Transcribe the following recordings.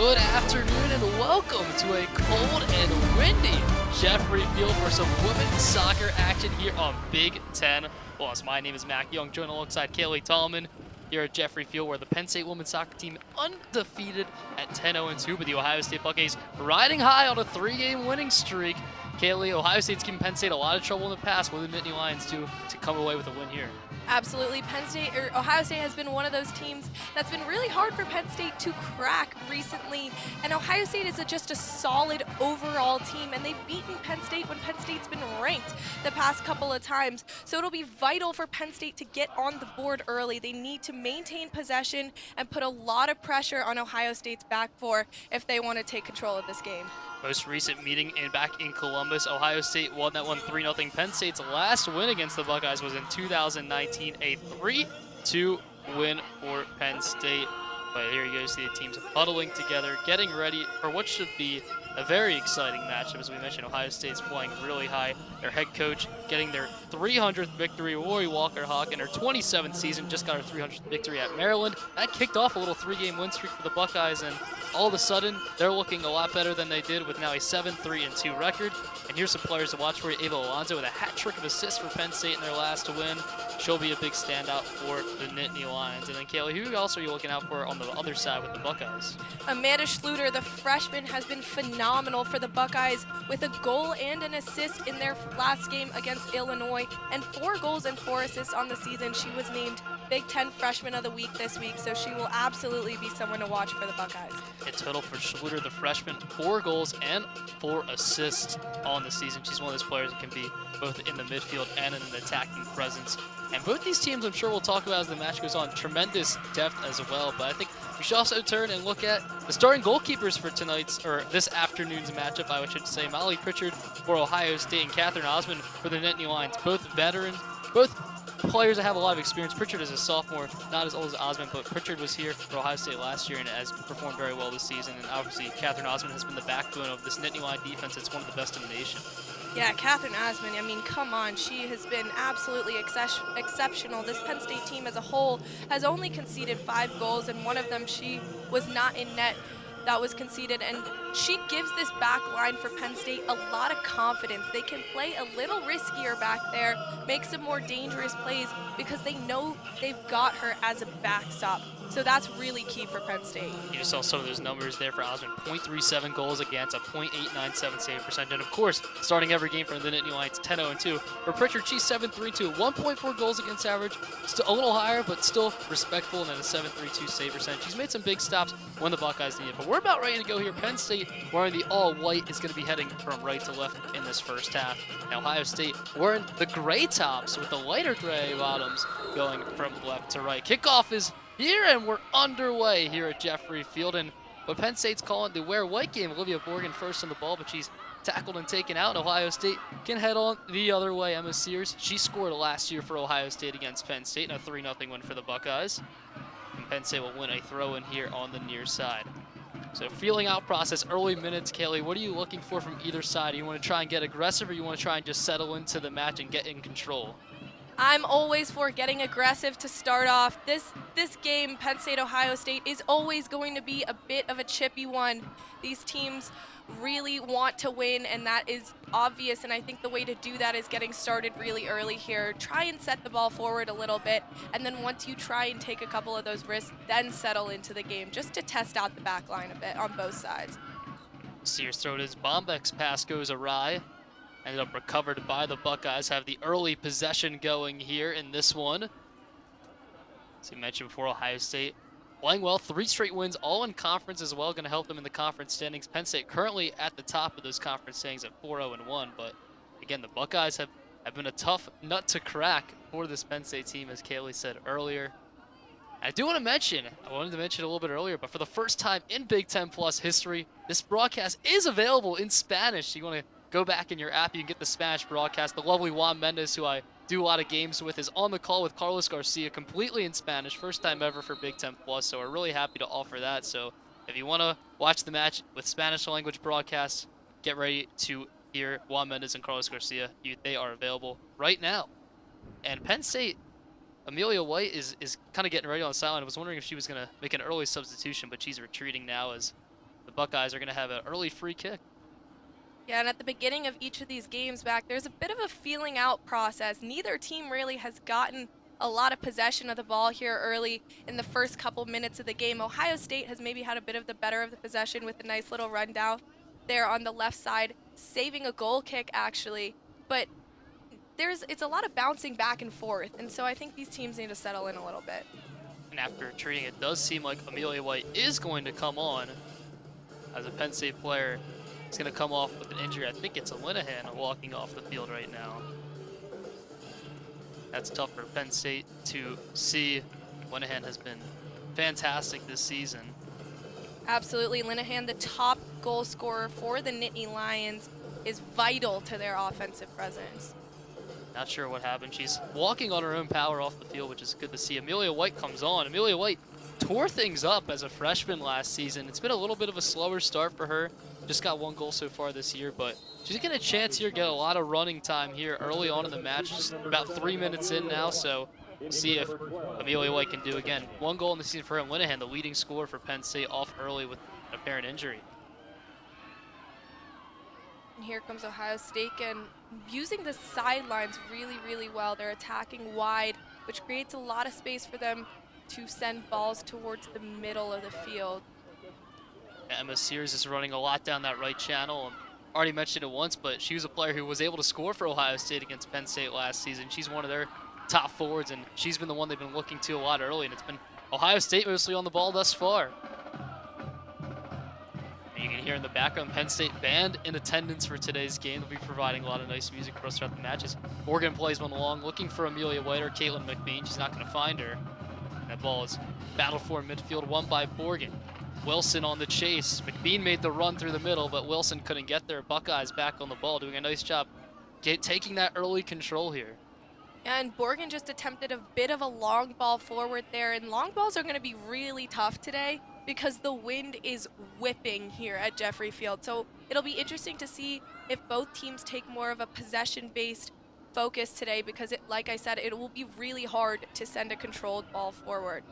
Good afternoon and welcome to a cold and windy Jeffrey Field for some women's soccer action here on Big Ten Plus. My name is Mac Young, joined alongside Kaylee Tallman here at Jeffrey Field, where the Penn State women's soccer team undefeated at 10-0-2, but the Ohio State Buckeyes riding high on a 3-game winning streak. Kaylee, Ohio State's given Penn State a lot of trouble in the past. What do the Nittany Lions do to come away with a win here? Absolutely. Ohio State has been one of those teams that's been really hard for Penn State to crack recently. And Ohio State is just a solid overall team, and they've beaten Penn State when Penn State's been ranked the past couple of times. So it'll be vital for Penn State to get on the board early. They need to maintain possession and put a lot of pressure on Ohio State's back four if they want to take control of this game. Most recent meeting back in Columbus, Ohio State won that one 3-0. Penn State's last win against the Buckeyes was in 2019, a 3-2 win for Penn State. But here you go, see the teams huddling together, getting ready for what should be a very exciting matchup. As we mentioned, Ohio State's flying really high. Their head coach getting their 300th victory. Rory Walker-Hawk in her 27th season just got her 300th victory at Maryland. That kicked off a little 3-game win streak for the Buckeyes, and all of a sudden, they're looking a lot better than they did with now a 7-3-2 record. And here's some players to watch for you. Ava Alonso with a hat trick of assists for Penn State in their last win. She'll be a big standout for the Nittany Lions. And then, Kaylee, who else are you looking out for on the other side with the Buckeyes? Amanda Schluter, the freshman, has been phenomenal for the Buckeyes with a goal and an assist in their last game against Illinois, and 4 goals and 4 assists on the season. She was named Big Ten Freshman of the Week this week, so she will absolutely be someone to watch for the Buckeyes. In total for Schluter, the freshman, 4 goals and 4 assists on the season. She's one of those players that can be both in the midfield and in an attacking presence. And both these teams, I'm sure we'll talk about as the match goes on, tremendous depth as well. But I think we should also turn and look at the starting goalkeepers for this afternoon's matchup. I should say Molly Pritchard for Ohio State and Catherine Osmond for the Nittany Lions. Both veterans, both players that have a lot of experience. Pritchard is a sophomore, not as old as Osmond, but Pritchard was here for Ohio State last year and has performed very well this season. And obviously, Catherine Osmond has been the backbone of this Nittany Lion defense. It's one of the best in the nation. Yeah, Catherine Osmond, I mean, come on. She has been absolutely exceptional. This Penn State team as a whole has only conceded 5 goals, and one of them she was not in net. That was conceded, and she gives this back line for Penn State a lot of confidence. They can play a little riskier back there, make some more dangerous plays because they know they've got her as a backstop. So that's really key for Penn State. You just saw some of those numbers there for Osmond. 0.37 goals against, a .897 save percentage. And of course, starting every game for the Nittany Lions, 10-0-2. For Pritchard, she's 7-3-2, 1.4 goals against average. Still a little higher, but still respectful, and then a 7.32 save percentage. She's made some big stops when the Buckeyes need it. But we're about ready to go here. Penn State, wearing the all-white, is going to be heading from right to left in this first half. Now, Ohio State wearing the gray tops with the lighter gray bottoms going from left to right. Kickoff is here, and we're underway here at Jeffrey Field. And what Penn State's calling the wear white game, Olivia Borgen first on the ball, but she's tackled and taken out, and Ohio State can head on the other way. Emma Sears, she scored last year for Ohio State against Penn State in a 3-0 win for the Buckeyes. And Penn State will win a throw-in here on the near side. So feeling out process, early minutes, Kaylee, what are you looking for from either side? Do you want to try and get aggressive, or you want to try and just settle into the match and get in control? I'm always for getting aggressive to start off. This game, Penn State-Ohio State, is always going to be a bit of a chippy one. These teams really want to win, and that is obvious, and I think the way to do that is getting started really early here. Try and set the ball forward a little bit, and then once you try and take a couple of those risks, then settle into the game, just to test out the back line a bit on both sides. Sears thrown his Bombeck's pass goes awry. Ended up recovered by the Buckeyes. Have the early possession going here in this one. As we mentioned before, Ohio State playing well. 3 straight wins, all in conference as well. Going to help them in the conference standings. Penn State currently at the top of those conference standings at 4-0-1. But again, the Buckeyes have been a tough nut to crack for this Penn State team, as Kaylee said earlier. I wanted to mention it a little bit earlier, but for the first time in Big Ten Plus history, this broadcast is available in Spanish. You want to go back in your app, you can get the Spanish broadcast. The lovely Juan Mendez, who I do a lot of games with, is on the call with Carlos Garcia, completely in Spanish. First time ever for Big Ten Plus, so we're really happy to offer that. So if you want to watch the match with Spanish language broadcasts, get ready to hear Juan Mendez and Carlos Garcia. They are available right now. And Penn State, Amelia White is kind of getting ready on the sideline. I was wondering if she was going to make an early substitution, but she's retreating now as the Buckeyes are going to have an early free kick. Yeah, and at the beginning of each of these games back, there's a bit of a feeling out process. Neither team really has gotten a lot of possession of the ball here early in the first couple minutes of the game. Ohio State has maybe had a bit of the better of the possession with a nice little rundown there on the left side, saving a goal kick actually. But it's a lot of bouncing back and forth, and so I think these teams need to settle in a little bit. And after treating, it does seem like Amelia White is going to come on as a Penn State player. He's going to come off with an injury. I think it's a Linehan walking off the field right now. That's tough for Penn State to see. Linehan has been fantastic this season. Absolutely. Linehan, the top goal scorer for the Nittany Lions, is vital to their offensive presence. Not sure what happened. She's walking on her own power off the field, which is good to see. Amelia White comes on. Amelia White tore things up as a freshman last season. It's been a little bit of a slower start for her. Just got 1 goal so far this year, but she's getting a chance here, get a lot of running time here early on in the match. Just about 3 minutes in now, so we'll see if Amelia White can do again. 1 goal in the season for her. Linehan, the leading scorer for Penn State, off early with an apparent injury. And here comes Ohio State, and using the sidelines really, really well. They're attacking wide, which creates a lot of space for them to send balls towards the middle of the field. Emma Sears is running a lot down that right channel. Already mentioned it once, but she was a player who was able to score for Ohio State against Penn State last season. She's one of their top forwards, and she's been the one they've been looking to a lot early, and it's been Ohio State mostly on the ball thus far. And you can hear in the background, Penn State band in attendance for today's game. They'll be providing a lot of nice music for us throughout the matches. Oregon plays one along, looking for Amelia White or Caitlin McBean. She's not going to find her. That ball is battled for in midfield, won by Borgen. Wilson on the chase. McBean made the run through the middle, but Wilson couldn't get there. Buckeyes back on the ball, doing a nice job taking that early control here. And Borgen just attempted a bit of a long ball forward there, and long balls are going to be really tough today because the wind is whipping here at Jeffrey Field. So it'll be interesting to see if both teams take more of a possession-based focus today because, like I said, it will be really hard to send a controlled ball forward.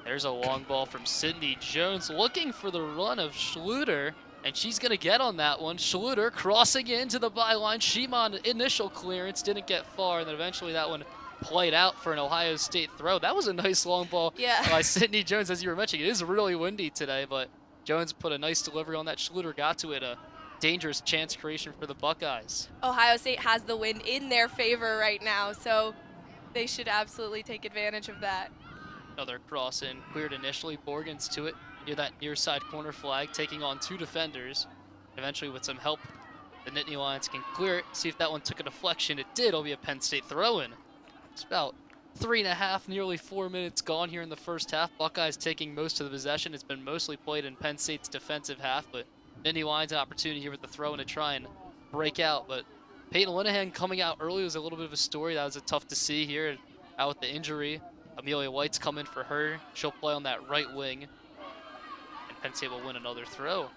There's a long ball from Sydney Jones looking for the run of Schluter, and she's going to get on that one. Schluter crossing into the byline. Shimon initial clearance didn't get far, and then eventually that one played out for an Ohio State throw. That was a nice long ball by Sydney Jones, as you were mentioning. It is really windy today, but Jones put a nice delivery on that. Schluter got to it, a dangerous chance creation for the Buckeyes. Ohio State has the wind in their favor right now, so they should absolutely take advantage of that. Another cross in, cleared initially. Borgen's to it near that near side corner flag, taking on 2 defenders. Eventually, with some help, the Nittany Lions can clear it. See if that one took a deflection. It did. It'll be a Penn State throw-in. It's about 3.5, nearly 4 minutes gone here in the first half. Buckeyes taking most of the possession. It's been mostly played in Penn State's defensive half, but Nittany Lions an opportunity here with the throw-in to try and break out. But Peyton Linehan coming out early was a little bit of a story. That was tough to see here, out with the injury. Amelia White's coming for her. She'll play on that right wing. And Penn State will win another throw.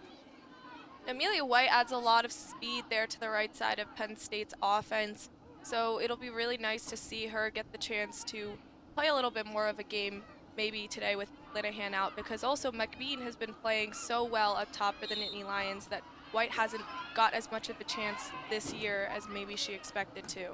Amelia White adds a lot of speed there to the right side of Penn State's offense. So it'll be really nice to see her get the chance to play a little bit more of a game maybe today with Linehan out, because also McBean has been playing so well up top for the Nittany Lions that White hasn't got as much of a chance this year as maybe she expected to.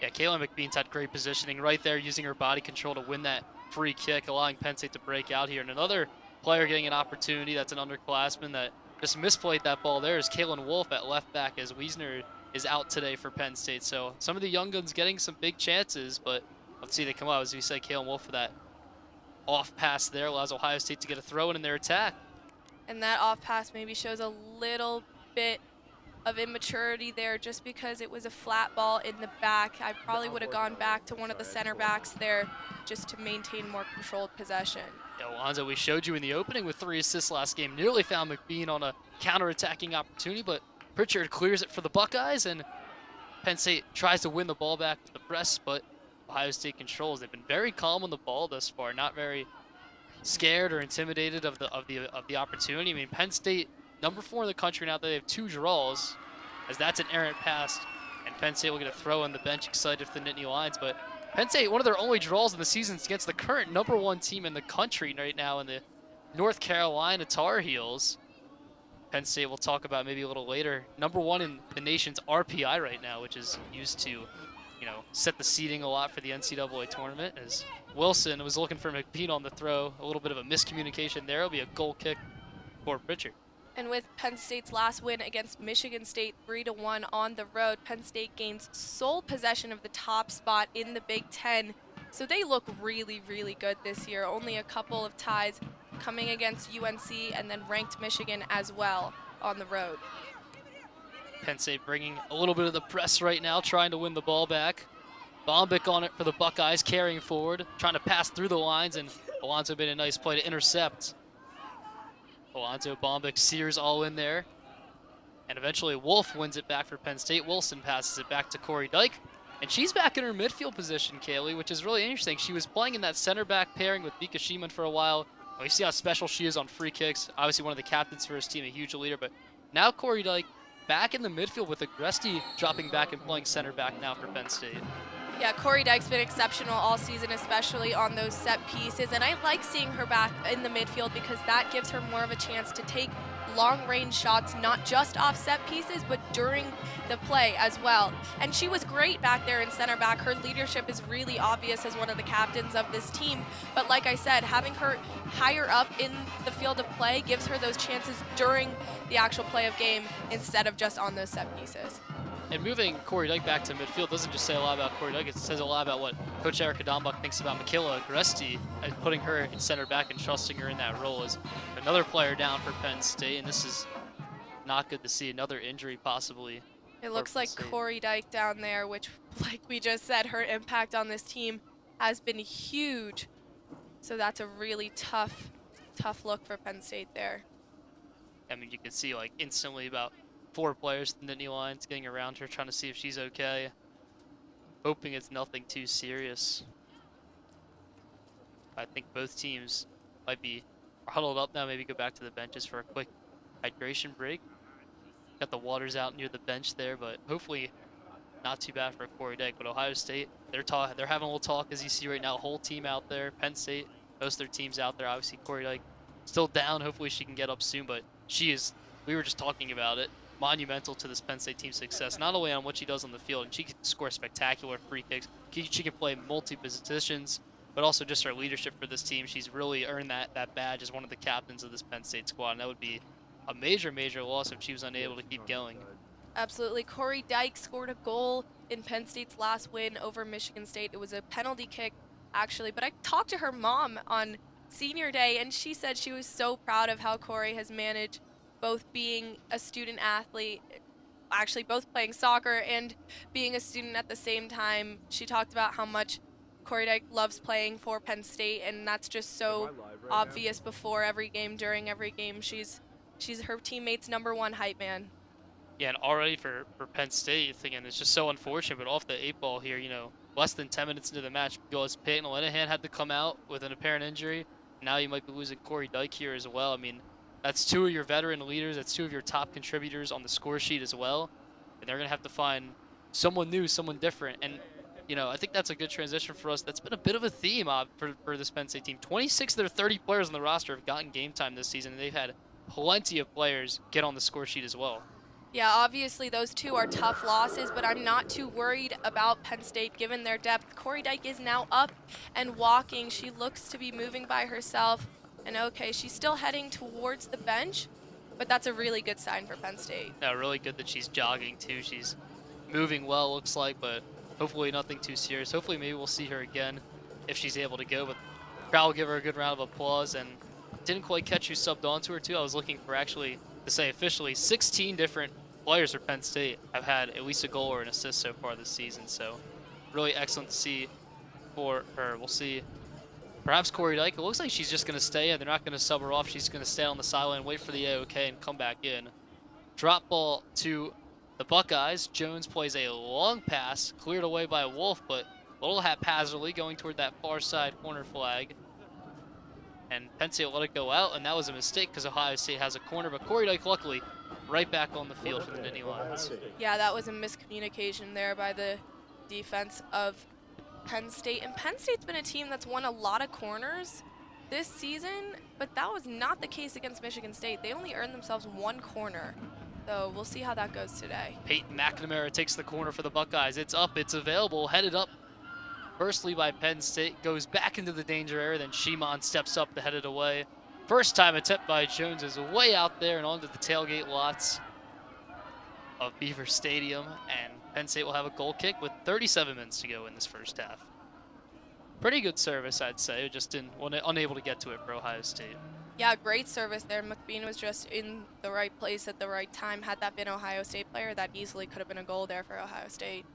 Yeah, Caitlin McBean's had great positioning right there, using her body control to win that free kick, allowing Penn State to break out here. And another player getting an opportunity, that's an underclassman that just misplayed that ball there, is Kaylin Wolf at left back, as Wiesner is out today for Penn State. So some of the young guns getting some big chances, but let's see they come out. As we said, Kaylin Wolf for that off pass there allows Ohio State to get a throw in their attack. And that off pass maybe shows a little bit of immaturity there, just because it was a flat ball in the back. I probably would have gone back to one of the center backs there just to maintain more controlled possession. Yeah, Alonzo, we showed you in the opening with 3 assists last game. Nearly found McBean on a counter-attacking opportunity, but Pritchard clears it for the Buckeyes, and Penn State tries to win the ball back to the press, but Ohio State controls. They've been very calm on the ball thus far, not very scared or intimidated of the opportunity. I mean, Penn State, number 4 in the country now. They have 2 draws, as that's an errant pass, and Penn State will get a throw on the bench, excited for the Nittany Lions. But Penn State, one of their only draws in the season is against the current number 1 team in the country right now in the North Carolina Tar Heels. Penn State we'll talk about maybe a little later. #1 in the nation's RPI right now, which is used to, set the seeding a lot for the NCAA tournament. As Wilson was looking for McBean on the throw, a little bit of a miscommunication there. It'll be a goal kick for Pritchard. And with Penn State's last win against Michigan State 3-1 on the road, Penn State gains sole possession of the top spot in the Big Ten. So they look really, really good this year. Only a couple of ties coming against UNC and then ranked Michigan as well on the road. Penn State bringing a little bit of the press right now, trying to win the ball back. Bombic on it for the Buckeyes, carrying forward, trying to pass through the lines, and Alonzo made a nice play to intercept. Alonzo, Bombic, Sears all in there. And eventually Wolf wins it back for Penn State. Wilson passes it back to Corey Dyke. And she's back in her midfield position, Kaylee, which is really interesting. She was playing in that center back pairing with Vika Sheeman for a while. We see how special she is on free kicks. Obviously one of the captains for his team, a huge leader. But now Corey Dyke back in the midfield with Agresti dropping back and playing center back now for Penn State. Yeah, Corey Dyke's been exceptional all season, especially on those set pieces. And I like seeing her back in the midfield because that gives her more of a chance to take long-range shots, not just off set pieces, but during the play as well. And she was great back there in center back. Her leadership is really obvious as one of the captains of this team. But like I said, having her higher up in the field of play gives her those chances during the actual play of game instead of just on those set pieces. And moving Corey Dyke back to midfield doesn't just say a lot about Corey Dyke, it says a lot about what Coach Erica Dombuck thinks about Michaela Agresti and putting her in center back and trusting her in that role. As another player down for Penn State, and this is not good to see. Another injury possibly. It looks like Corey Dyke down there, which, like we just said, her impact on this team has been huge. So that's a really tough look for Penn State there. I mean, you can see like instantly about 4 players in the Nittany Lions getting around her, trying to see if she's okay. Hoping it's nothing too serious. I think both teams might be huddled up now, maybe go back to the benches for a quick hydration break. Got the waters out near the bench there, but hopefully not too bad for Corey Dyke. But Ohio State, they're having a little talk, as you see right now, whole team out there. Penn State, most of their teams out there. Obviously Corey Dyke still down. Hopefully she can get up soon, but she is, we were just talking about it, monumental to this Penn State team's success, not only on what she does on the field, and she can score spectacular free kicks, she can play multi-positions, but also just her leadership for this team. She's really earned that badge as one of the captains of this Penn State squad, and that would be a major, major loss if she was unable to keep going. Absolutely. Corey Dyke scored a goal in Penn State's last win over Michigan State. It was a penalty kick, actually, but I talked to her mom on senior day, and she said she was so proud of how Corey has managed both being a student athlete, actually both playing soccer and being a student at the same time. She talked about how much Corey Dyke loves playing for Penn State, and that's just so obvious before every game, during every game. She's her teammates' #1 hype man. Yeah, and already for Penn State, thinking it's just so unfortunate, but off the 8 ball here, less than 10 minutes into the match, because Peyton Linehan had to come out with an apparent injury. Now you might be losing Corey Dyke here as well. I mean, that's 2 of your veteran leaders. That's 2 of your top contributors on the score sheet as well. And they're going to have to find someone new, someone different. And, I think that's a good transition for us. That's been a bit of a theme for this Penn State team. 26 of their 30 players on the roster have gotten game time this season, and they've had plenty of players get on the score sheet as well. Yeah, obviously those 2 are tough losses, but I'm not too worried about Penn State given their depth. Corey Dyke is now up and walking. She looks to be moving by herself. And okay, she's still heading towards the bench, but that's a really good sign for Penn State. Yeah, really good that she's jogging too. She's moving well, looks like, but hopefully nothing too serious. Hopefully maybe we'll see her again if she's able to go, but the crowd will give her a good round of applause. And didn't quite catch who subbed onto her too. I was looking for actually, to say officially, 16 different players for Penn State have had at least a goal or an assist so far this season. So really excellent to see for her. We'll see. Perhaps Corey Dyke, it looks like she's just going to stay in. They're not going to sub her off. She's going to stay on the sideline, wait for the AOK, and come back in. Drop ball to the Buckeyes. Jones plays a long pass, cleared away by Wolf, but a little haphazardly going toward that far side corner flag. And Penn State let it go out, and that was a mistake because Ohio State has a corner. But Corey Dyke, luckily, right back on the field for the Nittany Lions. Yeah, that was a miscommunication there by the defense of Penn State. And Penn State's been a team that's won a lot of corners, this season, but that was not the case against Michigan State. They only earned themselves one corner. So we'll see how that goes today. Peyton McNamara takes the corner for the Buckeyes. It's up, it's available, headed up. Firstly by Penn State, goes back into the danger area, then Shimon steps up to head it away. First time attempt by Jones is way out there and onto the tailgate lots of Beaver Stadium, and Penn State will have a goal kick with 37 minutes to go in this first half. Pretty good service, I'd say, just unable to get to it for Ohio State. Yeah, great service there. McBean was just in the right place at the right time. Had that been Ohio State player, that easily could have been a goal there for Ohio State.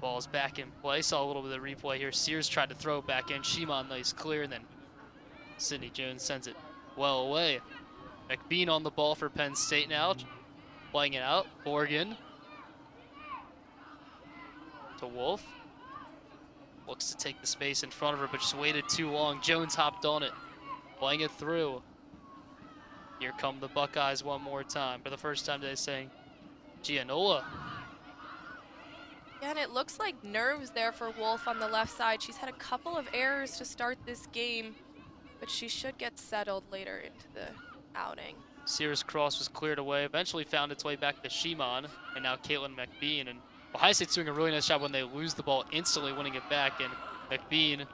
Ball's back in play. Saw a little bit of the replay here. Sears tried to throw it back in. Shimon, nice clear, and then Sidney Jones sends it well away. McBean on the ball for Penn State now. Playing it out. Morgan to Wolf. Looks to take the space in front of her, but just waited too long. Jones hopped on it, playing it through. Here come the Buckeyes one more time. For the first time today, saying Gianola. Yeah, and it looks like nerves there for Wolf on the left side. She's had a couple of errors to start this game, but she should get settled later into the outing. Sears' cross was cleared away, eventually found its way back to Shimon, and now Caitlin McBean. And Ohio State's doing a really nice job when they lose the ball, instantly winning it back. And McBean,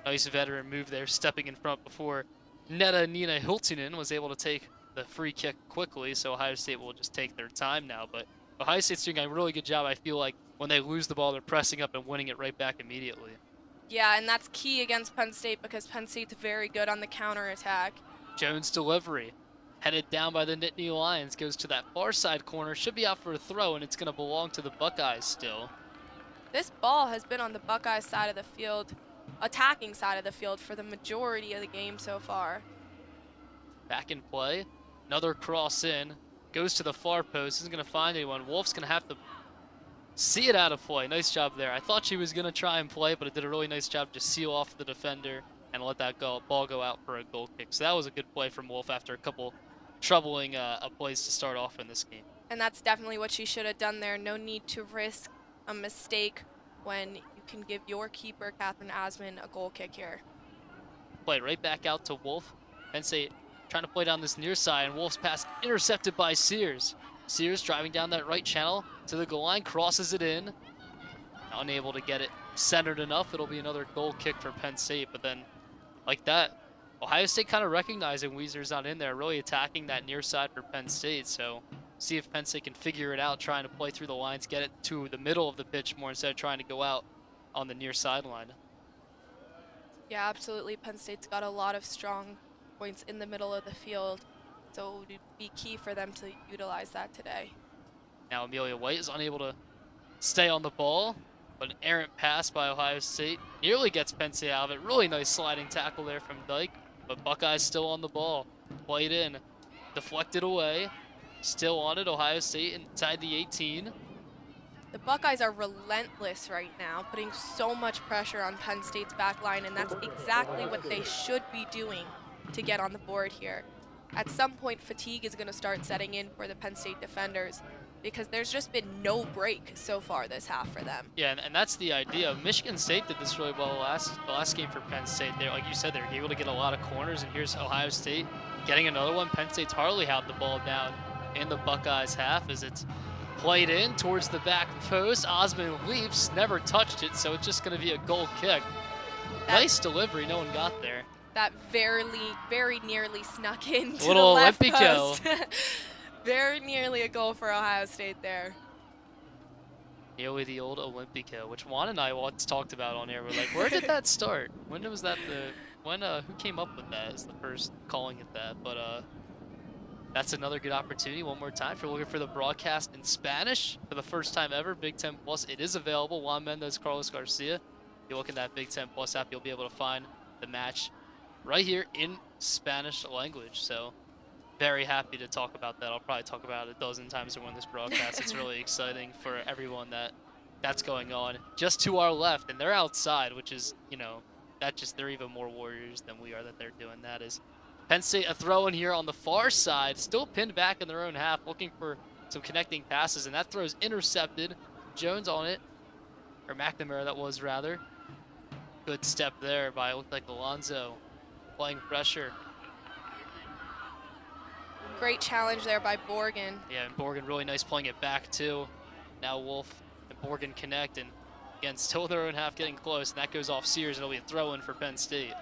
nice veteran move there, stepping in front before Nina Hiltonen was able to take the free kick quickly. So Ohio State will just take their time now. But Ohio State's doing a really good job, I feel like, when they lose the ball, they're pressing up and winning it right back immediately. Yeah, and that's key against Penn State because Penn State's very good on the counterattack. Jones' delivery, headed down by the Nittany Lions, goes to that far side corner, should be out for a throw, and it's going to belong to the Buckeyes still. This ball has been on the Buckeyes side of the field, attacking side of the field, for the majority of the game so far. Back in play, another cross in, goes to the far post, isn't going to find anyone. Wolf's going to have to see it out of play. Nice job there. I thought she was going to try and play, but it did a really nice job to seal off the defender and let that ball go out for a goal kick. So that was a good play from Wolf after a couple troubling plays to start off in this game. And that's definitely what she should have done there. No need to risk a mistake when you can give your keeper, Catherine Asman, a goal kick here. Play right back out to Wolf. Penn State trying to play down this near side, and Wolf's pass intercepted by Sears. Sears driving down that right channel to the goal line, crosses it in. Unable to get it centered enough. It'll be another goal kick for Penn State, but then like that, Ohio State kind of recognizing Weezer's not in there, really attacking that near side for Penn State. So see if Penn State can figure it out, trying to play through the lines, get it to the middle of the pitch more instead of trying to go out on the near sideline. Yeah, absolutely. Penn State's got a lot of strong points in the middle of the field, so it would be key for them to utilize that today. Now Amelia White is unable to stay on the ball, but an errant pass by Ohio State nearly gets Penn State out of it. Really nice sliding tackle there from Dyke, but Buckeyes still on the ball. Played in, deflected away, still on it. Ohio State inside the 18. The Buckeyes are relentless right now, putting so much pressure on Penn State's back line, and that's exactly what they should be doing to get on the board here. At some point, fatigue is going to start setting in for the Penn State defenders because there's just been no break so far this half for them. Yeah, and that's the idea. Michigan State did this really well the last game for Penn State. They, like you said, they're able to get a lot of corners, and here's Ohio State getting another one. Penn State's hardly had the ball down in the Buckeyes half as it's played in towards the back post. Osmond leaps, never touched it, so it's just going to be a goal kick. Nice delivery, no one got there. That very nearly snuck into little the left Olympico. post. Very nearly a goal for Ohio State there. Nearly the old Olympico, which Juan and I once talked about on air. We're like, where did that start? When was that who came up with that as the first calling it that? But that's another good opportunity. One more time, if you're looking for the broadcast in Spanish for the first time ever, Big Ten Plus, it is available. Juan Mendez, Carlos Garcia. If you look in that Big Ten Plus app, you'll be able to find the match right here in Spanish language. So very happy to talk about that. I'll probably talk about it a dozen times during this broadcast. It's really exciting for everyone that's going on. Just to our left, and they're outside, which is, you know, they're even more warriors than we are that they're doing that. Is Penn State a throw in here on the far side, still pinned back in their own half, looking for some connecting passes, and that throw's intercepted. Jones on it, or McNamara that was rather. Good step there by, it looked like Alonso, playing pressure. Great challenge there by Borgen. Yeah, and Borgen really nice playing it back too. Now Wolf and Borgen connect, and again, still their own half getting close, and that goes off Sears. It'll be a throw-in for Penn State.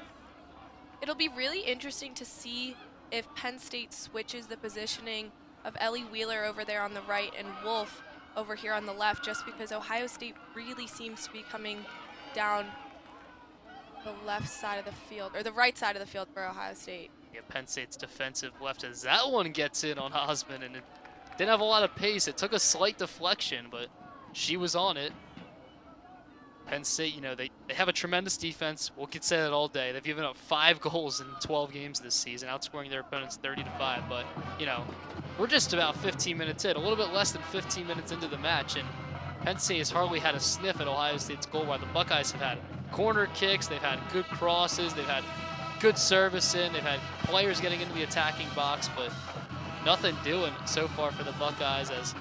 It'll be really interesting to see if Penn State switches the positioning of Ellie Wheeler over there on the right and Wolf over here on the left, just because Ohio State really seems to be coming down the left side of the field, or the right side of the field for Ohio State. Yeah, Penn State's defensive left as that one gets in on Osmond, and it didn't have a lot of pace. It took a slight deflection, but she was on it. Penn State, you know, they have a tremendous defense. We could say that all day. They've given up 5 goals in 12 games this season, outscoring their opponents 30-5. But, you know, we're just about 15 minutes in, a little bit less than 15 minutes into the match, and Penn State has hardly had a sniff at Ohio State's goal, while the Buckeyes have had corner kicks, they've had good crosses, they've had good servicing, they've had players getting into the attacking box, but nothing doing so far for the Buckeyes as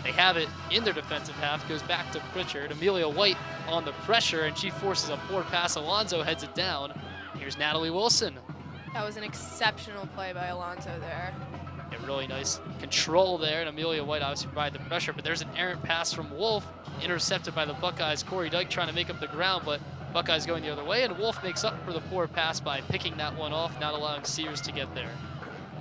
they have it in their defensive half. Goes back to Pritchard. Amelia White on the pressure, and she forces a poor pass. Alonso heads it down. Here's Natalie Wilson. That was an exceptional play by Alonso there. A really nice control there, and Amelia White obviously provided the pressure, but there's an errant pass from Wolf, intercepted by the Buckeyes. Corey Dyke trying to make up the ground, but Buckeyes going the other way, and Wolf makes up for the poor pass by picking that one off, not allowing Sears to get there.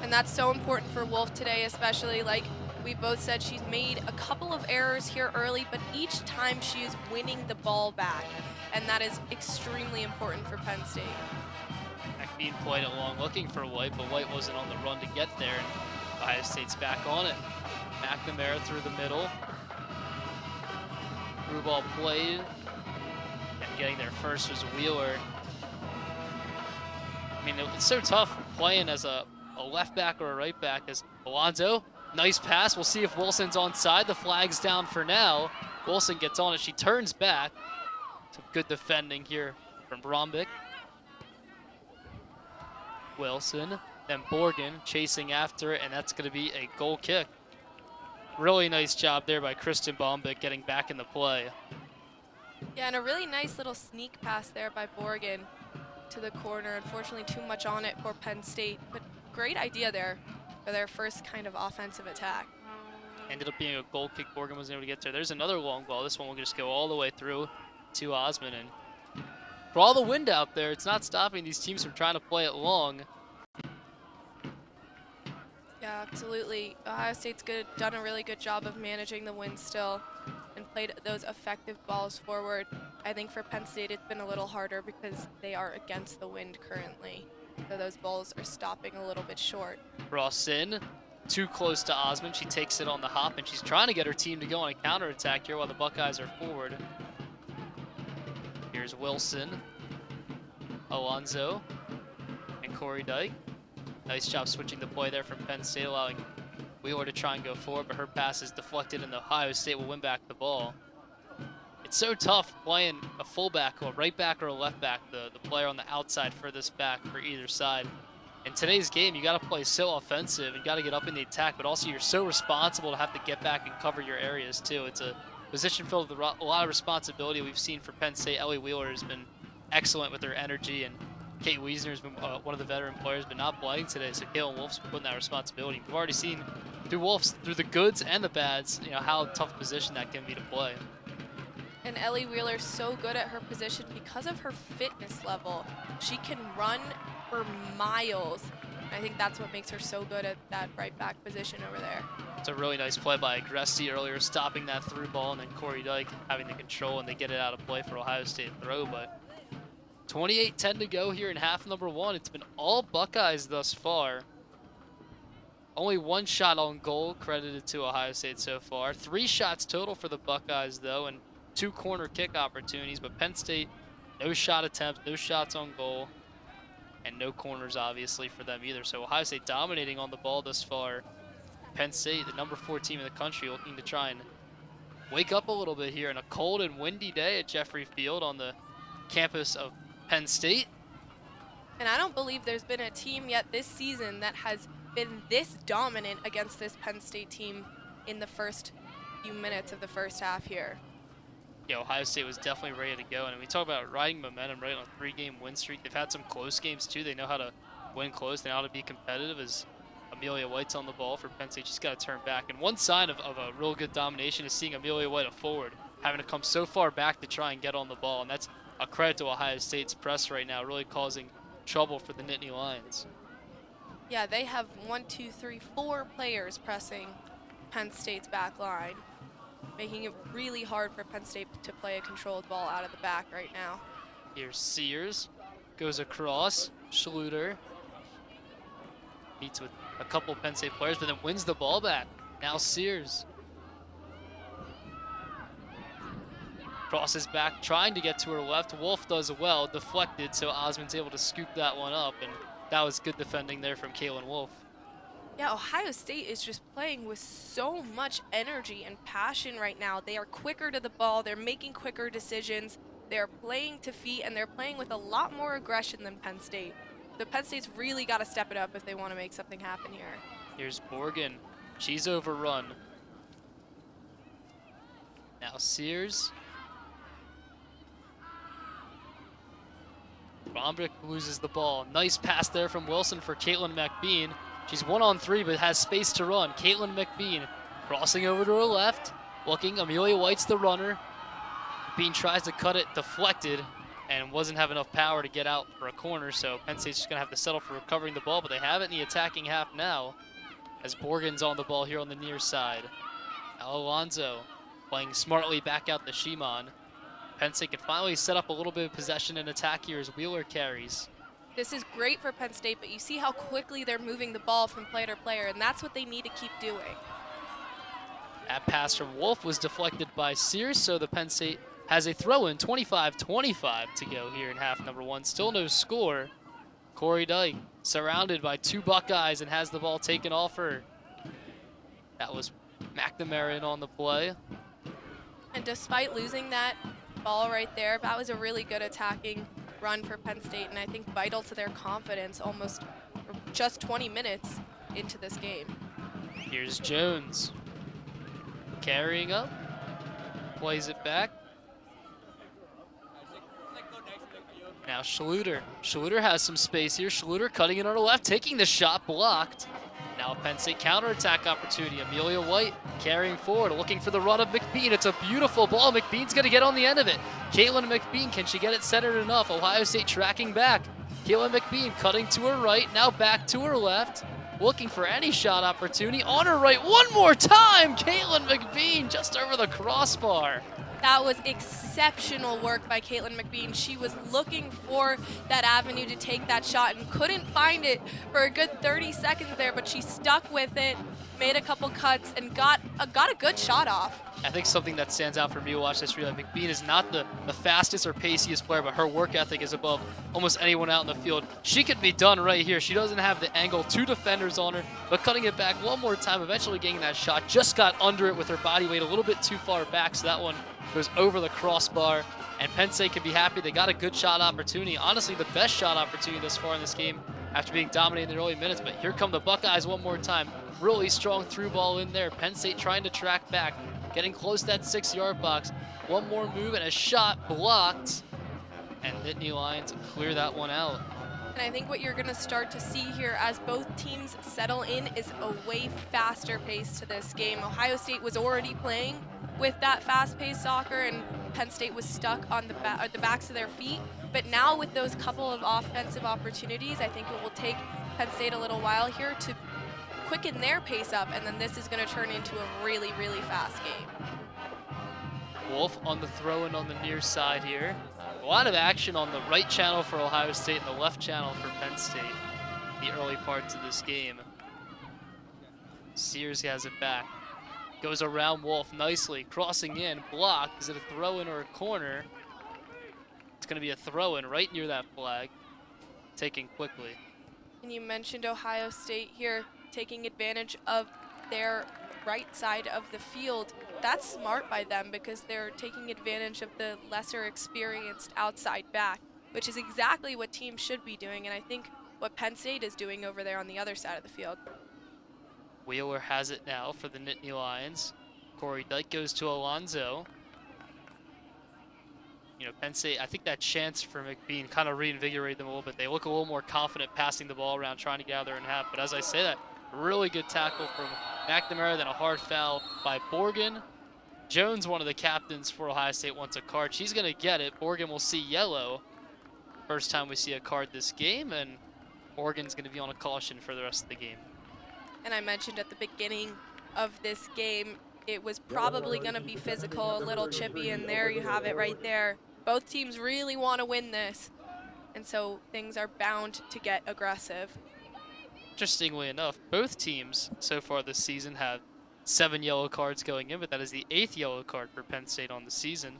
And that's so important for Wolf today, especially like we both said, she's made a couple of errors here early, but each time she is winning the ball back, and that is extremely important for Penn State. Being played it long, looking for White, but White wasn't on the run to get there, and Ohio State's back on it. McNamara through the middle. Through ball played, and getting there first was Wheeler. I mean, it's so tough playing as a left back or a right back. As Alonso, nice pass. We'll see if Wilson's onside. The flag's down for now. Wilson gets on it. She turns back. Some good defending here from Brombeck. Wilson, then Borgen chasing after it, and that's going to be a goal kick. Really nice job there by Kristen Bombick getting back in the play. Yeah, and a really nice little sneak pass there by Borgen to the corner. Unfortunately, too much on it for Penn State, but great idea there for their first kind of offensive attack. Ended up being a goal kick. Borgen wasn't able to get there. There's another long ball. This one will just go all the way through to Osmond, and for all the wind out there, it's not stopping these teams from trying to play it long. Yeah, absolutely. Ohio State's done a really good job of managing the wind still and played those effective balls forward. I think for Penn State, it's been a little harder because they are against the wind currently. So those balls are stopping a little bit short. Cross in, too close to Osmond. She takes it on the hop, and she's trying to get her team to go on a counterattack here while the Buckeyes are forward. Here's Wilson, Alonso, and Corey Dyke. Nice job switching the play there from Penn State, allowing Wheeler to try and go forward, but her pass is deflected, and Ohio State will win back the ball. It's so tough playing a fullback or a right back or a left back, the player on the outside furthest back for either side. In today's game, you got to play so offensive and got to get up in the attack, but also you're so responsible to have to get back and cover your areas too. It's a position filled with a lot of responsibility. We've seen for Penn State, Ellie Wheeler has been excellent with her energy, and Kate Wiesner's been one of the veteran players, but not playing today, so Kaylin Wolf's been putting that responsibility. We've already seen through Wolf's, through the goods and the bads, you know, how tough a position that can be to play. And Ellie Wheeler's so good at her position because of her fitness level. She can run for miles. I think that's what makes her so good at that right back position over there. It's a really nice play by Gresti earlier, stopping that through ball, and then Corey Dyke having the control, and they get it out of play for Ohio State throw. But 28-10 to go here in half number one. It's been all Buckeyes thus far. Only one shot on goal credited to Ohio State so far. 3 shots total for the Buckeyes, though, and 2 corner kick opportunities. But Penn State, no shot attempts, no shots on goal, and no corners, obviously, for them either. So Ohio State dominating on the ball thus far. Penn State, the number 4 team in the country, looking to try and wake up a little bit here in a cold and windy day at Jeffrey Field on the campus of Penn State. And I don't believe there's been a team yet this season that has been this dominant against this Penn State team in the first few minutes of the first half here. yeah, Ohio State was definitely ready to go. And we talk about riding momentum, right, on a 3-game win streak. They've had some close games too. They know how to win close. They know how to be competitive. As Amelia White's on the ball for Penn State, she's got to turn back. And one sign of a real good domination is seeing Amelia White, a forward, having to come so far back to try and get on the ball. And that's a credit to Ohio State's press right now, really causing trouble for the Nittany Lions. Yeah, they have 4 players pressing Penn State's back line, making it really hard for Penn State to play a controlled ball out of the back right now. Here's Sears, goes across, Schluter meets with a couple Penn State players, but then wins the ball back. Now Sears crosses back, trying to get to her left. Wolf does well, deflected, so Osmond's able to scoop that one up, and that was good defending there from Kaylin Wolf. Yeah, Ohio State is just playing with so much energy and passion right now. They are quicker to the ball, they're making quicker decisions, they're playing to feet, and they're playing with a lot more aggression than Penn State. The Penn State's really got to step it up if they want to make something happen here. Here's Morgan, she's overrun. Now Sears. Brombrick loses the ball. Nice pass there from Wilson for Caitlin McBean. She's 1-on-3 but has space to run. Caitlin McBean crossing over to her left. Looking, Amelia White's the runner. McBean tries to cut it, deflected, and wasn't have enough power to get out for a corner, so Penn State's just gonna have to settle for recovering the ball, but they have it in the attacking half now as Borgen's on the ball here on the near side. Alonzo playing smartly back out the Shimon. Penn State can finally set up a little bit of possession and attack here as Wheeler carries. This is great for Penn State, but you see how quickly they're moving the ball from player to player, and that's what they need to keep doing. That pass from Wolf was deflected by Sears, so the Penn State has a throw-in, 25-25 to go here in half number 1. Still no score. Corey Dyke surrounded by 2 Buckeyes and has the ball taken off her. That was McNamara in on the play. And despite losing that ball right there, that was a really good attacking run for Penn State, and I think vital to their confidence almost just 20 minutes into this game. Here's Jones. Carrying up. Plays it back. Now Schluter. Schluter has some space here. Schluter cutting it on her left, taking the shot, blocked. Now a Penn State counterattack opportunity. Amelia White carrying forward, looking for the run of McBean. It's a beautiful ball. McBean's going to get on the end of it. Caitlin McBean, can she get it centered enough? Ohio State tracking back. Caitlin McBean cutting to her right, now back to her left. Looking for any shot opportunity. On her right, one more time! Caitlin McBean just over the crossbar. That was exceptional work by Caitlin McBean. She was looking for that avenue to take that shot and couldn't find it for a good 30 seconds there, but she stuck with it, made a couple cuts, and got a good shot off. I think something that stands out for me to watch this relay, McBean is not the fastest or paciest player, but her work ethic is above almost anyone out in the field. She could be done right here. She doesn't have the angle, 2 defenders on her, but cutting it back one more time, eventually getting that shot, just got under it with her body weight a little bit too far back, so that one goes over the crossbar, and Penn State can be happy. They got a good shot opportunity, honestly the best shot opportunity thus far in this game after being dominated in the early minutes, but here come the Buckeyes one more time. Really strong through ball in there. Penn State trying to track back, getting close to that 6-yard box. One more move and a shot blocked, and Nittany Lions clear that one out. And I think what you're going to start to see here as both teams settle in is a way faster pace to this game. Ohio State was already playing with that fast-paced soccer, and Penn State was stuck on the backs of their feet. But now with those couple of offensive opportunities, I think it will take Penn State a little while here to quicken their pace up, and then this is going to turn into a really, really fast game. Wolf on the throw-in on the near side here. A lot of action on the right channel for Ohio State and the left channel for Penn State in the early parts of this game. Sears has it back. Goes around Wolf nicely, crossing in, blocked. Is it a throw-in or a corner? It's going to be a throw-in right near that flag, taken quickly. And you mentioned Ohio State here taking advantage of their right side of the field. That's smart by them because they're taking advantage of the lesser experienced outside back, which is exactly what teams should be doing, and I think what Penn State is doing over there on the other side of the field. Wheeler has it now for the Nittany Lions. Corey Dyke goes to Alonzo. Penn State, I think that chance for McBean kind of reinvigorated them a little bit. They look a little more confident passing the ball around, trying to get out of their own half. But as I say that, really good tackle from McNamara, then a hard foul by Borgen. Jones, one of the captains for Ohio State, wants a card. She's going to get it. Borgen will see yellow. First time we see a card this game, and Borgen's going to be on a caution for the rest of the game. And I mentioned at the beginning of this game, it was probably going to be physical, a little chippy, and there you have it right there. Both teams really want to win this, and so things are bound to get aggressive. Interestingly enough, both teams so far this season have 7 yellow cards going in, but that is the 8th yellow card for Penn State on the season.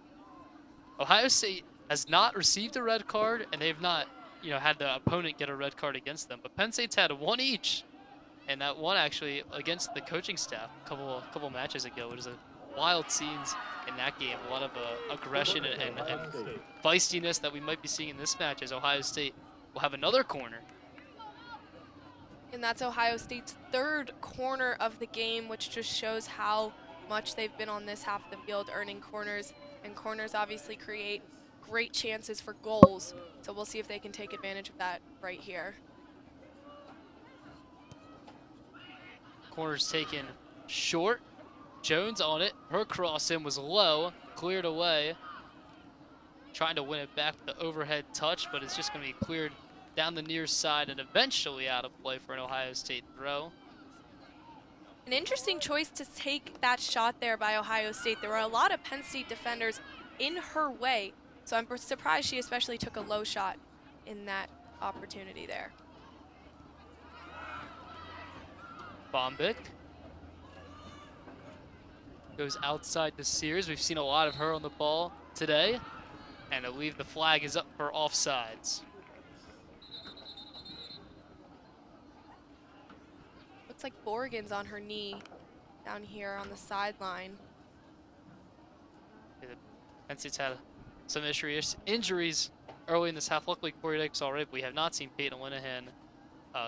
Ohio State has not received a red card, and they've not, had the opponent get a red card against them. But Penn State's had one each, and that one actually against the coaching staff a couple matches ago. It was a wild scenes in that game. A lot of aggression and feistiness that we might be seeing in this match as Ohio State will have another corner. And that's Ohio State's 3rd corner of the game, which just shows how much they've been on this half of the field earning corners. And corners obviously create great chances for goals. So we'll see if they can take advantage of that right here. Corner's taken short. Jones on it. Her cross in was low, cleared away. Trying to win it back with the overhead touch, but it's just going to be cleared down the near side and eventually out of play for an Ohio State throw. An interesting choice to take that shot there by Ohio State. There were a lot of Penn State defenders in her way, so I'm surprised she especially took a low shot in that opportunity there. Bombic goes outside to Sears. We've seen a lot of her on the ball today, and I believe the flag is up for offsides. Looks like Borgen's on her knee down here on the sideline. Yeah, Penn State's had some injuries early in this half. Luckily, Corey Dyke's all right, but we have not seen Peyton Linehan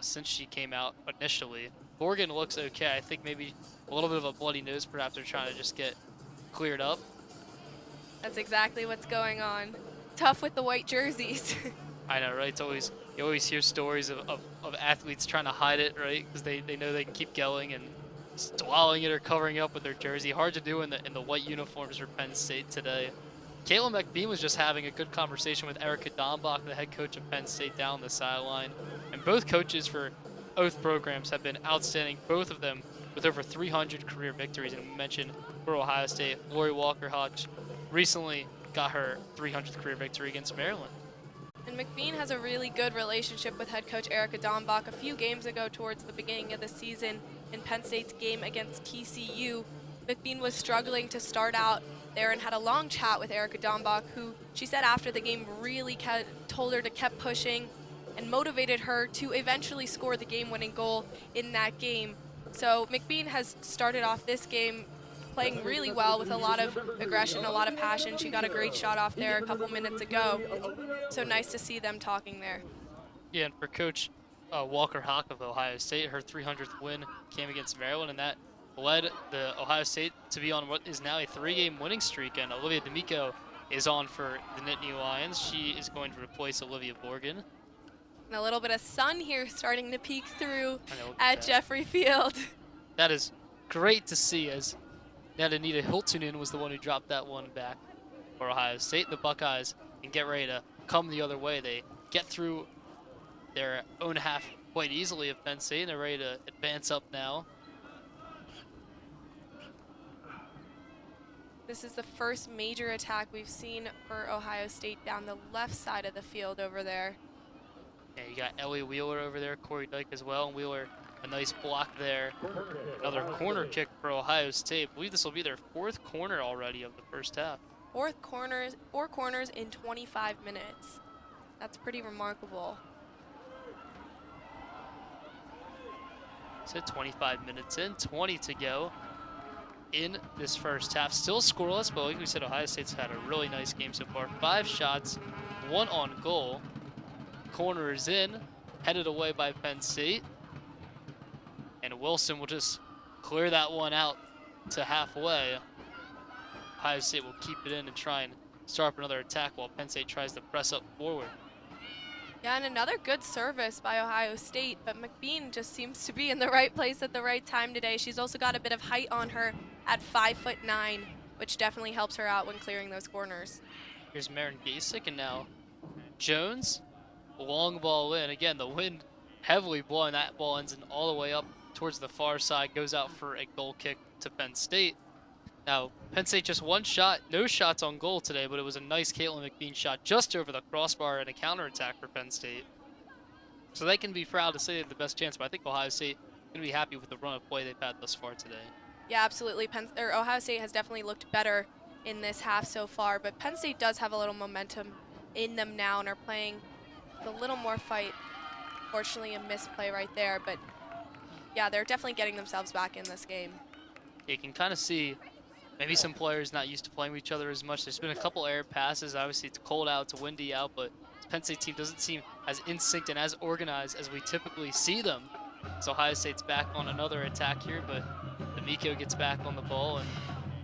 since she came out initially. Borgen looks okay. I think maybe a little bit of a bloody nose. Perhaps they're trying to just get cleared up. That's exactly what's going on. Tough with the white jerseys. I know, right? It's always, you always hear stories of athletes trying to hide it, right? Because they know they can keep going and swallowing it or covering up with their jersey. Hard to do in the white uniforms for Penn State today. Kayla McBean was just having a good conversation with Erica Dombach, the head coach of Penn State, down the sideline. And both coaches for both programs have been outstanding, both of them with over 300 career victories. And we mentioned for Ohio State, Lori Walker-Hodge recently got her 300th career victory against Maryland. And McBean has a really good relationship with head coach Erica Dombach. A few games ago towards the beginning of the season in Penn State's game against TCU, McBean was struggling to start out there and had a long chat with Erica Dombach, who she said after the game really told her to keep pushing and motivated her to eventually score the game-winning goal in that game. So McBean has started off this game playing really well with a lot of aggression, a lot of passion. She got a great shot off there a couple minutes ago. So nice to see them talking there. Yeah, and for Coach Walker-Hawk of Ohio State, her 300th win came against Maryland, and that led the Ohio State to be on what is now a 3-game winning streak. And Olivia D'Amico is on for the Nittany Lions. She is going to replace Olivia Borgen. And a little bit of sun here starting to peek through at Jeffrey Field. That is great to see, as Anita Hiltonen was the one who dropped that one back for Ohio State. The Buckeyes can get ready to come the other way. They get through their own half quite easily of Penn State, and they're ready to advance up now. This is the first major attack we've seen for Ohio State down the left side of the field over there. Yeah, you got Ellie Wheeler over there, Corey Dyke as well, and Wheeler, a nice block there. Another corner kick for Ohio State. I believe this will be their 4th corner already of the first half. 4 corners in 25 minutes. That's pretty remarkable. So 25 minutes in, 20 to go in this first half. Still scoreless, but like we said, Ohio State's had a really nice game so far. 5 shots, 1 on goal. Corner is in, headed away by Penn State. And Wilson will just clear that one out to halfway. Ohio State will keep it in and try and start up another attack while Penn State tries to press up forward. Yeah, and another good service by Ohio State, but McBean just seems to be in the right place at the right time today. She's also got a bit of height on her at 5'9", which definitely helps her out when clearing those corners. Here's Marin Gasick, and now Jones, long ball in. Again, the wind heavily blowing. That ball ends all the way up towards the far side, goes out for a goal kick to Penn State. Now, Penn State just one shot, no shots on goal today, but it was a nice Caitlin McBean shot just over the crossbar and a counterattack for Penn State. So they can be proud to say they have the best chance, but I think Ohio State is going to be happy with the run of play they've had thus far today. Yeah, absolutely. Ohio State has definitely looked better in this half so far, but Penn State does have a little momentum in them now and are playing with a little more fight. Fortunately, a misplay right there, but yeah, they're definitely getting themselves back in this game. You can kind of see maybe some players not used to playing with each other as much. There's been a couple air passes. Obviously, it's cold out, it's windy out, but the Penn State team doesn't seem as in sync and as organized as we typically see them. So Ohio State's back on another attack here, but D'Amico gets back on the ball, and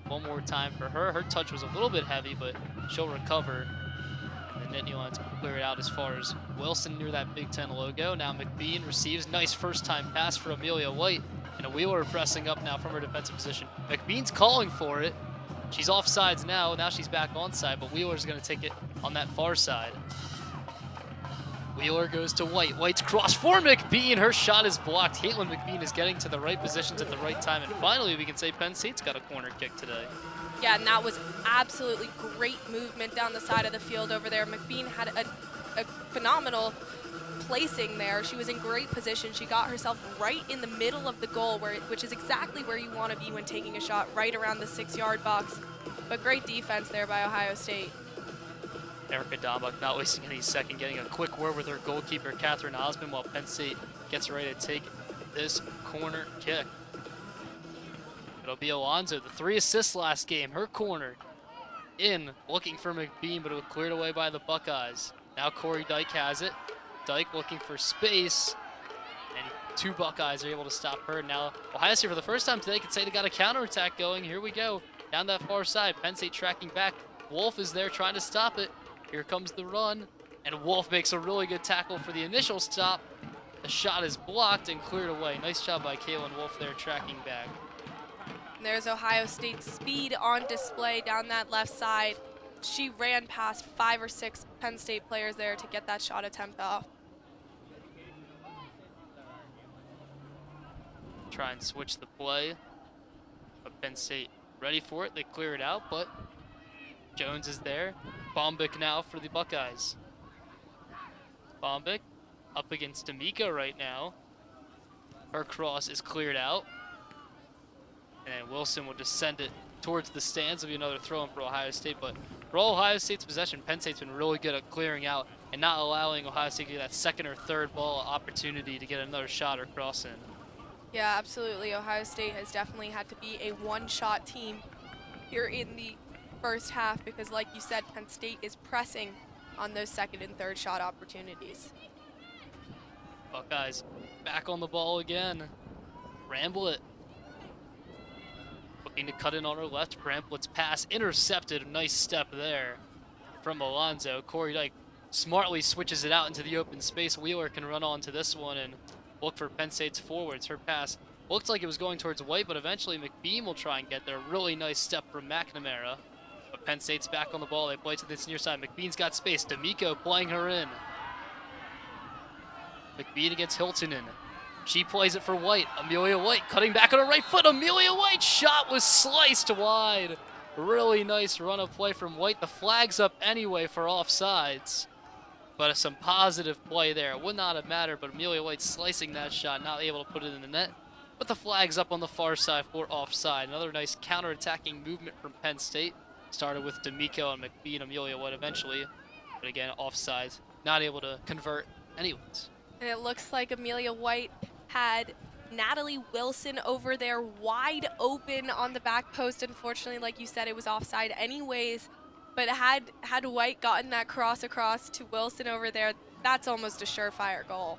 one more time for her. Her touch was a little bit heavy, but she'll recover. And the Nittany Lions clear it out as far as Wilson near that Big Ten logo. Now McBean receives. Nice first-time pass for Amelia White. And a Wheeler pressing up now from her defensive position. McBean's calling for it. She's offsides now. Now she's back onside, but Wheeler's going to take it on that far side. Wheeler goes to White. White's cross for McBean. Her shot is blocked. Caitlin McBean is getting to the right positions at the right time. And finally, we can say Penn State's got a corner kick today. Yeah, and that was absolutely great movement down the side of the field over there. McBean had a phenomenal placing there. She was in great position. She got herself right in the middle of the goal, which is exactly where you want to be when taking a shot, right around the 6-yard box. But great defense there by Ohio State. Erica Dombach not wasting any second, getting a quick word with her goalkeeper, Catherine Osmond, while Penn State gets ready to take this corner kick. It'll be Alonzo, the 3 assists last game. Her corner in, looking for McBean, but it was cleared away by the Buckeyes. Now Corey Dyke has it. Dyke looking for space, and 2 Buckeyes are able to stop her. Now, Ohio State for the first time today can say they got a counterattack going. Here we go, down that far side. Penn State tracking back. Wolf is there trying to stop it. Here comes the run, and Wolf makes a really good tackle for the initial stop. The shot is blocked and cleared away. Nice job by Kaylin Wolf there tracking back. And there's Ohio State's speed on display down that left side. She ran past 5 or 6 Penn State players there to get that shot attempt off. Try and switch the play, but Penn State ready for it. They clear it out, but Jones is there. Bombic now for the Buckeyes. Bombic up against D'Amico right now. Her cross is cleared out, and Wilson will just send it towards the stands. It'll be another throw-in for Ohio State, but for all Ohio State's possession, Penn State's been really good at clearing out and not allowing Ohio State to get that second or third ball opportunity to get another shot or cross in. Yeah, absolutely. Ohio State has definitely had to be a one-shot team here in the first half because, like you said, Penn State is pressing on those second and third shot opportunities. Buckeyes back on the ball again. Bramblett looking to cut in on her left. Bramblett's pass intercepted. A nice step there from Alonzo. Corey Dyke smartly switches it out into the open space. Wheeler can run onto this one and look for Penn State's forwards. Her pass looked like it was going towards White, but eventually McBean will try and get there. Really nice step from McNamara. But Penn State's back on the ball. They play to this near side. McBean's got space. D'Amico playing her in. McBean against Hiltonen. She plays it for White. Amelia White cutting back on her right foot. Amelia White's shot was sliced wide. Really nice run of play from White. The flag's up anyway for offsides. But some positive play there. It would not have mattered, but Amelia White slicing that shot, not able to put it in the net. But the flag's up on the far side for offside. Another nice counter-attacking movement from Penn State. Started with D'Amico and McBean, Amelia White eventually. But again, offside. Not able to convert anyways. And it looks like Amelia White had Natalie Wilson over there wide open on the back post. Unfortunately, like you said, it was offside anyways. But had White gotten that cross across to Wilson over there, that's almost a surefire goal.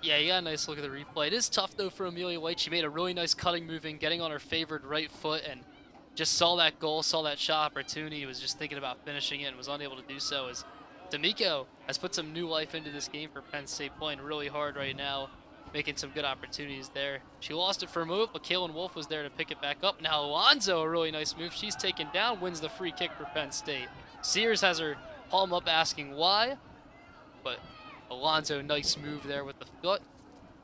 Yeah, you got a nice look at the replay. It is tough, though, for Amelia White. She made a really nice cutting move in, getting on her favored right foot, and just saw that goal, saw that shot opportunity, was just thinking about finishing it and was unable to do so, as D'Amico has put some new life into this game for Penn State, playing really hard right now, making some good opportunities there. She lost it for a moment, but Kaylin Wolf was there to pick it back up. Now Alonzo, a really nice move. She's taken down, wins the free kick for Penn State. Sears has her palm up asking why, but Alonzo, nice move there with the foot,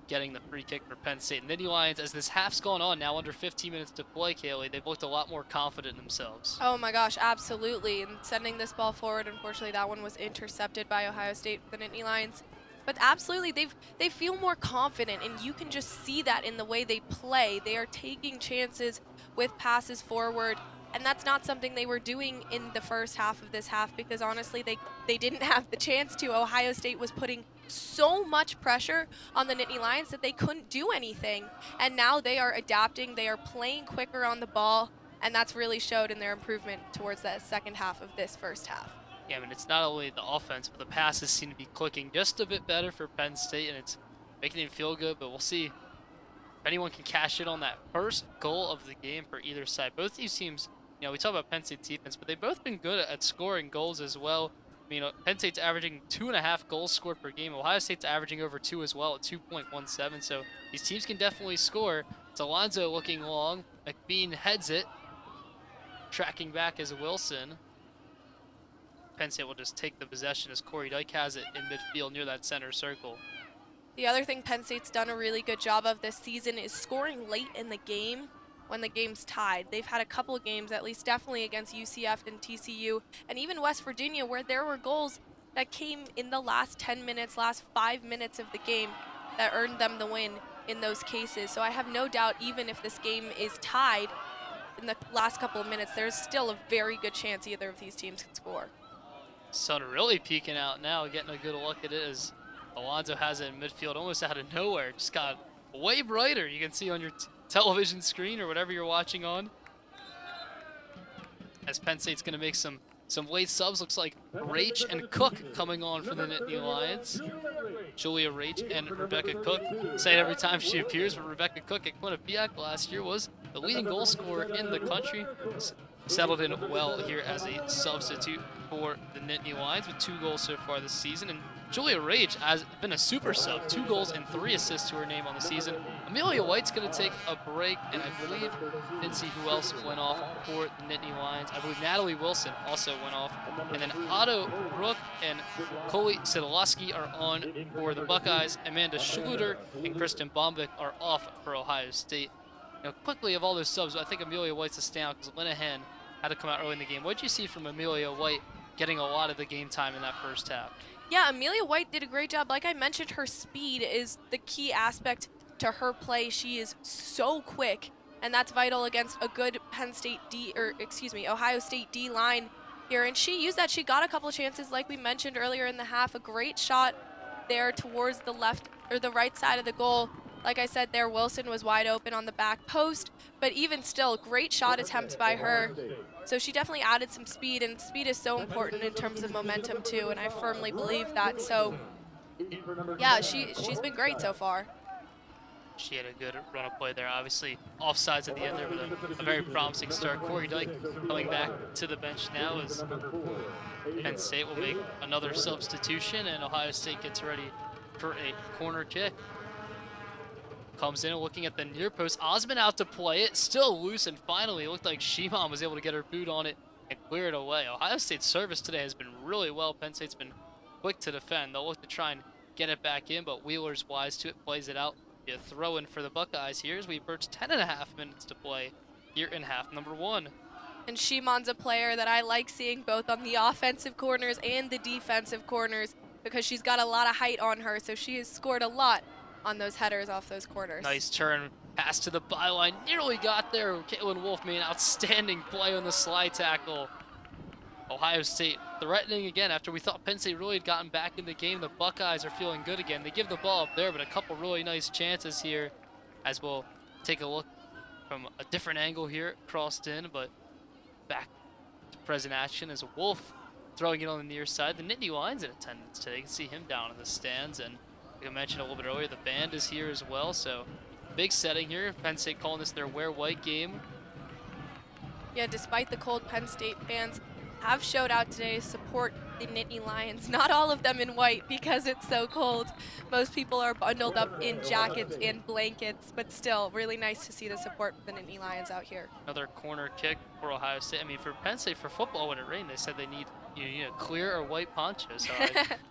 getting the free kick for Penn State. And Nittany Lions, as this half's gone on, now under 15 minutes to play, Kaylee, they've looked a lot more confident in themselves. Oh my gosh, absolutely. And sending this ball forward, unfortunately, that one was intercepted by Ohio State for the Nittany Lions. But absolutely, they feel more confident, and you can just see that in the way they play. They are taking chances with passes forward, and that's not something they were doing in the first half of this half, because honestly, they didn't have the chance to. Ohio State was putting so much pressure on the Nittany Lions that they couldn't do anything. And now they are adapting, they are playing quicker on the ball, and that's really showed in their improvement towards that second half of this first half. Yeah, I mean, it's not only the offense, but the passes seem to be clicking just a bit better for Penn State, and it's making them feel good, but we'll see if anyone can cash in on that first goal of the game for either side. Both these teams, you know, we talk about Penn State's defense, but they've both been good at scoring goals as well. I mean, Penn State's averaging 2.5 goals scored per game. Ohio State's averaging over 2 as well at 2.17, so these teams can definitely score. It's Alonzo looking long. McBean heads it. Tracking back as Wilson. Penn State will just take the possession as Corey Dyke has it in midfield near that center circle. The other thing Penn State's done a really good job of this season is scoring late in the game when the game's tied. They've had a couple of games, at least definitely against UCF and TCU, and even West Virginia, where there were goals that came in the last 10 minutes, last 5 minutes of the game that earned them the win in those cases. So I have no doubt, even if this game is tied in the last couple of minutes, there's still a very good chance either of these teams can score. Sun really peeking out now, getting a good look at it as Alonzo has it in midfield almost out of nowhere. Just got way brighter. You can see on your television screen or whatever you're watching on. As Penn State's going to make some late subs. Looks like Rach and Cook coming on for the Nittany Lions. Julia Rach and Rebecca Cook. Say it every time she appears, but Rebecca Cook at Quinnipiac last year was the leading goal scorer in the country. Settled in well here as a substitute for the Nittany Lions with 2 goals so far this season. And Julia Rage has been a super sub, 2 goals and 3 assists to her name on the season. Amelia White's going to take a break, and I believe, didn't see who else went off for the Nittany Lions. I believe Natalie Wilson also went off. And then Otto Brook and Coley Sidolowski are on for the Buckeyes. Amanda Schluter and Kristen Bombick are off for Ohio State. You know, quickly of all those subs, I think Amelia White's a standout because Linehan had to come out early in the game. What did you see from Amelia White getting a lot of the game time in that first half? Yeah, Amelia White did a great job. Like I mentioned, her speed is the key aspect to her play. She is so quick, and that's vital against a good Ohio State D line here. And she used that. She got a couple of chances, like we mentioned earlier in the half. A great shot there towards the left or the right side of the goal. Like I said there, Wilson was wide open on the back post, but even still, great shot attempt by her. So she definitely added some speed, and speed is so important in terms of momentum too, and I firmly believe that. So yeah, she's been great so far. She had a good run of play there. Obviously, offsides at the end there, but a very promising start. Corey Dyke coming back to the bench now as Penn State will make another substitution, and Ohio State gets ready for a corner kick. Comes in looking at the near post. Osmond out to play it. Still loose, and finally it looked like Shimon was able to get her boot on it and clear it away. Ohio State's service today has been really well. Penn State's been quick to defend. They'll look to try and get it back in, but Wheeler's wise to it, plays it out. Be a throw in for the Buckeyes here as we approach 10.5 minutes to play here in half number 1. And Shimon's a player that I like seeing both on the offensive corners and the defensive corners because she's got a lot of height on her, so she has scored a lot on those headers off those corners. Nice turn, pass to the byline, nearly got there. Caitlin Wolf made an outstanding play on the slide tackle. Ohio State threatening again after we thought Penn State really had gotten back in the game. The Buckeyes are feeling good again. They give the ball up there, but a couple really nice chances here as we'll take a look from a different angle here, crossed in, but back to present action as Wolf throwing it on the near side. The Nittany Lions in attendance today. You can see him down in the stands, and like I mentioned a little bit earlier, the band is here as well, so big setting here. Penn State calling this their Wear White game. Yeah, despite the cold, Penn State fans have showed out today to support the Nittany Lions. Not all of them in white because it's so cold. Most people are bundled up in jackets and blankets, but still, really nice to see the support for the Nittany Lions out here. Another corner kick for Ohio State. I mean, for Penn State, for football, when it rained, they said they need clear or white ponchos. So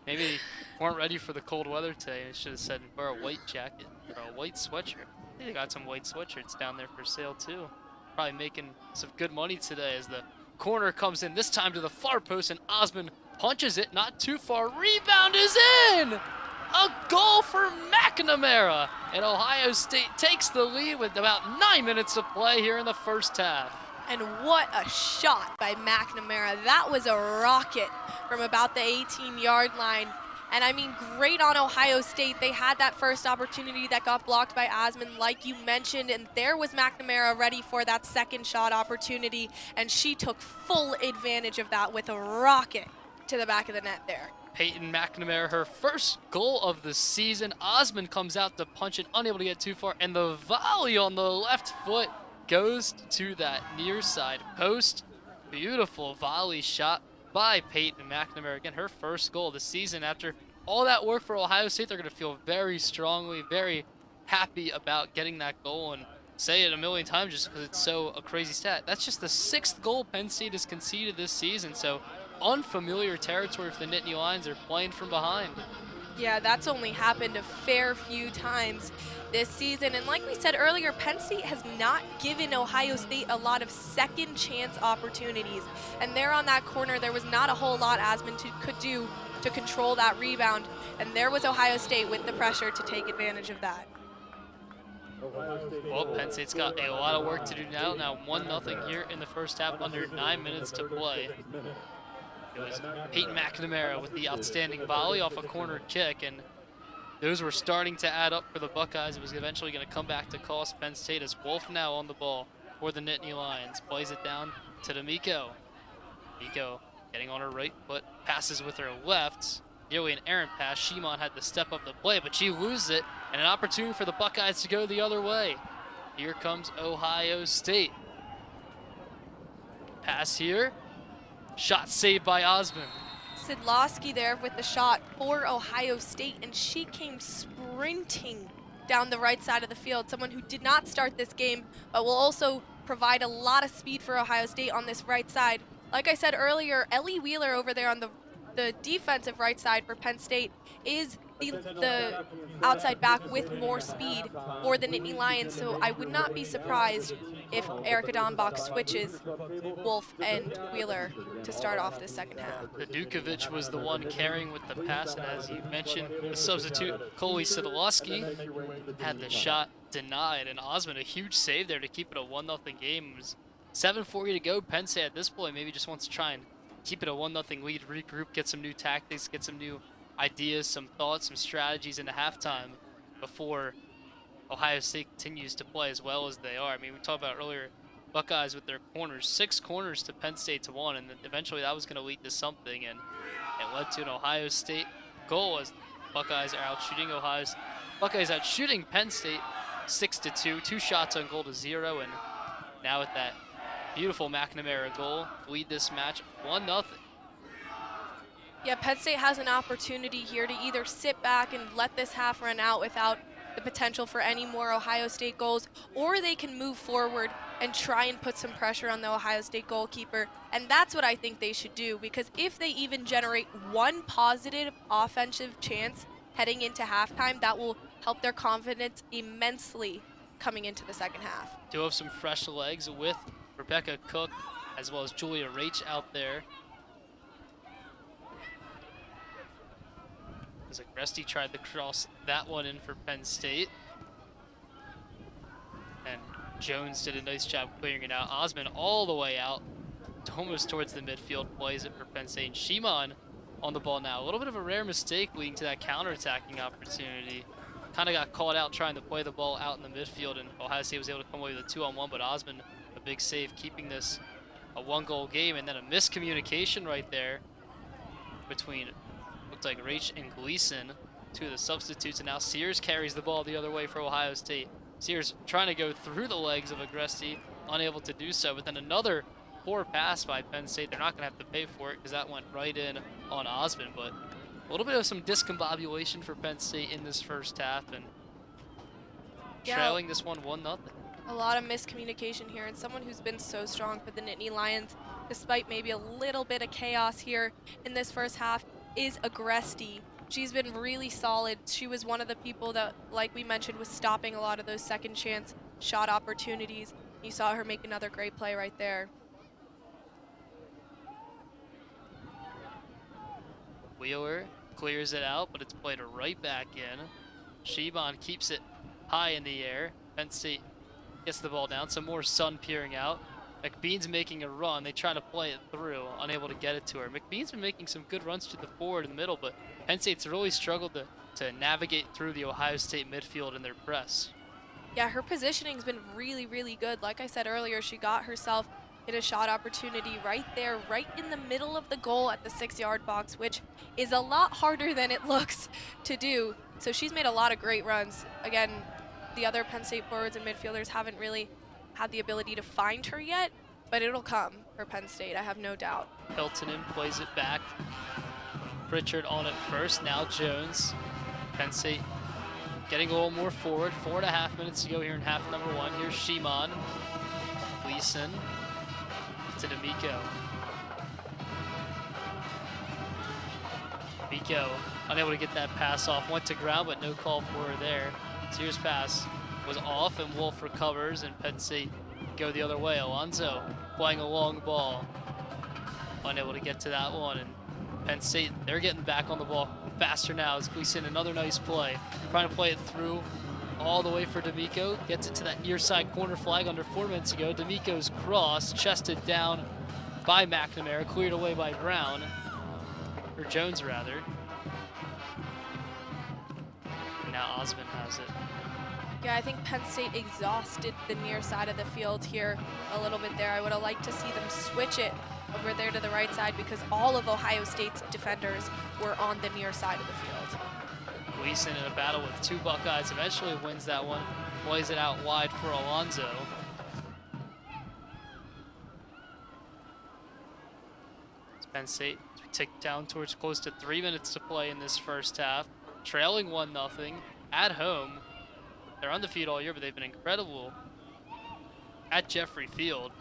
maybe they weren't ready for the cold weather today. They should have said wear a white jacket or a white sweatshirt. They got some white sweatshirts down there for sale too. Probably making some good money today as the corner comes in, this time to the far post, and Osmond punches it not too far. Rebound is in! A goal for McNamara, and Ohio State takes the lead with about 9 minutes to play here in the first half. And what a shot by McNamara. That was a rocket from about the 18-yard line. And I mean, great on Ohio State. They had that first opportunity that got blocked by Osmond, like you mentioned, and there was McNamara ready for that second shot opportunity, and she took full advantage of that with a rocket to the back of the net there. Peyton McNamara, her first goal of the season. Osmond comes out to punch it, unable to get too far, and the volley on the left foot goes to that near side post. Beautiful volley shot by Peyton McNamara. Again, her first goal of the season. After all that work for Ohio State, they're going to feel very strongly, very happy about getting that goal, and say it a million times just because it's so a crazy stat. That's just the 6th goal Penn State has conceded this season, so unfamiliar territory for the Nittany Lions. Are playing from behind. Yeah, that's only happened a fair few times this season. And like we said earlier, Penn State has not given Ohio State a lot of second chance opportunities. And there on that corner, there was not a whole lot Osmond could do to control that rebound. And there was Ohio State with the pressure to take advantage of that. Well, Penn State's got a lot of work to do now. Now 1-0 here in the first half, under 9 minutes to play. It was Peyton McNamara with the outstanding volley off a corner kick, and those were starting to add up for the Buckeyes. It was eventually going to come back to cost Penn State, as Wolf now on the ball for the Nittany Lions. Plays it down to D'Amico. D'Amico getting on her right foot, passes with her left. Nearly an errant pass. Shimon had to step up the play, but she loses it, and an opportunity for the Buckeyes to go the other way. Here comes Ohio State. Pass here. Shot saved by Osmond. Sidlowski there with the shot for Ohio State, and she came sprinting down the right side of the field. Someone who did not start this game, but will also provide a lot of speed for Ohio State on this right side. Like I said earlier, Ellie Wheeler over there on the defensive right side for Penn State is the outside back with more speed for the Nittany Lions, so I would not be surprised if Erica Dombach switches Wolf and Wheeler to start off this second half. Dukovic was the one carrying with the pass, and as you mentioned, the substitute, Coley Sidlowski, had the shot denied, and Osmond, a huge save there to keep it a 1-0 game. It was 7:40 to go. Penn State at this point maybe just wants to try and keep it a 1-0 lead, regroup, get some new tactics, get some new ideas, some thoughts, some strategies into halftime before Ohio State continues to play as well as they are. I mean, we talked about earlier, Buckeyes with their corners, 6 corners to Penn State to 1, and then eventually that was going to lead to something, and it led to an Ohio State goal as Buckeyes are out shooting Penn State 6-2, 2 shots on goal to 0, and now with that beautiful McNamara goal, lead this match 1-0. Yeah, Penn State has an opportunity here to either sit back and let this half run out without the potential for any more Ohio State goals, or they can move forward and try and put some pressure on the Ohio State goalkeeper. And that's what I think they should do, because if they even generate one positive offensive chance heading into halftime, that will help their confidence immensely coming into the second half. Do have some fresh legs with Rebecca Cook as well as Julia Raich out there. As Agresti tried to cross that one in for Penn State. And Jones did a nice job clearing it out. Osmond all the way out, almost towards the midfield, plays it for Penn State. And Shimon on the ball now. A little bit of a rare mistake leading to that counterattacking opportunity. Kind of got caught out trying to play the ball out in the midfield, and Ohio State was able to come away with a 2-on-1, but Osmond, a big save, keeping this a 1-goal game, and then a miscommunication right there between, looked like Raich and Gleason, 2 of the substitutes, and now Sears carries the ball the other way for Ohio State. Sears trying to go through the legs of Agresti, unable to do so. But then another poor pass by Penn State. They're not going to have to pay for it because that went right in on Osmond. But a little bit of some discombobulation for Penn State in this first half, and trailing this one 1-0. A lot of miscommunication here, and someone who's been so strong for the Nittany Lions, despite maybe a little bit of chaos here in this first half, is Agresti. She's been really solid. She was one of the people that, like we mentioned, was stopping a lot of those second chance shot opportunities. You saw her make another great play right there. Wheeler clears it out, but it's played right back in. Shimon keeps it high in the air. Penn State gets the ball down. Some more sun peering out. McBean's making a run. They try to play it through, unable to get it to her. McBean's been making some good runs to the forward and the middle, but Penn State's really struggled to navigate through the Ohio State midfield in their press. Yeah, her positioning's been really, really good. Like I said earlier, she got herself in a shot opportunity right there, right in the middle of the goal at the 6-yard box, which is a lot harder than it looks to do. So she's made a lot of great runs. Again, the other Penn State forwards and midfielders haven't really had the ability to find her yet, but it'll come for Penn State, I have no doubt. Hiltonen plays it back. Pritchard on it first, now Jones. Penn State getting a little more forward. 4.5 minutes to go here in half number one. Here's Shimon. Gleason to D'Amico. D'Amico unable to get that pass off. Went to ground, but no call for her there. Sears pass was off, and Wolf recovers, and Penn State go the other way. Alonso playing a long ball. Unable to get to that one, and Penn State, they're getting back on the ball faster now as Gleason, another nice play. Trying to play it through all the way for D'Amico. Gets it to that near side corner flag under 4 minutes ago. D'Amico's cross, chested down by McNamara, cleared away by Brown, or Jones rather. And now Osmond has it. Yeah, I think Penn State exhausted the near side of the field here a little bit there. I would have liked to see them switch it over there to the right side because all of Ohio State's defenders were on the near side of the field. Gleason in a battle with two Buckeyes eventually wins that one, plays it out wide for Alonso. Penn State tick down towards close to 3 minutes to play in this first half, trailing 1-0 at home. They're undefeated all year, but they've been incredible at Jeffrey Field,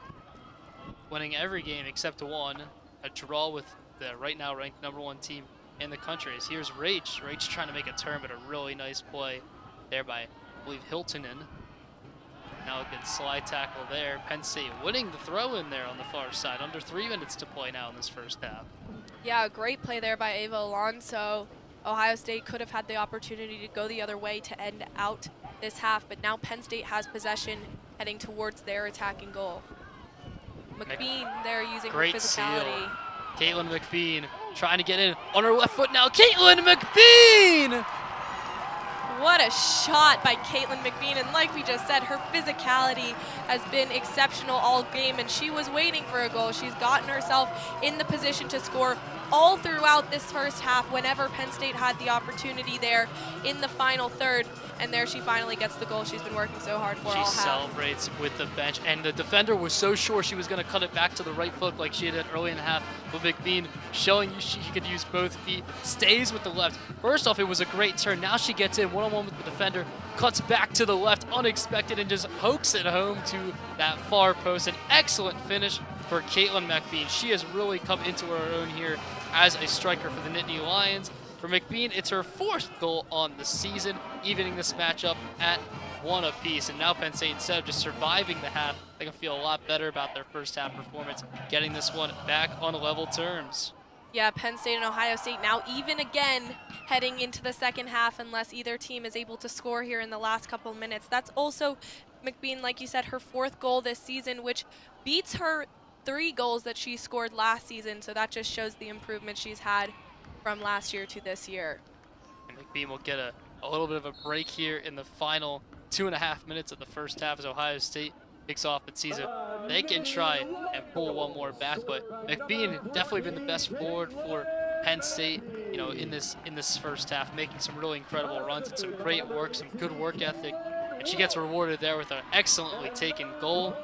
winning every game except one, a draw with the right now ranked #1 team in the country. As here's Rage. Rage trying to make a turn, but a really nice play there by, I believe, Hiltonen. Now a good slide tackle there. Penn State winning the throw in there on the far side. Under 3 minutes to play now in this first half. Yeah, a great play there by Ava Alonso. Ohio State could have had the opportunity to go the other way to end out this half, but now Penn State has possession heading towards their attacking goal. McBean there using her physicality. Seal. Caitlin McBean trying to get in on her left foot now. Caitlin McBean! What a shot by Caitlin McBean, and like we just said, her physicality has been exceptional all game, and she was waiting for a goal. She's gotten herself in the position to score all throughout this first half whenever Penn State had the opportunity there in the final third, and there she finally gets the goal she's been working so hard for all half. She celebrates with the bench, and the defender was so sure she was going to cut it back to the right foot like she did early in the half, but McBean showing you she could use both feet, stays with the left. First off, it was a great turn. Now she gets in one-on-one with the defender, cuts back to the left, unexpected, and just pokes it home to that far post. An excellent finish for Caitlin McBean. She has really come into her own here as a striker for the Nittany Lions. For McBean, it's her 4th goal on the season, evening this matchup at 1 apiece. And now Penn State, instead of just surviving the half, they can feel a lot better about their first half performance, getting this one back on level terms. Yeah, Penn State and Ohio State now even again heading into the second half unless either team is able to score here in the last couple of minutes. That's also McBean, like you said, her 4th goal this season, which beats her 3 goals that she scored last season, so that just shows the improvement she's had from last year to this year. And McBean will get a little bit of a break here in the final 2.5 minutes of the first half as Ohio State kicks off and sees if they can try and pull one more back. But McBean definitely been the best forward for Penn State, you know, in this first half, making some really incredible runs and some great work, some good work ethic. And she gets rewarded there with an excellently taken goal.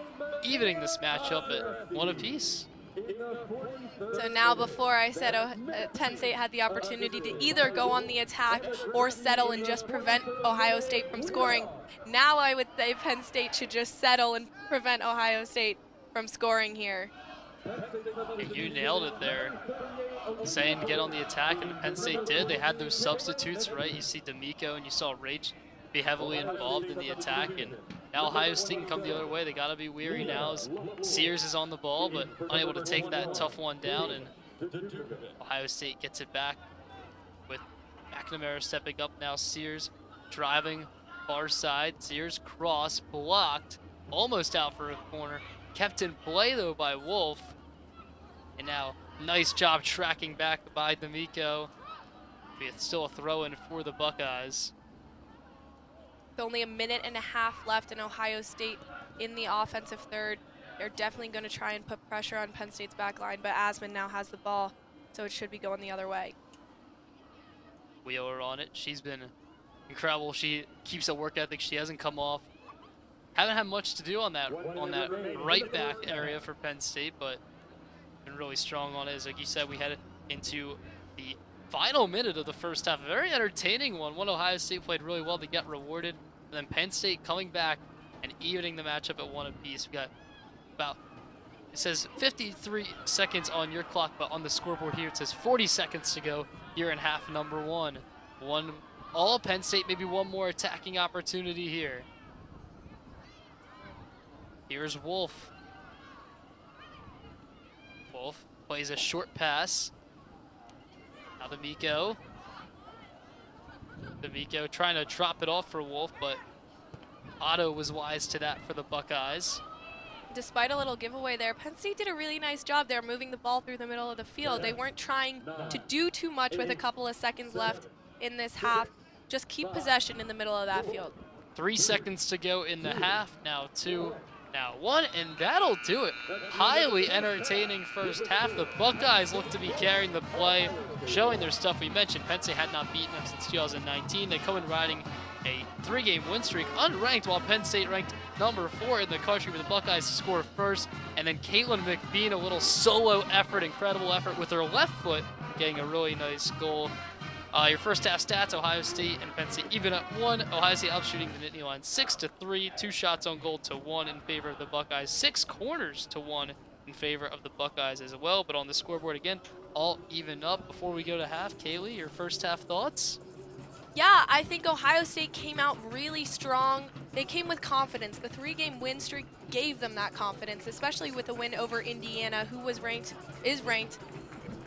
evening this matchup at 1 apiece. So now before I said Penn State had the opportunity to either go on the attack or settle and just prevent Ohio State from scoring. Now I would say Penn State should just settle and prevent Ohio State from scoring here. You nailed it there. Saying to get on the attack, and Penn State did. They had those substitutes, right? You see D'Amico and you saw Rach be heavily involved in the attack, and now Ohio State can come the other way. They got to be weary now as Sears is on the ball, but unable to take that tough one down, and Ohio State gets it back with McNamara stepping up now. Sears driving far side. Sears cross, blocked, almost out for a corner. Kept in play, though, by Wolf. And now, nice job tracking back by D'Amico. It's still a throw-in for the Buckeyes. With only a minute and a half left in Ohio State in the offensive third. They're definitely going to try and put pressure on Penn State's back line, but Asman now has the ball, so it should be going the other way. Wheeler on it. She's been incredible. She keeps a work ethic. She hasn't come off. Haven't had much to do on that right back area for Penn State, but been really strong on it. As like you said, we headed into the final minute of the first half. A very entertaining one. Ohio State played really well. They got rewarded. And then Penn State coming back and evening the matchup at 1 apiece. We got about, it says 53 seconds on your clock, but on the scoreboard here it says 40 seconds to go here in half number one. All Penn State, maybe one more attacking opportunity here. Here's Wolf. Wolf plays a short pass. Now D'Amico. D'Amico trying to drop it off for Wolf, but Otto was wise to that for the Buckeyes. Despite a little giveaway there, Penn State did a really nice job there moving the ball through the middle of the field. They weren't trying to do too much with a couple of seconds left in this half. Just keep possession in the middle of that field. 3 seconds to go in the half. Now 2, now 1, and that'll do it. Highly entertaining first half. The Buckeyes look to be carrying the play, showing their stuff. We mentioned Penn State had not beaten them since 2019. They come in riding a 3-game win streak, unranked, while Penn State ranked number 4 in the country, for the Buckeyes to score first. And then Caitlin McBean, a little solo effort, incredible effort with her left foot, getting a really nice goal. Your first half stats: Ohio State and Penn State even at 1. Ohio State outshooting the Nittany line 6-3, 2 shots on goal to 1 in favor of the Buckeyes, 6 corners to 1 in favor of the Buckeyes as well. But on the scoreboard again, all even up. Before we go to half, Kaylee, your first half thoughts? Yeah, I think Ohio State came out really strong. They came with confidence. The 3-game win streak gave them that confidence, especially with a win over Indiana, who is ranked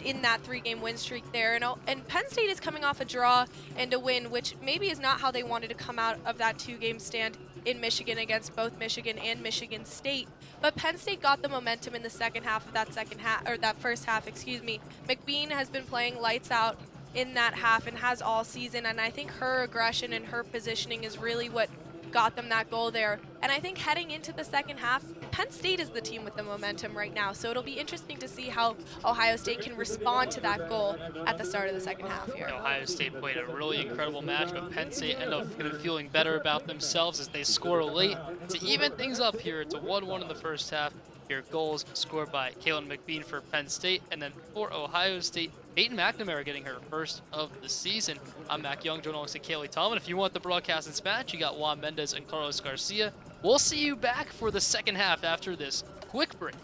in that 3-game win streak there. And Penn State is coming off a draw and a win, which maybe is not how they wanted to come out of that 2-game stand in Michigan against both Michigan and Michigan State. But Penn State got the momentum in the second half of that first half, excuse me. McBean has been playing lights out in that half and has all season, and I think her aggression and her positioning is really what got them that goal there. And I think heading into the second half, Penn State is the team with the momentum right now, so it'll be interesting to see how Ohio State can respond to that goal at the start of the second half here. Ohio State played a really incredible match, but Penn State ended up kind of feeling better about themselves as they score late to even things up here. It's a 1-1 in the first half. Your goals scored by Caitlin McBean for Penn State, and then for Ohio State, Peyton McNamara getting her first of the season. I'm Mac Young, joined alongside Kaylee Tallman. If you want the broadcast and Spanish, you got Juan Mendez and Carlos Garcia. We'll see you back for the second half after this quick break.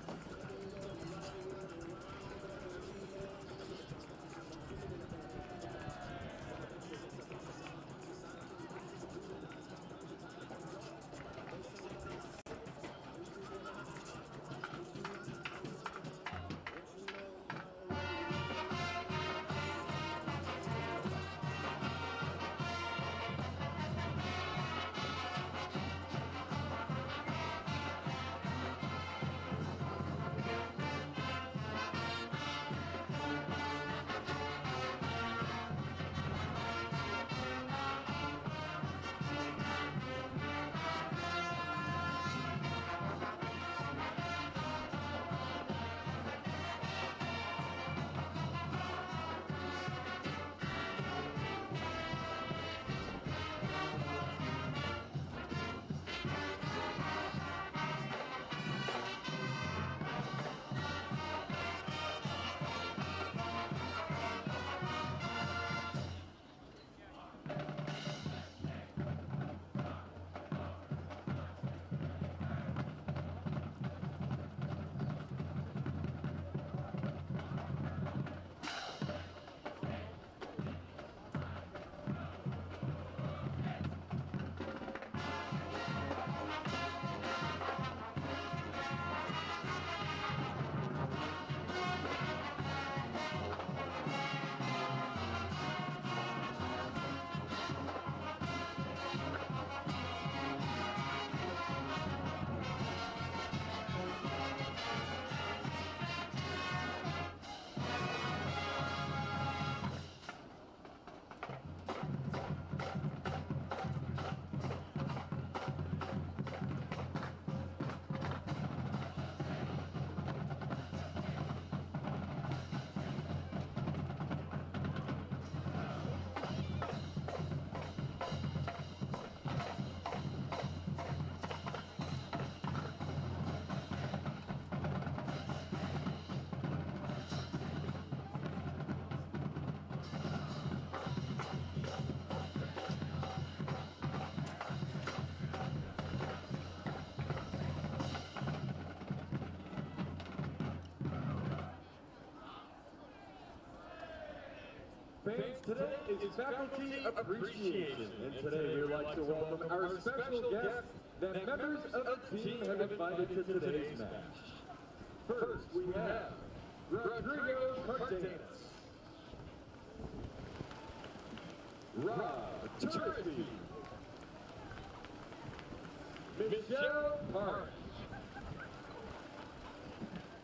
Fans, today is Faculty Appreciation, and today we would like to welcome our special guest that members of the team have invited to today's match. First, we have Rodrigo Cardenas, Rob Turkey, Michelle Park,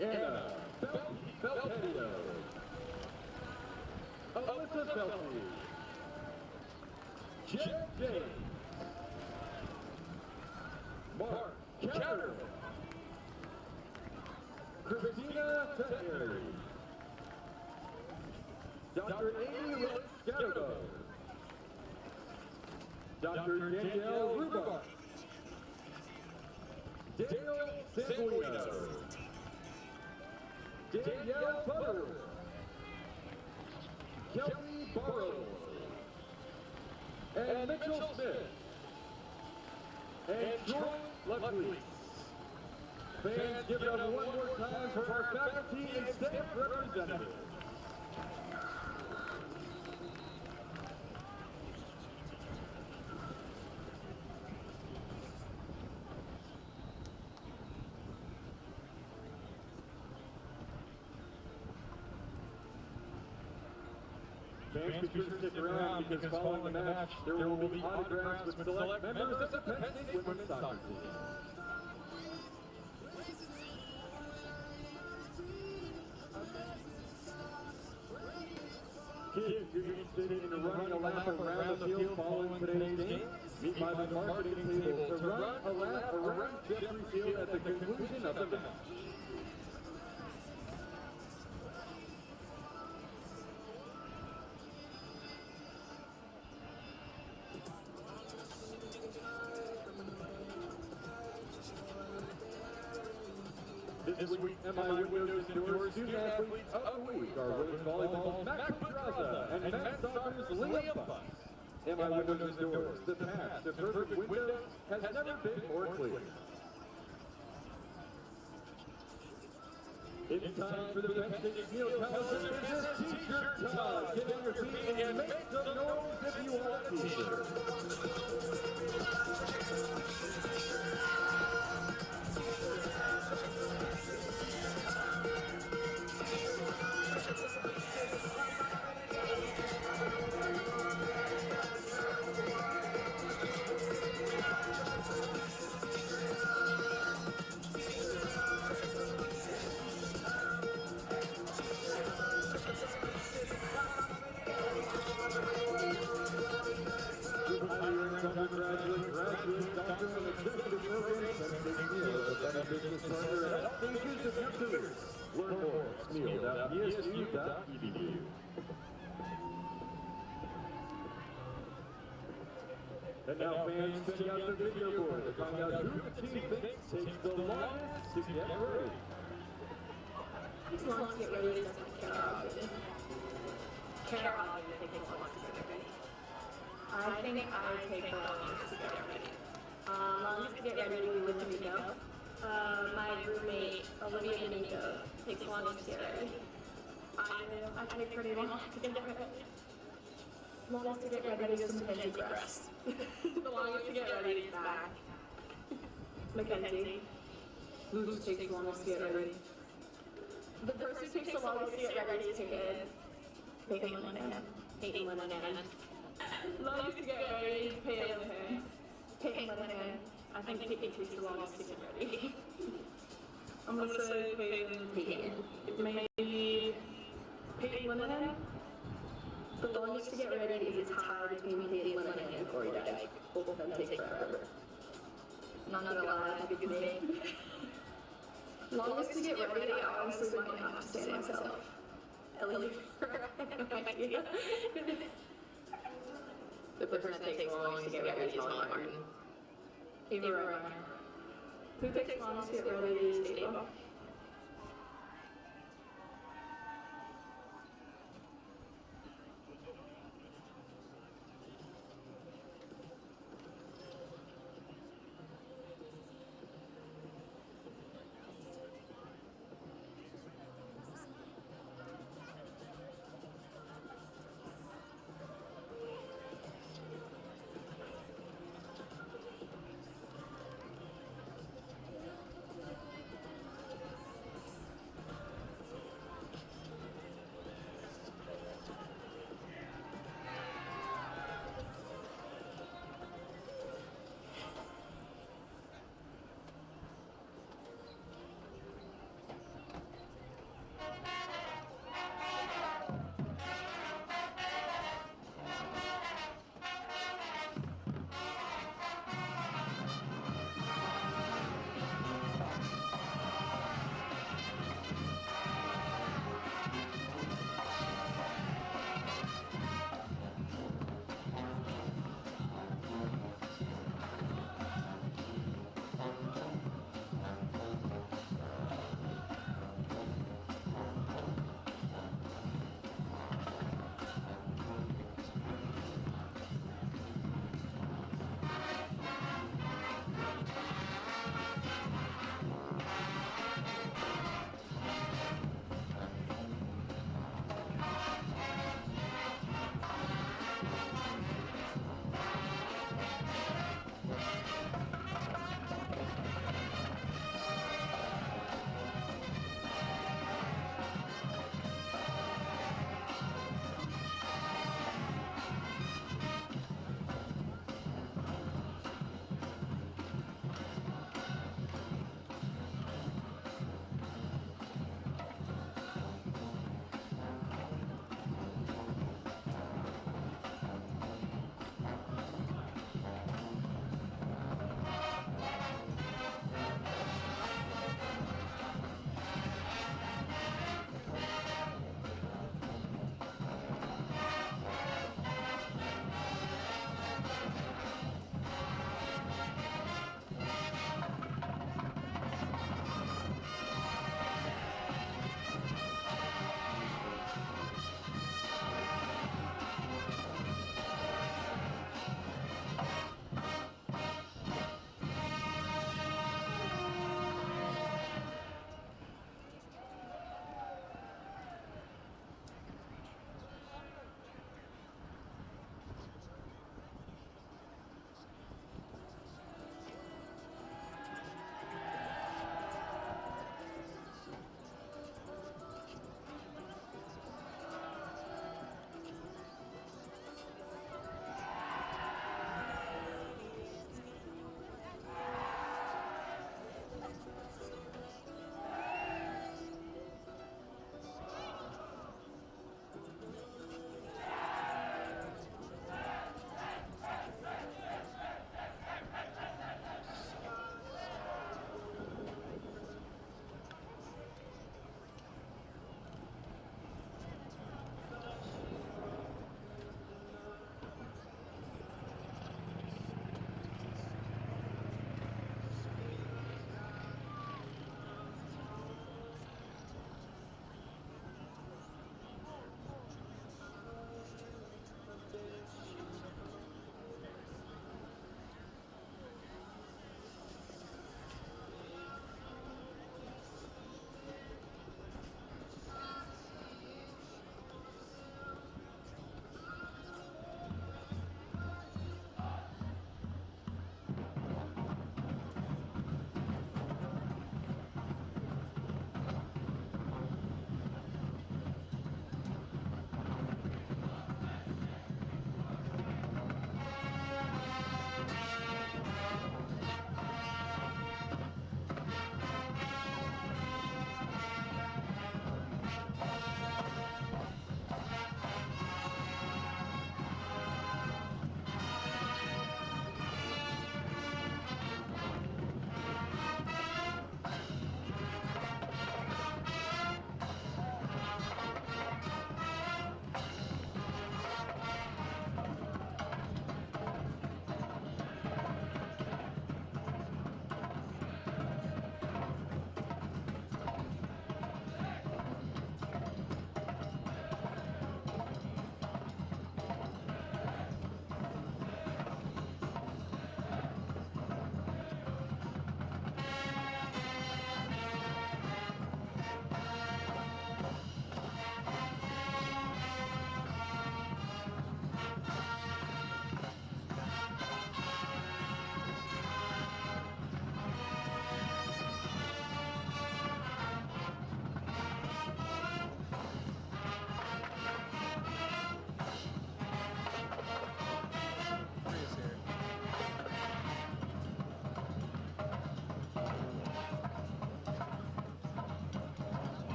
Anna Belpedio, Alyssa Felty, Jeff James, Mark Catterman, Christina Fettery, Dr. Amy Scatterbo, Dr. Danielle Rubach, Dale Sanguino, Danielle Butterworth, Kelly Barrow, and Mitchell Smith, and Troy Lefley. Fans, give it up one more time for our faculty and staff representatives. Fans, be sure to stick around because following the match, there will be autographs with select members of the Penn State women's soccer team. Kids, you're interested in running a lap around the field following today's game? Meet by the marketing table to run a lap around Jeffrey Field at the conclusion of the match. This week, MI Windows and Doors Student Athletes of the Week are women's volleyball's Max Pedraza and men's soccer's Liam Buss. MI Windows and Doors, the path to perfect windows has never been more clear. It's time for the Penn State Meal Television Business T-shirt time. Get on your feet and make some noise if you want a T-shirt. Undergraduate, graduate, doctor, and executive programs, Penn State Meal is a business partner at all stages of your career. Learn more at meal.psu.edu. And now fans, check out the video board to find out who the team thinks takes the longest to get ready. Takes long to get ready doesn't Carol takes long to get ready. I think I take the longest to get ready. Longest to get ready with D'Amico. My roommate, Olivia D'Amico, takes longest to get ready. I take pretty long to get ready. Longest to get ready is Mackenzie Grass. The longest to get ready is back. Mackenzie. Who takes the longest to get ready? The person who takes the longest to get ready is Peyton Linehan. Peyton Linehan. Longest to get ready, Peyton Linehan. I think Peyton takes the longest to get ready. I'm gonna say Peyton. Maybe Peyton Linehan. The longest to get ready is a tie between Peyton Linehan and Corey Dyke. Both of them take forever. Not gonna lie, I think it's me. Longest to get ready, I honestly might have to say myself. Ellie. I have no idea. The person that takes the longest to get ready is Molly Martin. Ava Ryan. Who takes the longest to get ready is Ava.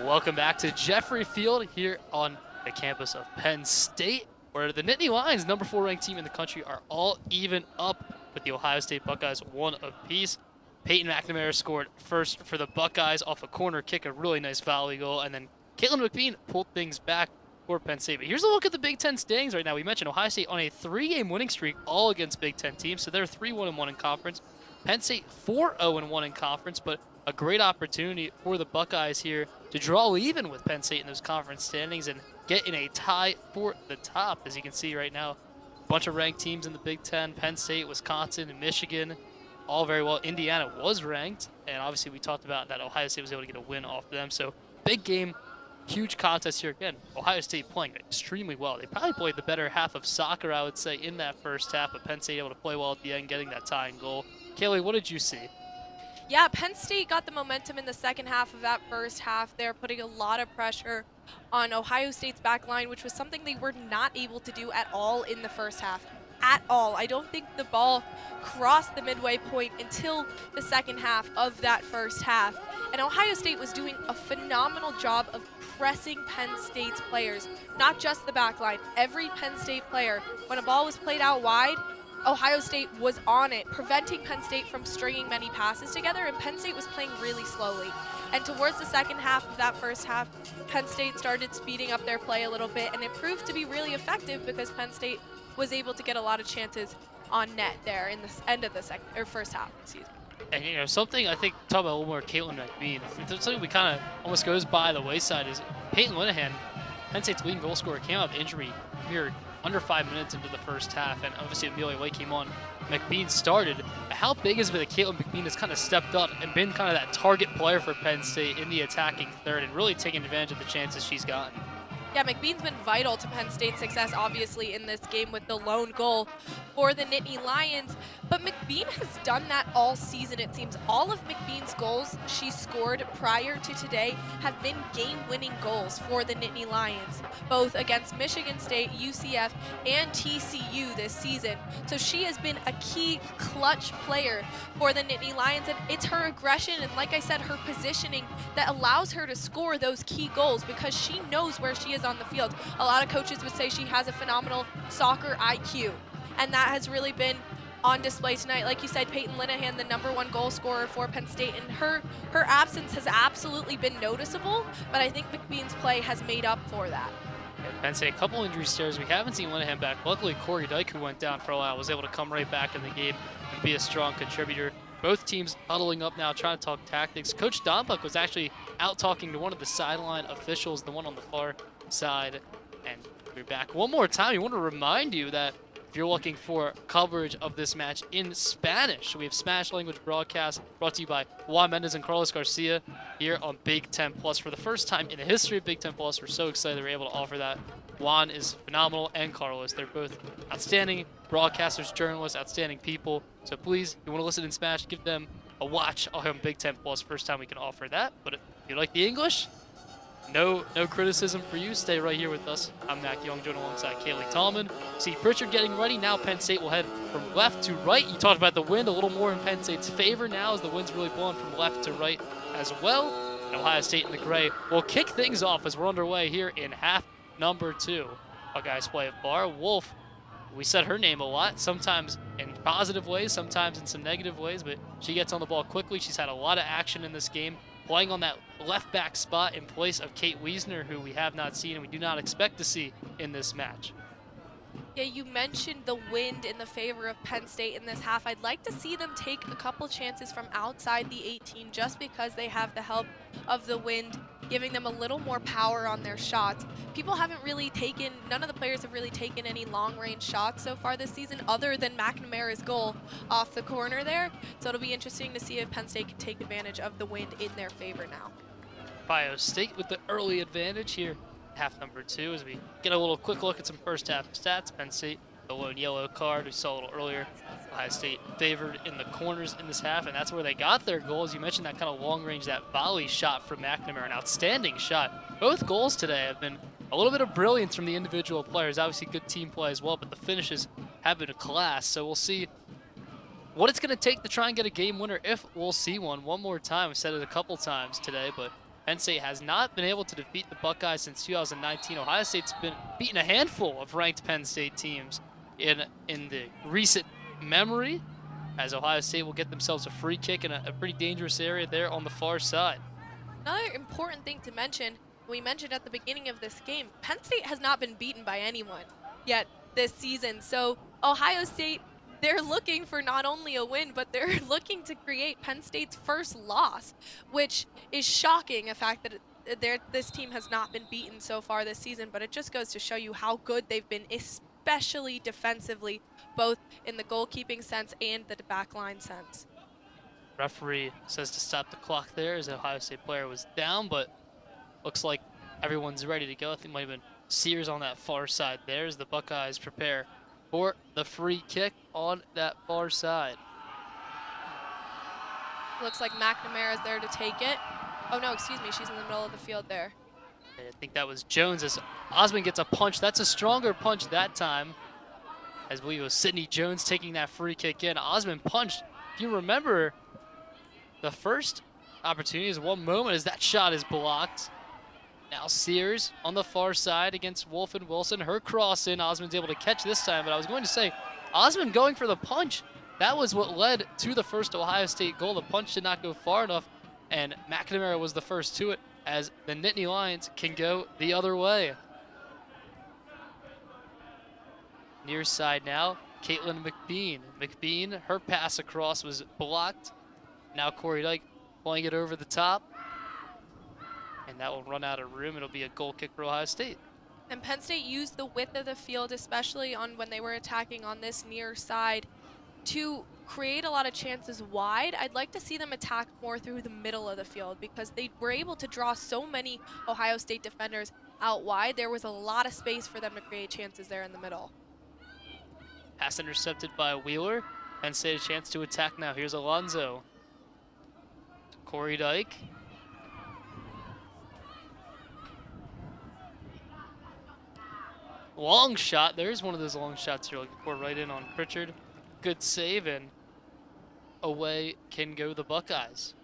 Welcome back to Jeffrey Field here on the campus of Penn State, where the Nittany Lions, number 4 ranked team in the country, are all even up with the Ohio State Buckeyes 1 apiece. Peyton McNamara scored first for the Buckeyes off a corner kick, a really nice volley goal, and then Caitlin McBean pulled things back for Penn State. But here's a look at the Big Ten standings right now. We mentioned Ohio State on a 3-game winning streak, all against Big Ten teams, so they're 3-1-1 in conference. Penn State 4-0-1 in conference, but a great opportunity for the Buckeyes here to draw even with Penn State in those conference standings and get in a tie for the top. As you can see right now, a bunch of ranked teams in the Big Ten: Penn State, Wisconsin, and Michigan, all very well. Indiana was ranked, and obviously we talked about that Ohio State was able to get a win off of them. So big game, huge contest here again. Ohio State playing extremely well. They probably played the better half of soccer, I would say, in that first half, but Penn State able to play well at the end, getting that tying goal. Kaylee, what did you see? Yeah, Penn State got the momentum in the second half of that first half. They're putting a lot of pressure on Ohio State's back line, which was something they were not able to do at all in the first half. At all. I don't think the ball crossed the midway point until the second half of that first half. And Ohio State was doing a phenomenal job of pressing Penn State's players, not just the back line. Every Penn State player, when a ball was played out wide, Ohio State was on it, preventing Penn State from stringing many passes together, and Penn State was playing really slowly. And towards the second half of that first half, Penn State started speeding up their play a little bit, and it proved to be really effective because Penn State was able to get a lot of chances on net there in the end of the first half. Excuse me. And, you know, something I think, talk about a little more Caitlin McBean, something we kind of almost goes by the wayside is Peyton Linehan, Penn State's leading goal scorer, came out of injury mere under 5 minutes into the first half, and obviously Amelia White came on. McBean started. How big is it that Caitlin McBean has kind of stepped up and been kind of that target player for Penn State in the attacking third and really taking advantage of the chances she's gotten? Yeah, McBean's been vital to Penn State's success, obviously, in this game with the lone goal for the Nittany Lions. But McBean has done that all season, it seems. All of McBean's goals she scored prior to today have been game-winning goals for the Nittany Lions, both against Michigan State, UCF, and TCU this season. So she has been a key clutch player for the Nittany Lions, and it's her aggression and, like I said, her positioning that allows her to score those key goals because she knows where she is on the field. A lot of coaches would say she has a phenomenal soccer IQ, and that has really been on display tonight. Like you said, Peyton Linehan, the #1 goal scorer for Penn State, and her absence has absolutely been noticeable, but I think McBean's play has made up for that. Penn State, a couple injury scares. We haven't seen Linehan back. Luckily, Corey Dyke, who went down for a while, was able to come right back in the game and be a strong contributor. Both teams huddling up now, trying to talk tactics. Coach Dombuck was actually out talking to one of the sideline officials, the one on the far side. And we're back one more time. We want to remind you that if you're looking for coverage of this match in Spanish, we have Spanish language broadcast brought to you by Juan Mendez and Carlos Garcia here on Big Ten Plus. For the first time in the history of Big Ten Plus, we're so excited we're able to offer that. Juan is phenomenal, and Carlos. They're both outstanding broadcasters, journalists, outstanding people. So please, if you want to listen in Spanish, give them a watch on Big Ten Plus. First time we can offer that. But if you like the English, no criticism for you. Stay right here with us. I'm Mac Young, joined alongside Kaylee Tallman. See Pritchard getting ready. Now Penn State will head from left to right. You talked about the wind, a little more in Penn State's favor now as the wind's really blowing from left to right as well. And Ohio State in the gray will kick things off as we're underway here in half number 2. Buckeyes play of Bar Wolf. We said her name a lot, sometimes in positive ways, sometimes in some negative ways, but she gets on the ball quickly. She's had a lot of action in this game, playing on that left back spot in place of Kate Wiesner, who we have not seen and we do not expect to see in this match. Yeah, you mentioned the wind in the favor of Penn State in this half. I'd like to see them take a couple chances from outside the 18 just because they have the help of the wind, giving them a little more power on their shots. None of the players have really taken any long-range shots so far this season other than McNamara's goal off the corner there. So it'll be interesting to see if Penn State can take advantage of the wind in their favor now. Ohio State with the early advantage here. Half number 2 as we get a little quick look at some first half stats. Penn State, the lone yellow card we saw a little earlier. Ohio State favored in the corners in this half, and that's where they got their goals. You mentioned that kind of long range, that volley shot from McNamara, an outstanding shot. Both goals today have been a little bit of brilliance from the individual players. Obviously good team play as well, but the finishes have been a class. So we'll see what it's going to take to try and get a game winner, if we'll see one more time. I've said it a couple times today, but Penn State has not been able to defeat the Buckeyes since 2019. Ohio State's been beaten a handful of ranked Penn State teams in the recent memory, as Ohio State will get themselves a free kick in a pretty dangerous area there on the far side. Another important thing to mention, we mentioned at the beginning of this game, Penn State has not been beaten by anyone yet this season. So Ohio State, they're looking for not only a win, but they're looking to create Penn State's first loss, which is shocking, a fact that this team has not been beaten so far this season, but it just goes to show you how good they've been, especially defensively, both in the goalkeeping sense and the backline sense. Referee says to stop the clock there as the Ohio State player was down, but looks like everyone's ready to go. I think it might have been Sears on that far side there as the Buckeyes prepare for the free kick on that far side. Looks like McNamara is there to take it. Oh no, excuse me, she's in the middle of the field there. And I think that was Jones as Osmond gets a punch. That's a stronger punch that time, as I believe it was Sydney Jones taking that free kick in. Osmond punched. If you remember, the first opportunity is one moment as that shot is blocked. Now Sears on the far side against Wolf and Wilson. Her cross in, Osmond's able to catch this time, but I was going to say, Osmond going for the punch, that was what led to the first Ohio State goal. The punch did not go far enough, and McNamara was the first to it, as the Nittany Lions can go the other way. Near side now, Caitlin McBean. McBean, her pass across was blocked. Now Corey Dyke playing it over the top. And that will run out of room. It'll be a goal kick for Ohio State. And Penn State used the width of the field, especially on when they were attacking on this near side, to create a lot of chances wide. I'd like to see them attack more through the middle of the field because they were able to draw so many Ohio State defenders out wide. There was a lot of space for them to create chances there in the middle. Pass intercepted by Wheeler. Penn State a chance to attack now. Here's Alonzo. Corey Dyke. Long shot. There's one of those long shots you're looking for, right in on Pritchard. Good save, and away can go the Buckeyes.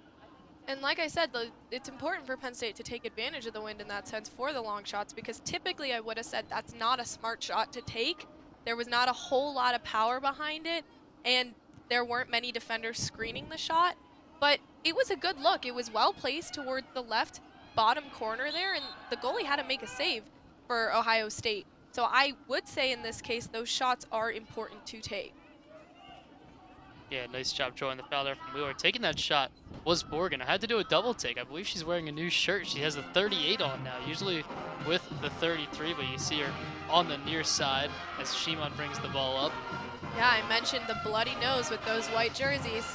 And like I said, it's important for Penn State to take advantage of the wind in that sense for the long shots, because typically I would have said that's not a smart shot to take. There was not a whole lot of power behind it, and there weren't many defenders screening the shot, but it was a good look. It was well placed toward the left bottom corner there, and the goalie had to make a save for Ohio State. So I would say in this case, those shots are important to take. Yeah, nice job drawing the foul there from Wheeler. Taking that shot was Borgen. I had to do a double take. I believe she's wearing a new shirt. She has the 38 on now, usually with the 33, but you see her on the near side as Shimon brings the ball up. Yeah, I mentioned the bloody nose with those white jerseys.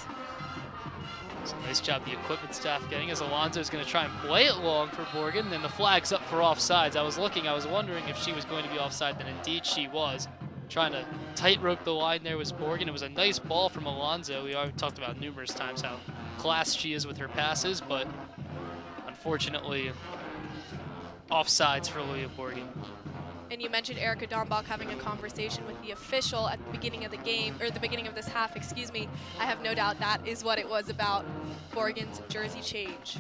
So nice job the equipment staff getting, as Alonzo's going to try and play it long for Borgen. Then the flag's up for offsides. I was wondering if she was going to be offside, and indeed she was. Trying to tightrope the line there was Borgen. It was a nice ball from Alonzo. We already talked about numerous times how class she is with her passes, but unfortunately, offsides for Leah Borgen. And you mentioned Erica Dombach having a conversation with the official at the beginning of the game, or the beginning of this half, excuse me. I have no doubt that is what it was about, Borgen's jersey change.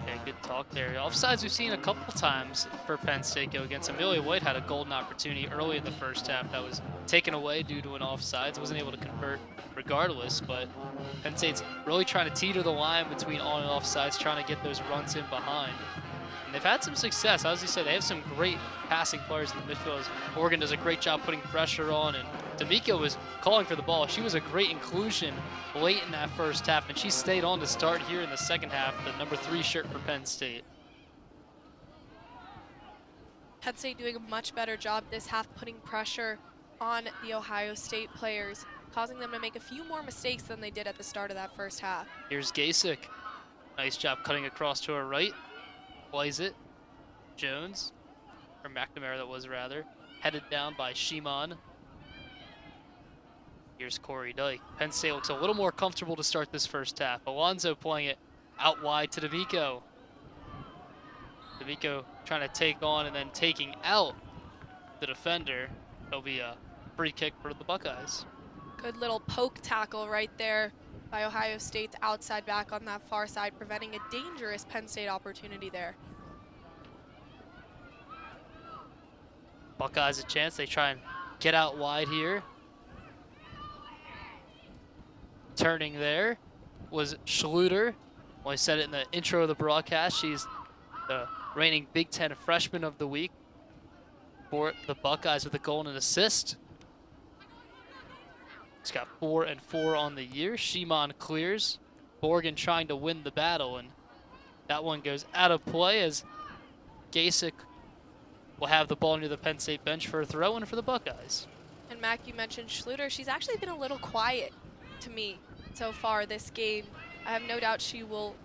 Yeah, good talk there. Offsides we've seen a couple times for Penn State go against. Amelia White had a golden opportunity early in the first half that was taken away due to an offsides. Wasn't able to convert regardless, but Penn State's really trying to teeter the line between on and offsides, trying to get those runs in behind. And they've had some success. As you said, they have some great passing players in the midfield. Oregon does a great job putting pressure on, and D'Amico was calling for the ball. She was a great inclusion late in that first half, and she stayed on to start here in the second half, the number 3 shirt for Penn State. Penn State doing a much better job this half putting pressure on the Ohio State players, causing them to make a few more mistakes than they did at the start of that first half. Here's Gasick. Nice job cutting across to her right. Plays it. Jones, or McNamara that was rather, headed down by Shimon. Here's Corey Dyke. Penn State looks a little more comfortable to start this first half. Alonzo playing it out wide to D'Amico. D'Amico trying to take on and then taking out the defender. It'll be a free kick for the Buckeyes. Good little poke tackle right there by Ohio State's outside back on that far side, preventing a dangerous Penn State opportunity there. Buckeyes a chance. They try and get out wide here. Turning there was Schluter. Well, I said it in the intro of the broadcast. She's the reigning Big Ten Freshman of the Week for the Buckeyes with a goal and an assist. She's got 4 and 4 on the year. Shimon clears. Borgen trying to win the battle, and that one goes out of play as Gasick will have the ball near the Penn State bench for a throw-in for the Buckeyes. And Mac, you mentioned Schluter. She's actually been a little quiet to me so far this game. I have no doubt she will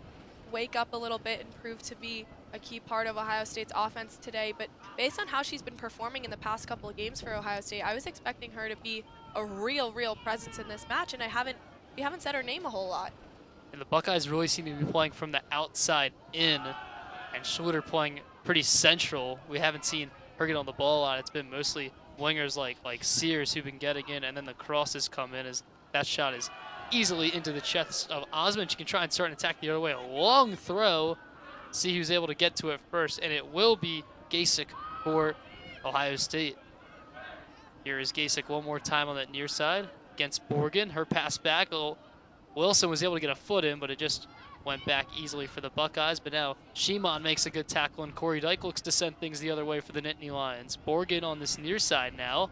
wake up a little bit and prove to be a key part of Ohio State's offense today. But based on how she's been performing in the past couple of games for Ohio State, I was expecting her to be a real presence in this match, and we haven't said her name a whole lot. And the Buckeyes really seem to be playing from the outside in, and Schluter playing pretty central. We haven't seen her get on the ball a lot. It's been mostly wingers like Sears who've been getting in, and then the crosses come in as that shot is easily into the chest of Osmond. She can try and start an attack the other way. A long throw. See who's able to get to it first, and it will be Gasick for Ohio State. Here is Gasick one more time on that near side against Borgen. Her pass back. Wilson was able to get a foot in, but it just went back easily for the Buckeyes. But now Shimon makes a good tackle, and Corey Dyke looks to send things the other way for the Nittany Lions. Borgen on this near side now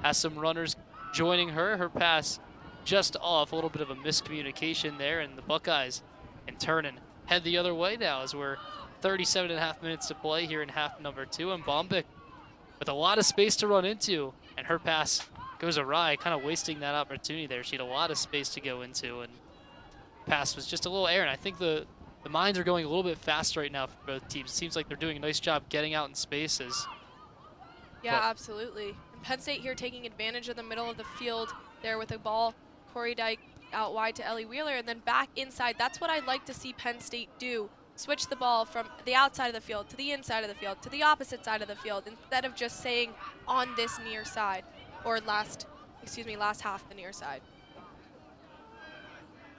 has some runners joining her. Her pass just off. A little bit of a miscommunication there, and the Buckeyes in turn and head the other way now as we're 37.5 minutes to play here in half number 2. And Bombic with a lot of space to run into, and her pass goes awry, kind of wasting that opportunity there. She had a lot of space to go into, and pass was just a little errant. I think the minds are going a little bit fast right now for both teams. It seems like they're doing a nice job getting out in spaces. Yeah, absolutely. And Penn State here taking advantage of the middle of the field there with a ball. Corey Dyke out wide to Ellie Wheeler, and then back inside. That's what I'd like to see Penn State do. Switch the ball from the outside of the field to the inside of the field to the opposite side of the field, instead of just saying on this near side, or last half the near side.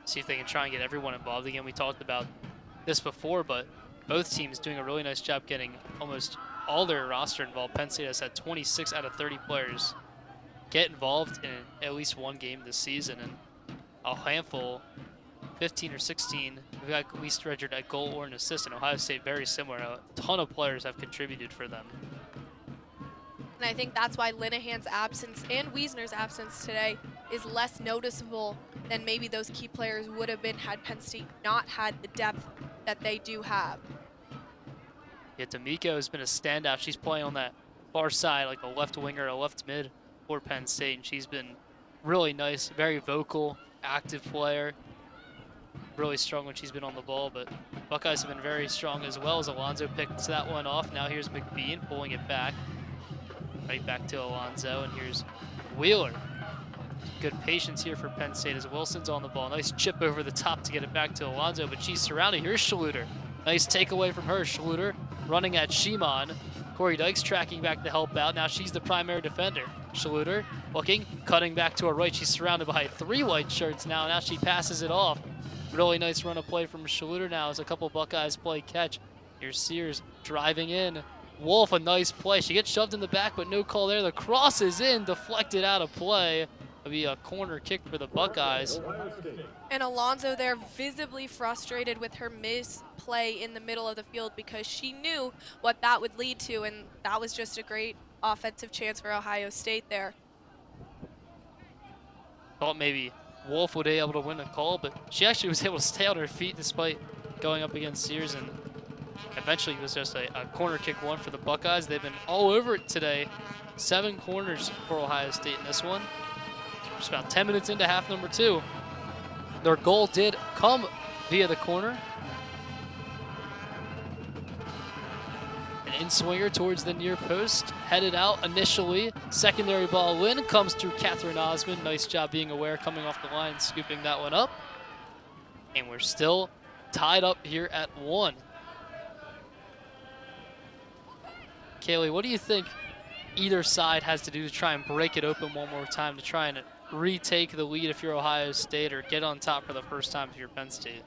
See if they can try and get everyone involved. Again, we talked about this before, but both teams doing a really nice job getting almost all their roster involved. Penn State has had 26 out of 30 players get involved in at least one game this season, and a handful, 15 or 16, we've got at least registered a goal or an assist. In Ohio State, very similar. A ton of players have contributed for them. And I think that's why Linehan's absence and Wiesner's absence today is less noticeable than maybe those key players would have been had Penn State not had the depth that they do have. Yeah, D'Amico has been a standout. She's playing on that far side, like a left winger, a left mid for Penn State, and she's been really nice, very vocal, active player. Really strong when she's been on the ball, but Buckeyes have been very strong as well as Alonzo picks that one off. Now here's McBean pulling it back. Right back to Alonzo, and here's Wheeler. Good patience here for Penn State as Wilson's on the ball. Nice chip over the top to get it back to Alonzo, but she's surrounded. Here's Schluter. Nice takeaway from her. Schluter running at Shimon. Corey Dyke's tracking back to help out. Now she's the primary defender. Schluter looking, cutting back to her right. She's surrounded by 3 white shirts now. Now she passes it off. Really nice run of play from Schluter now as a couple Buckeyes play catch. Here's Sears driving in. Wolf, a nice play. She gets shoved in the back, but no call there. The cross is in, deflected out of play. It'll be a corner kick for the Buckeyes. And Alonzo there visibly frustrated with her misplay in the middle of the field because she knew what that would lead to, and that was just a great offensive chance for Ohio State there. Thought maybe Wolf would be able to win a call, but she actually was able to stay on her feet despite going up against Sears, and eventually it was just a corner kick one for the Buckeyes. They've been all over it today. 7 corners for Ohio State in this one. Just about 10 minutes into half number 2. Their goal did come via the corner. An in-swinger towards the near post, headed out initially. Secondary ball in, comes through Catherine Osmond. Nice job being aware, coming off the line, scooping that one up. And we're still tied up here at 1. Kaylee, what do you think either side has to do to try and break it open one more time, to try and retake the lead if you're Ohio State, or get on top for the first time if you're Penn State?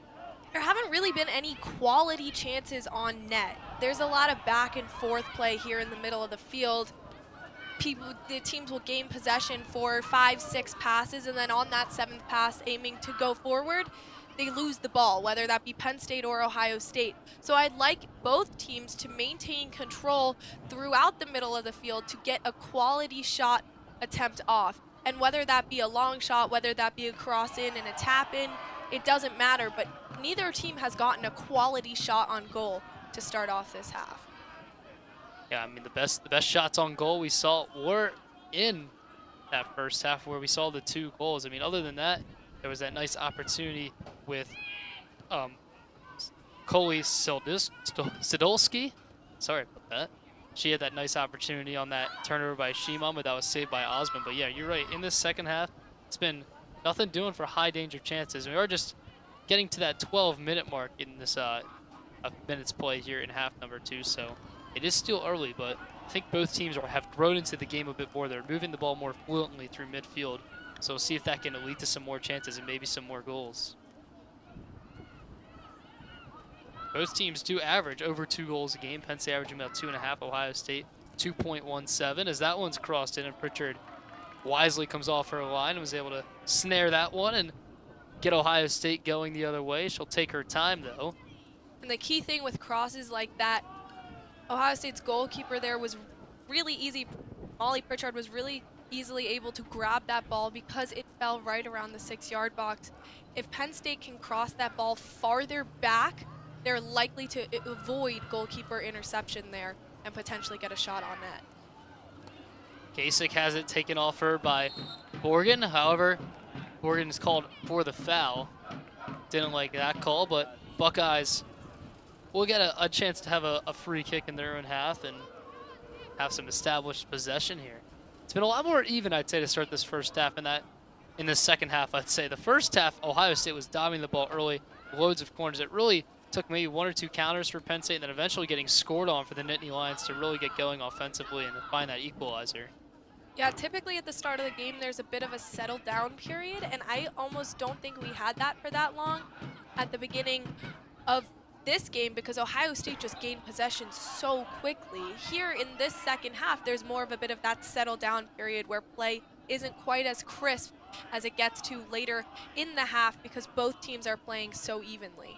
There haven't really been any quality chances on net. There's a lot of back and forth play here in the middle of the field. The teams will gain possession for 5, 6 passes, and then on that 7th pass, aiming to go forward, they lose the ball, whether that be Penn State or Ohio State. So I'd like both teams to maintain control throughout the middle of the field to get a quality shot attempt off. And whether that be a long shot, whether that be a cross in and a tap in, it doesn't matter, but neither team has gotten a quality shot on goal to start off this half. Yeah, I mean, the best shots on goal we saw were in that first half where we saw the 2 goals. I mean, other than that, there was that nice opportunity with Coley Sidolski. Sorry about that. She had that nice opportunity on that turnover by Shimon, but that was saved by Osmond. But yeah, you're right. In this second half, it's been nothing doing for high danger chances. We are just getting to that 12-minute mark in this minutes play here in half number 2. So it is still early, but I think both teams have grown into the game a bit more. They're moving the ball more fluently through midfield. So we'll see if that can lead to some more chances and maybe some more goals. Both teams do average over 2 goals a game. Penn State averaging about 2.5. Ohio State 2.17. As that one's crossed in, and Pritchard wisely comes off her line and was able to snare that one and get Ohio State going the other way. She'll take her time, though. And the key thing with crosses like that, Ohio State's goalkeeper there was really easy. Molly Pritchard was really easily able to grab that ball because it fell right around the 6-yard box. If Penn State can cross that ball farther back, they're likely to avoid goalkeeper interception there and potentially get a shot on net. Kasich has it taken off her by Borgen. However, Borgen is called for the foul. Didn't like that call, but Buckeyes will get a chance to have a free kick in their own half and have some established possession here. It's been a lot more even, I'd say, to start this first half. In the second half, I'd say the first half, Ohio State was dominating the ball early, loads of corners. It really took maybe 1 or 2 counters for Penn State, and then eventually getting scored on for the Nittany Lions to really get going offensively and find that equalizer. Yeah, typically at the start of the game, there's a bit of a settle down period, and I almost don't think we had that for that long at the beginning of this game because Ohio State just gained possession so quickly. Here in this second half, there's more of a bit of that settle down period where play isn't quite as crisp as it gets to later in the half because both teams are playing so evenly.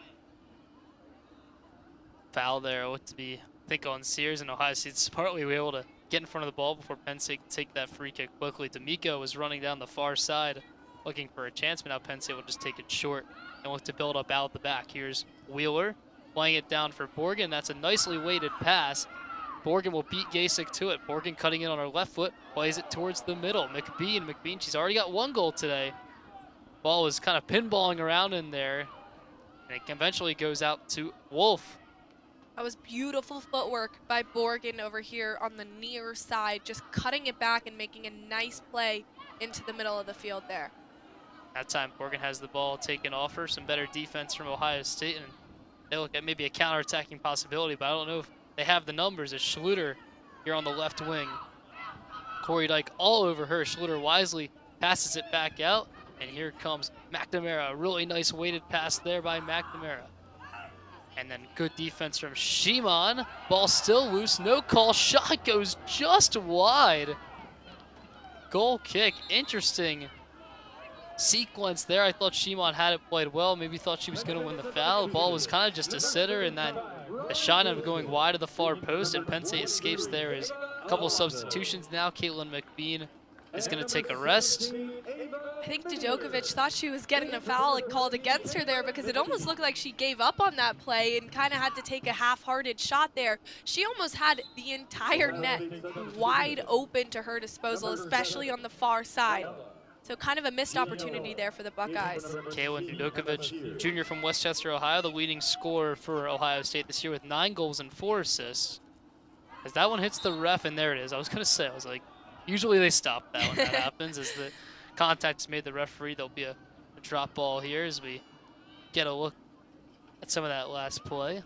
Foul there looked to be, I think, on Sears, and Ohio State smartly were able to get in front of the ball before Penn State could take that free kick quickly. D'Amico was running down the far side looking for a chance, but now Penn State will just take it short and look to build up out the back. Here's Wheeler playing it down for Borgen. That's a nicely weighted pass. Borgen will beat Gasek to it. Borgen cutting in on her left foot, plays it towards the middle. McBean, she's already got 1 goal today. Ball was kind of pinballing around in there, and it eventually goes out to Wolf. That was beautiful footwork by Borgen over here on the near side, just cutting it back and making a nice play into the middle of the field there. That time, Borgen has the ball taken off her. Some better defense from Ohio State, and they look at maybe a counterattacking possibility, but I don't know if they have the numbers. As Schluter here on the left wing. Corey Dyke all over her. Schluter wisely passes it back out, and here comes McNamara. A really nice weighted pass there by McNamara. And then good defense from Shimon. Ball still loose, no call. Shot goes just wide. Goal kick, interesting sequence there. I thought Shimon had it played well. Maybe thought she was going to win the foul. The ball was kind of just a sitter, and then the shot ended up going wide of the far post, and Penn State escapes there. Is a couple of substitutions now. Caitlin McBean is going to take a rest. I think Djokovic thought she was getting a foul called against her there because it almost looked like she gave up on that play and kind of had to take a half-hearted shot there. She almost had the entire net wide open to her disposal, especially on the far side. So kind of a missed opportunity there for the Buckeyes. Kaylin Djokovic, junior from Westchester, Ohio, the leading scorer for Ohio State this year with 9 goals and 4 assists. As that one hits the ref, and there it is. I was going to say, I was like, usually they stop that when that happens. As the contact is made the referee, there'll be a drop ball here as we get a look at some of that last play.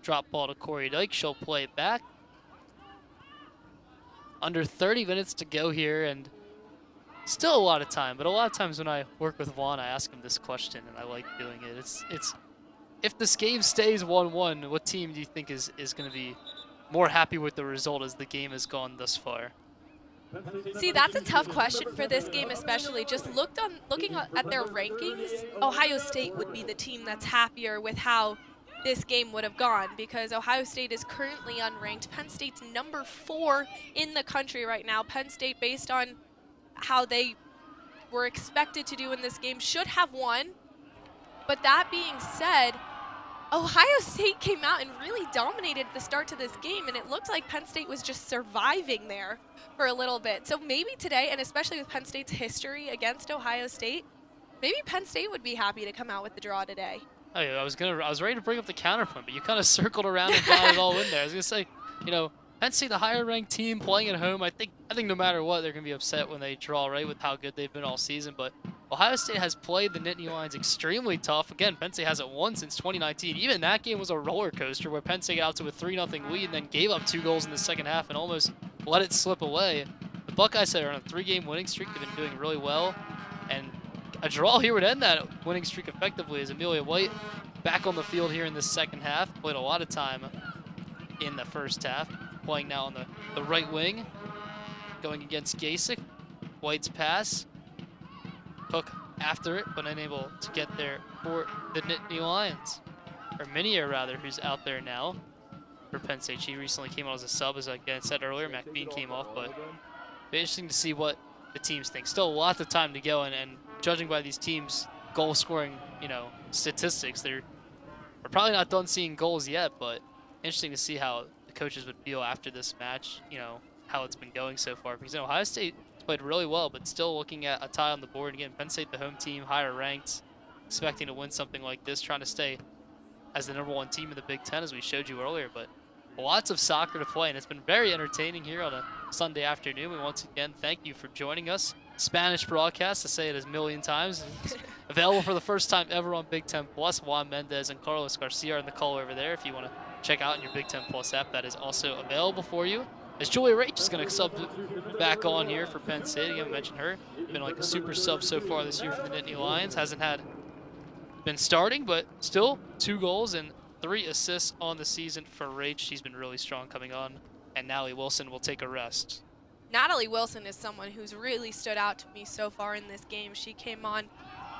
Drop ball to Corey Dyke. She'll play it back. Under 30 minutes to go here, and still a lot of time. But a lot of times when I work with Vaughn, I ask him this question, and I like doing it. It's if this game stays 1-1, what team do you think is going to be more happy with the result as the game has gone thus far? See, that's a tough question for this game, especially. Just looking at their rankings, Ohio State would be the team that's happier with how this game would have gone, because Ohio State is currently unranked. Penn State's number 4 in the country right now. Penn State, based on how they were expected to do in this game, should have won. But that being said, Ohio State came out and really dominated the start to this game, and it looked like Penn State was just surviving there for a little bit. So maybe today, and especially with Penn State's history against Ohio State, maybe Penn State would be happy to come out with the draw today. Oh, yeah, I was ready to bring up the counterpoint, but you kind of circled around and got it all in there. I was gonna say, you know, Penn State, the higher ranked team playing at home. I think no matter what, they're gonna be upset when they draw, right, with how good they've been all season. But Ohio State has played the Nittany Lions extremely tough. Again, Penn State hasn't won since 2019. Even that game was a roller coaster where Penn State got out to a 3-0 lead and then gave up 2 goals in the second half and almost let it slip away. The Buckeyes are on a 3-game winning streak. They've been doing really well, and a draw here would end that winning streak effectively, as Amelia White back on the field here in the second half. Played a lot of time in the first half, playing now on the right wing, going against Gasek. White's pass. Hook after it, but unable to get there for the Nittany Lions. Or Minier, rather, who's out there now for Penn State. She recently came out as a sub, as I said earlier. McBean came off, but it'll be interesting to see what the teams think. Still lots of time to go, and judging by these teams' goal-scoring, statistics, we're probably not done seeing goals yet, but interesting to see how the coaches would feel after this match, how it's been going so far. Because Ohio State played really well, but still looking at a tie on the board. Again, Penn State, the home team, higher ranked, expecting to win something like this, trying to stay as the #1 team in the Big Ten, as we showed you earlier. But lots of soccer to play, and it's been very entertaining here on a Sunday afternoon. We once again thank you for joining us. Spanish broadcast, to say it a million times, available for the first time ever on Big Ten Plus. Juan Mendez and Carlos Garcia are in the call over there. If you want to check out in your Big Ten Plus app, that is also available for you. As Julia Rach is going to sub back on here for Penn State. Again, I mentioned her. Been like a super sub so far this year for the Nittany Lions. Hasn't been starting, but still 2 goals and 3 assists on the season for Rach. She's been really strong coming on. And Natalie Wilson will take a rest. Natalie Wilson is someone who's really stood out to me so far in this game. She came on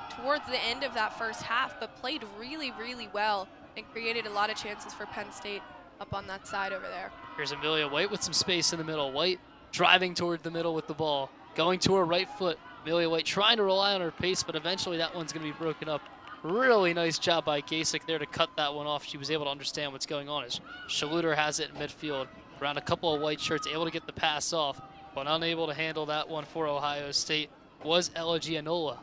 towards the end of that first half, but played really, really well and created a lot of chances for Penn State up on that side over there. Here's Amelia White with some space in the middle. White driving toward the middle with the ball, going to her right foot. Amelia White trying to rely on her pace, but eventually that one's going to be broken up. Really nice job by Gasek there to cut that one off. She was able to understand what's going on as Shaluter has it in midfield. Around a couple of white shirts, able to get the pass off, but unable to handle that one for Ohio State was Ella Gianola.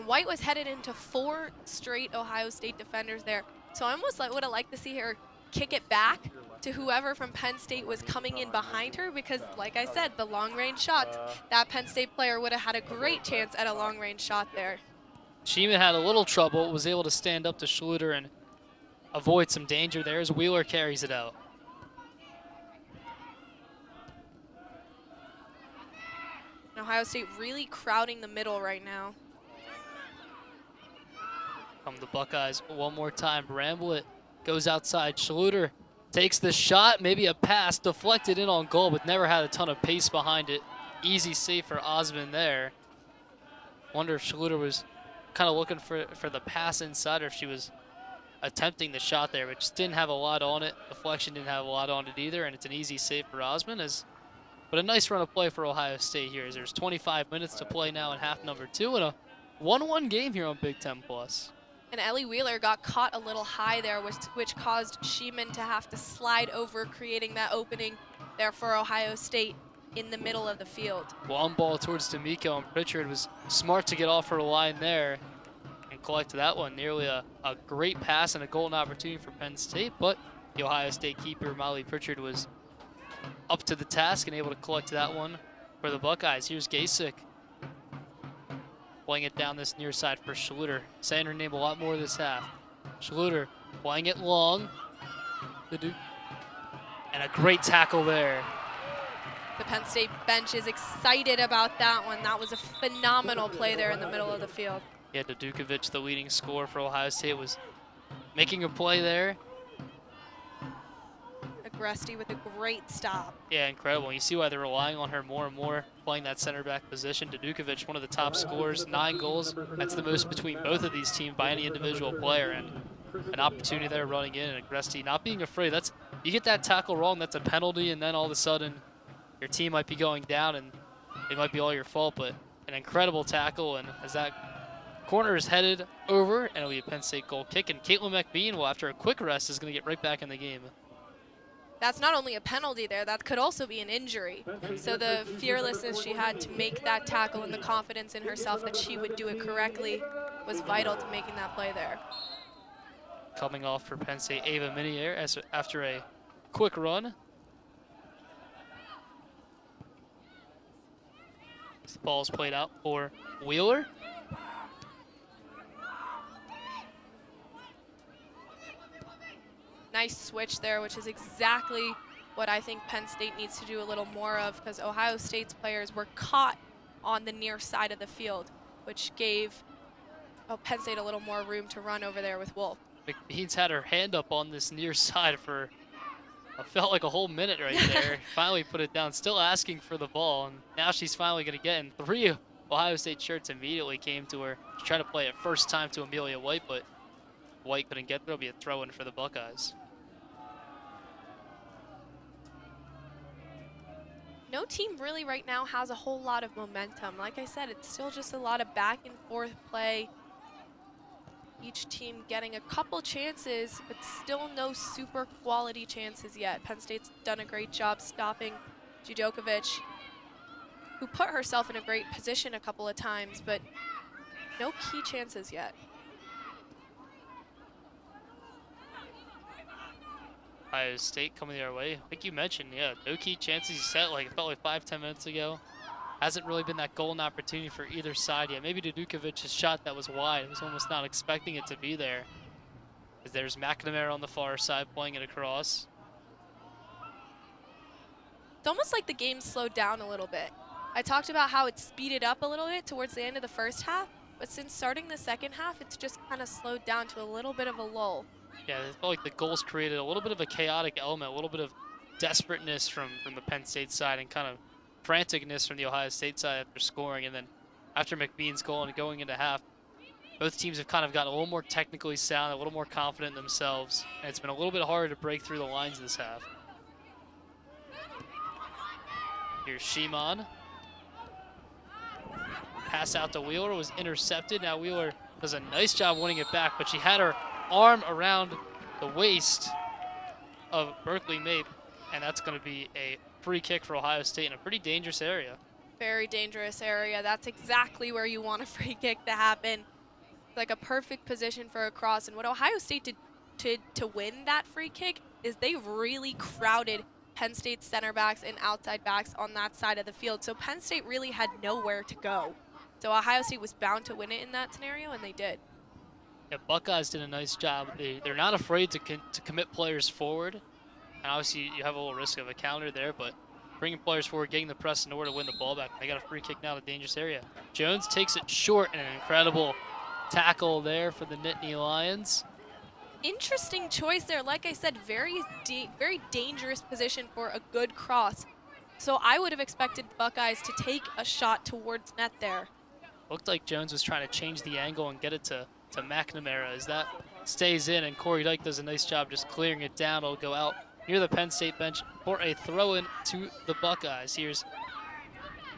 White was headed into 4 straight Ohio State defenders there. So I almost would have liked to see her kick it back to whoever from Penn State was coming in behind her, because like I said, the long range shots, that Penn State player would have had a great chance at a long range shot there. She even had a little trouble, was able to stand up to Schluter and avoid some danger there as Wheeler carries it out. Ohio State really crowding the middle right now. From the Buckeyes one more time. Bramblett goes outside. Schluter takes the shot, maybe a pass, deflected in on goal, but never had a ton of pace behind it. Easy save for Osmond there. Wonder if Schluter was kind of looking for the pass inside, or if she was attempting the shot there, but just didn't have a lot on it. Deflection didn't have a lot on it either, and it's an easy save for Osmond. But a nice run of play for Ohio State here, as there's 25 minutes to play now in half number 2, and a 1-1 game here on Big Ten Plus. And Ellie Wheeler got caught a little high there, which caused Sheeman to have to slide over, creating that opening there for Ohio State in the middle of the field. Long ball towards D'Amico, and Pritchard was smart to get off her line there and collect that one. Nearly a great pass and a golden opportunity for Penn State, but the Ohio State keeper, Molly Pritchard, was up to the task and able to collect that one for the Buckeyes. Here's Gasek playing it down this near side for Schluter, saying her name a lot more this half. Schluter playing it long. And a great tackle there. The Penn State bench is excited about that one. That was a phenomenal play there in the middle of the field. Yeah, Dukovic, the leading scorer for Ohio State, was making a play there. Agresti with a great stop. Yeah, incredible. You see why they're relying on her more and more, playing that center back position. Dukovic, one of the top scorers, 9 goals. That's the most between both of these teams by any individual player. And an opportunity there running in, and Agresti not being afraid. You get that tackle wrong, that's a penalty, and then all of a sudden your team might be going down and it might be all your fault, but an incredible tackle, and as that corner is headed over, and it'll be a Penn State goal kick, and Caitlin McBean, well, after a quick rest, is going to get right back in the game. That's not only a penalty there, that could also be an injury. So the fearlessness she had to make that tackle and the confidence in herself that she would do it correctly was vital to making that play there. Coming off for Penn State, Ava Minier after a quick run. The ball's played out for Wheeler. Nice switch there, which is exactly what I think Penn State needs to do a little more of, because Ohio State's players were caught on the near side of the field, which gave Penn State a little more room to run over there with Wolf. McBean's had her hand up on this near side for, it felt like a whole minute right there. Finally put it down, still asking for the ball, and now she's finally going to get in. 3 Ohio State shirts immediately came to her. She tried to play it first time to Amelia White, but White couldn't get there. It'll be a throw-in for the Buckeyes. No team really right now has a whole lot of momentum. Like I said, it's still just a lot of back and forth play. Each team getting a couple chances, but still no super quality chances yet. Penn State's done a great job stopping Judokovic, who put herself in a great position a couple of times, but no key chances yet. Ohio State coming their way. Like you mentioned, yeah, no key chances. You said it felt like 5-10 minutes ago. Hasn't really been that golden opportunity for either side yet. Maybe Dukovic's shot that was wide. I was almost not expecting it to be there. As there's McNamara on the far side playing it across. It's almost like the game slowed down a little bit. I talked about how it speeded up a little bit towards the end of the first half, but since starting the second half, it's just kind of slowed down to a little bit of a lull. Yeah, it felt like the goals created a little bit of a chaotic element, a little bit of desperateness from the Penn State side and kind of franticness from the Ohio State side after scoring. And then after McBean's goal and going into half, both teams have kind of gotten a little more technically sound, a little more confident in themselves. And it's been a little bit harder to break through the lines this half. Here's Shimon. Pass out to Wheeler was intercepted. Now Wheeler does a nice job winning it back, but she had her arm around the waist of Berkeley Mape, and that's going to be a free kick for Ohio State in a pretty dangerous area. Very dangerous area. That's exactly where you want a free kick to happen. It's like a perfect position for a cross. And what Ohio State did to win that free kick is they really crowded Penn State's center backs and outside backs on that side of the field. So Penn State really had nowhere to go. So Ohio State was bound to win it in that scenario, and they did. Yeah, Buckeyes did a nice job. They're not afraid to commit players forward. And obviously you have a little risk of a counter there, but bringing players forward, getting the press in order to win the ball back. They got a free kick now to dangerous area. Jones takes it short, and an incredible tackle there for the Nittany Lions. Interesting choice there. Like I said, very dangerous position for a good cross. So I would have expected Buckeyes to take a shot towards net there. Looked like Jones was trying to change the angle and get it to McNamara as that stays in, and Corey Dyke does a nice job just clearing it down. It'll go out near the Penn State bench for a throw-in to the Buckeyes. Here's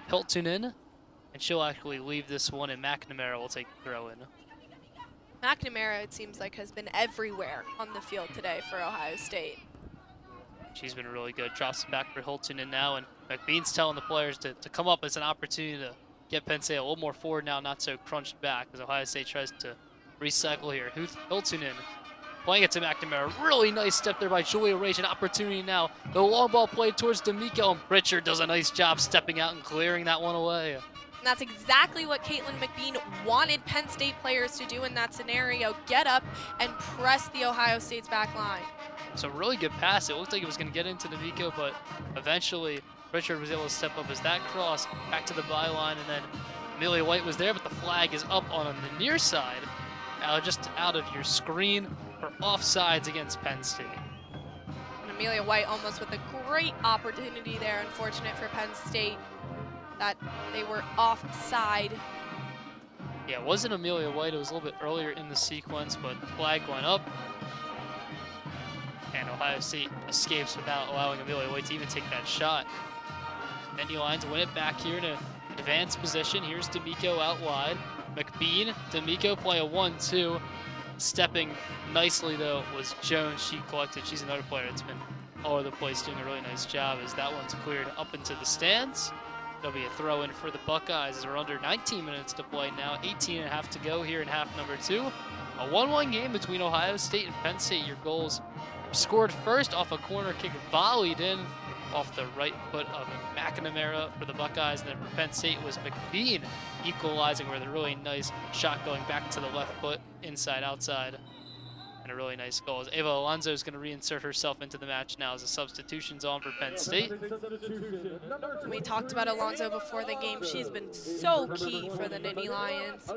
Hiltonen, and she'll actually leave this one, and McNamara will take the throw-in. McNamara, it seems like, has been everywhere on the field today for Ohio State. She's been really good. Drops it back for Hiltonen now, and McBean's telling the players to come up as an opportunity to get Penn State a little more forward now, not so crunched back, as Ohio State tries to recycle here. Hiltonen playing it to McNamara. Really nice step there by Julia Rage. An opportunity now. The long ball played towards D'Amico, and Pritchard does a nice job stepping out and clearing that one away. And that's exactly what Caitlin McBean wanted Penn State players to do in that scenario. Get up and press the Ohio State's back line. So really good pass. It looked like it was going to get into D'Amico, but eventually Pritchard was able to step up as that cross back to the byline, and then Amelia White was there, but the flag is up on the near side, just out of your screen for offsides against Penn State. And Amelia White almost with a great opportunity there. Unfortunate for Penn State that they were offside. Yeah, it wasn't Amelia White. It was a little bit earlier in the sequence, but the flag went up. And Ohio State escapes without allowing Amelia White to even take that shot. Nittany Lions win it back here in an advanced position. Here's D'Amico out wide. McBean, D'Amico play a 1-2. Stepping nicely, though, was Jones. She collected. She's another player that's been all over the place, doing a really nice job as that one's cleared up into the stands. There'll be a throw-in for the Buckeyes as we're under 19 minutes to play now. 18 and a half to go here in half number 2. A 1-1 game between Ohio State and Penn State. Your goals scored first off a corner kick, volleyed in off the right foot of McNamara for the Buckeyes. And then for Penn State was McBean equalizing with a really nice shot going back to the left foot, inside, outside. And a really nice goal. As Ava Alonso is going to reinsert herself into the match now as the substitution's on for Penn State. We talked about Alonso before the game. She's been so key for the Nittany Lions.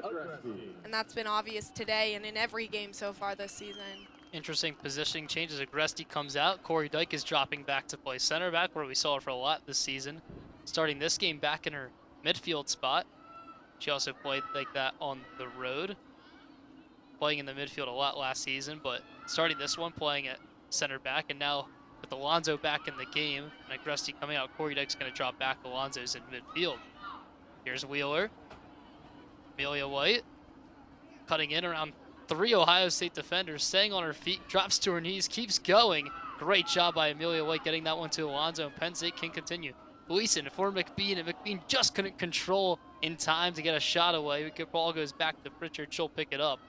And that's been obvious today and in every game so far this season. Interesting positioning changes. Agresti comes out. Corey Dyke is dropping back to play center back, where we saw her for a lot this season. Starting this game back in her midfield spot. She also played like that on the road, playing in the midfield a lot last season, but starting this one playing at center back, and now with Alonso back in the game and Agresti coming out, Corey Dyke's going to drop back. Alonso's in midfield. Here's Wheeler. Amelia White cutting in around 3 Ohio State defenders, staying on her feet, drops to her knees, keeps going. Great job by Amelia White getting that one to Alonso, and Penn State can continue. Gleason for McBean, and McBean just couldn't control in time to get a shot away. The ball goes back to Pritchard. She'll pick it up.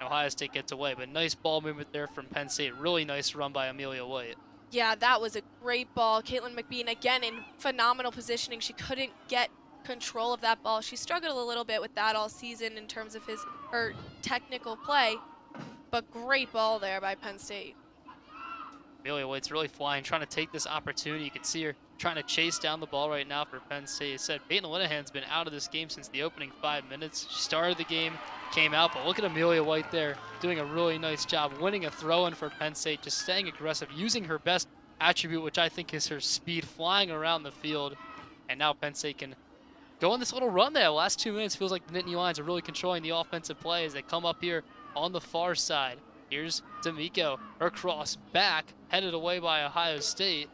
Ohio State gets away, but nice ball movement there from Penn State. Really nice run by Amelia White. Yeah, that was a great ball. Caitlin McBean, again, in phenomenal positioning. She couldn't get control of that ball. She struggled a little bit with that all season in terms of her technical play, but great ball there by Penn State. Amelia White's really flying, trying to take this opportunity. You can see her trying to chase down the ball right now for Penn State. As said, Peyton Linehan's been out of this game since the opening 5 minutes. She started the game, came out, but look at Amelia White there doing a really nice job, winning a throw-in for Penn State, just staying aggressive, using her best attribute, which I think is her speed, flying around the field. And now Penn State can go on this little run there. The last 2 minutes feels like the Nittany Lions are really controlling the offensive play as they come up here on the far side. Here's D'Amico, her cross back, headed away by Ohio State.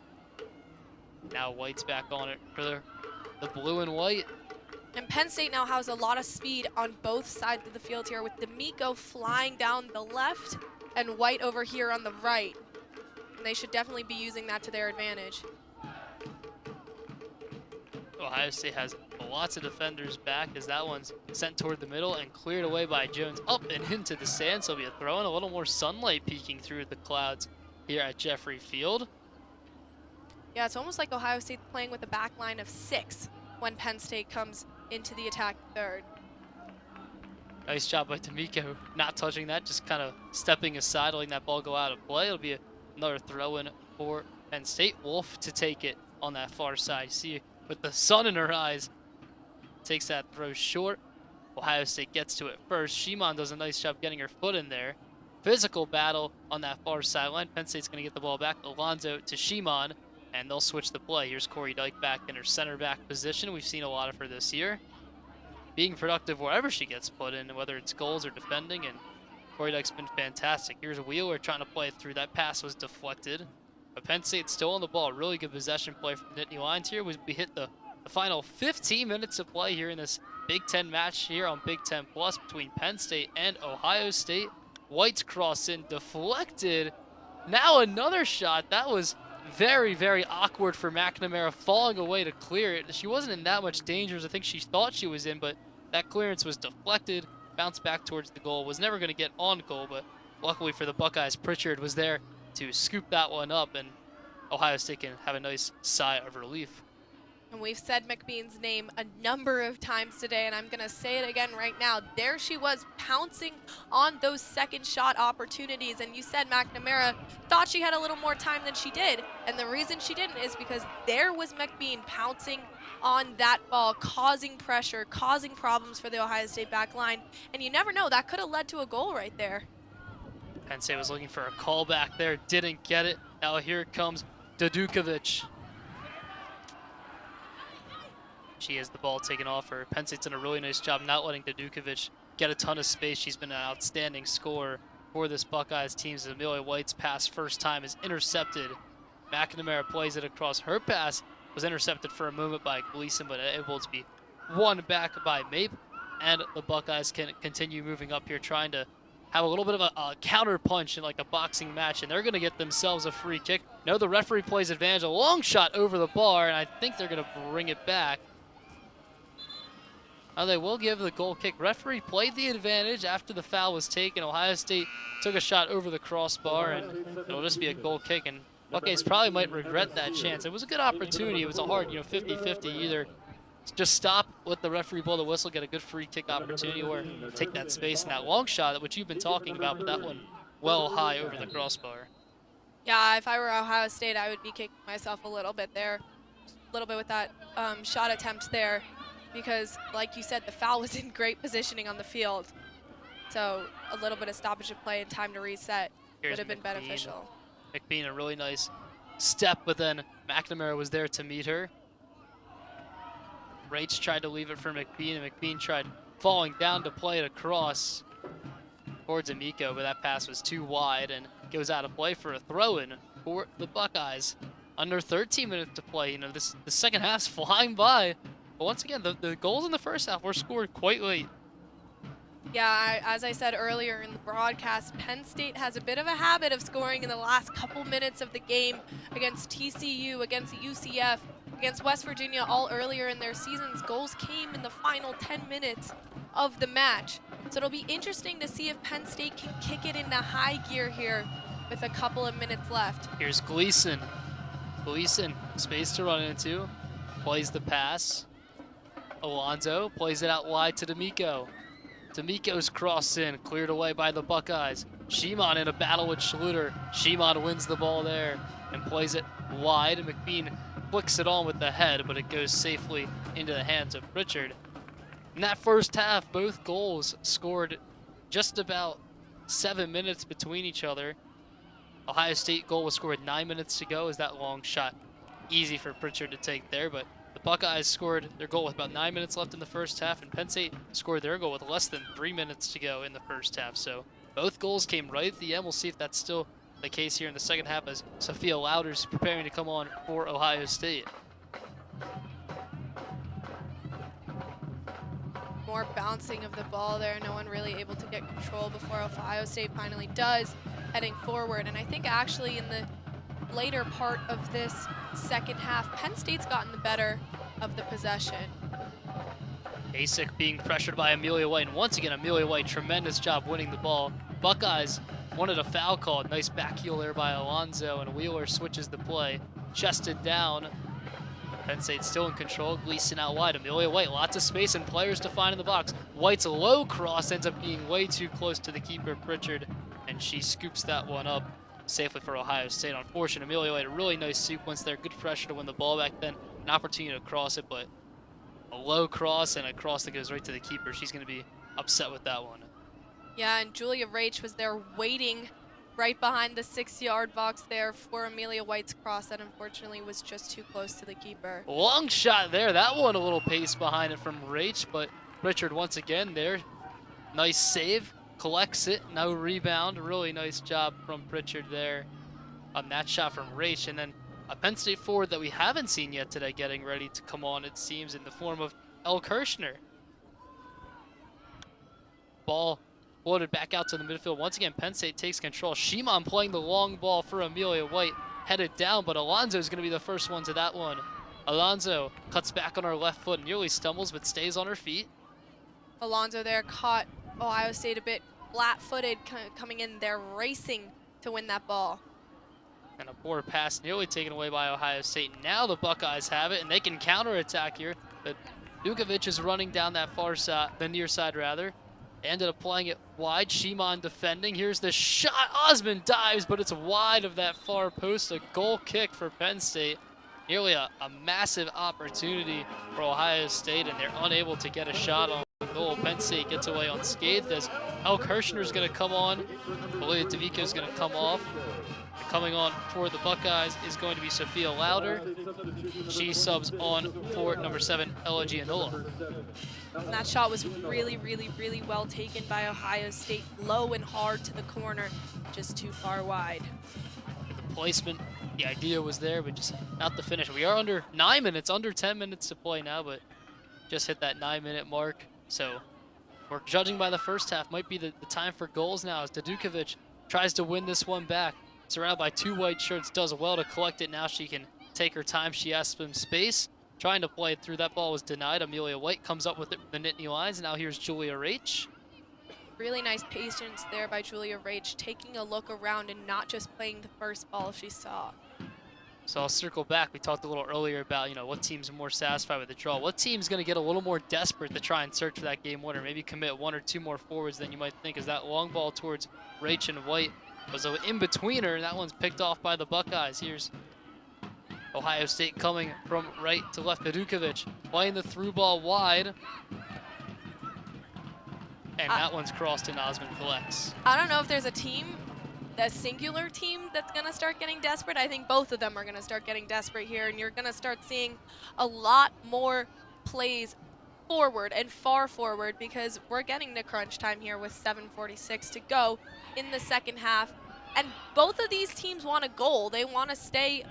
Now White's back on it for the blue and white. And Penn State now has a lot of speed on both sides of the field here, with D'Amico flying down the left and White over here on the right. And they should definitely be using that to their advantage. Ohio State has lots of defenders back as that one's sent toward the middle and cleared away by Jones up and into the sand. So it'll be a throw in, a little more sunlight peeking through the clouds here at Jeffrey Field. Yeah, it's almost like Ohio State playing with a back line of 6 when Penn State comes into the attack third. Nice job by D'Amico, not touching that, just kind of stepping aside, letting that ball go out of play. It'll be another throw in for Penn State. Wolf to take it on that far side. You see with the sun in her eyes, takes that throw short. Ohio State gets to it first. Shimon does a nice job getting her foot in there. Physical battle on that far sideline. Penn State's going to get the ball back. Alonso to Shimon, and they'll switch the play. Here's Corey Dyke back in her center back position. We've seen a lot of her this year, being productive wherever she gets put in, whether it's goals or defending, and Corey Dyke's been fantastic. Here's Wheeler trying to play it through. That pass was deflected. But Penn State's still on the ball. Really good possession play from the Nittany Lions here. We hit the final 15 minutes of play here in this Big Ten match here on Big Ten Plus between Penn State and Ohio State. White's cross in, deflected. Now another shot. That was very, very awkward for McNamara, falling away to clear it. She wasn't in that much danger as I think she thought she was in, but that clearance was deflected, bounced back towards the goal. Was never going to get on goal, but luckily for the Buckeyes, Pritchard was there to scoop that one up, and Ohio State can have a nice sigh of relief. And we've said McBean's name a number of times today, and I'm going to say it again right now. There she was, pouncing on those second shot opportunities. And you said McNamara thought she had a little more time than she did. And the reason she didn't is because there was McBean pouncing on that ball, causing pressure, causing problems for the Ohio State back line. And you never know, that could have led to a goal right there. Penn State was looking for a call back there, didn't get it. Now here comes Dudukovic. She has the ball taken off her. Penn State's done a really nice job not letting Dudukovic get a ton of space. She's been an outstanding scorer for this Buckeyes team. As Amelia White's pass first time is intercepted. McNamara plays it across. Her pass was intercepted for a moment by Gleason, but able to be won back by Mape. And the Buckeyes can continue moving up here, trying to have a little bit of a counter punch in like a boxing match, and they're going to get themselves a free kick. No, the referee plays advantage. A long shot over the bar, and I think they're going to bring it back. They will give the goal kick. Referee played the advantage after the foul was taken. Ohio State took a shot over the crossbar, and it'll just be a goal kick. And Buckeyes probably might regret that chance. It was a good opportunity. It was a hard, 50-50. Either just stop, let the referee blow the whistle, get a good free kick opportunity, or take that space in that long shot, which you've been talking about, but that one well high over the crossbar. Yeah, if I were Ohio State, I would be kicking myself a little bit there, a little bit with that shot attempt there. Because, like you said, the foul was in great positioning on the field. So a little bit of stoppage of play and time to reset would have been beneficial. McBean, a really nice step, but then McNamara was there to meet her. Rach tried to leave it for McBean, and McBean tried falling down to play it across towards Amico, but that pass was too wide and goes out of play for a throw-in for the Buckeyes. Under 13 minutes to play. The second half's flying by. But once again, the goals in the first half were scored quite late. Yeah, as I said earlier in the broadcast, Penn State has a bit of a habit of scoring in the last couple minutes of the game against TCU, against UCF, against West Virginia, all earlier in their seasons. Goals came in the final 10 minutes of the match. So it'll be interesting to see if Penn State can kick it into high gear here with a couple of minutes left. Here's Gleason. Gleason, space to run into, plays the pass. Alonzo plays it out wide to D'Amico. D'Amico's cross in, cleared away by the Buckeyes. Shimon in a battle with Schluter. Shimon wins the ball there and plays it wide. McBean flicks it on with the head, but it goes safely into the hands of Pritchard. In that first half, both goals scored just about 7 minutes between each other. Ohio State goal was scored 9 minutes to go as that long shot easy for Pritchard to take there, but the Buckeyes scored their goal with about 9 minutes left in the first half, and Penn State scored their goal with less than 3 minutes to go in the first half. So both goals came right at the end. We'll see if that's still the case here in the second half as Sophia Lowder's preparing to come on for Ohio State. More bouncing of the ball there. No one really able to get control before Ohio State finally does, heading forward. And I think actually in the later part of this second half, Penn State's gotten the better of the possession. Basic being pressured by Amelia White, and once again Amelia White, tremendous job winning the ball. Buckeyes wanted a foul call. Nice back heel there by Alonzo, and Wheeler switches the play. Chested down. Penn State still in control. Gleason out wide. Amelia White, lots of space and players to find in the box. White's low cross ends up being way too close to the keeper, Pritchard, and she scoops that one up safely for Ohio State. Unfortunate, Amelia White, a really nice sequence there. Good pressure to win the ball back then. An opportunity to cross it, but a low cross and a cross that goes right to the keeper. She's going to be upset with that one. Yeah, and Julia Rach was there waiting right behind the 6-yard box there for Amelia White's cross that unfortunately was just too close to the keeper. Long shot there. That one a little pace behind it from Rach, but Pritchard once again there. Nice save. Collects it, no rebound. Really nice job from Pritchard there on that shot from Rach. And then a Penn State forward that we haven't seen yet today getting ready to come on, it seems, in the form of Elle Kirshner. Ball floated back out to the midfield. Once again, Penn State takes control. Shimon playing the long ball for Amelia White, headed down, but Alonzo is going to be the first one to that one. Alonzo cuts back on her left foot, nearly stumbles, but stays on her feet. Alonzo there caught Ohio State a bit flat-footed coming in there, racing to win that ball. And a poor pass nearly taken away by Ohio State. Now the Buckeyes have it, and they can counterattack here. But Dukovic is running down that far side, the near side rather. Ended up playing it wide. Shimon defending. Here's the shot. Osmond dives, but it's wide of that far post. A goal kick for Penn State. Nearly a massive opportunity for Ohio State, and they're unable to get a shot on goal. Penn State gets away unscathed as El Kirshner's going to come on. Malia Davico going to come off. Coming on for the Buckeyes is going to be Sophia Lauder. She subs on for number 7, Ella Gianola. And that shot was really, really, really well taken by Ohio State. Low and hard to the corner, just too far wide. The placement, the idea was there, but just not the finish. We are under 9 minutes, under 10 minutes to play now, but just hit that 9-minute mark. So we're judging by the first half. Might be the time for goals now as Dukovic tries to win this one back. Surrounded by 2 white shirts, does well to collect it. Now she can take her time. She has some space. Trying to play it through. That ball was denied. Amelia White comes up with it from the Nittany Lions. Now here's Julia Rach. Really nice patience there by Julia Rach, taking a look around and not just playing the first ball she saw. So I'll circle back. We talked a little earlier about, what team's more satisfied with the draw. What team's going to get a little more desperate to try and search for that game winner? Maybe commit 1 or 2 more forwards than you might think, as that long ball towards Rach and White was an in-betweener, and that one's picked off by the Buckeyes. Here's Ohio State coming from right to left. Dukovic playing the through ball wide. And that one's crossed and Osmond collects. I don't know if there's a singular team that's going to start getting desperate. I think both of them are going to start getting desperate here, and you're going to start seeing a lot more plays forward and far forward, because we're getting to crunch time here with 7:46 to go in the second half. And both of these teams want a goal. They want to stay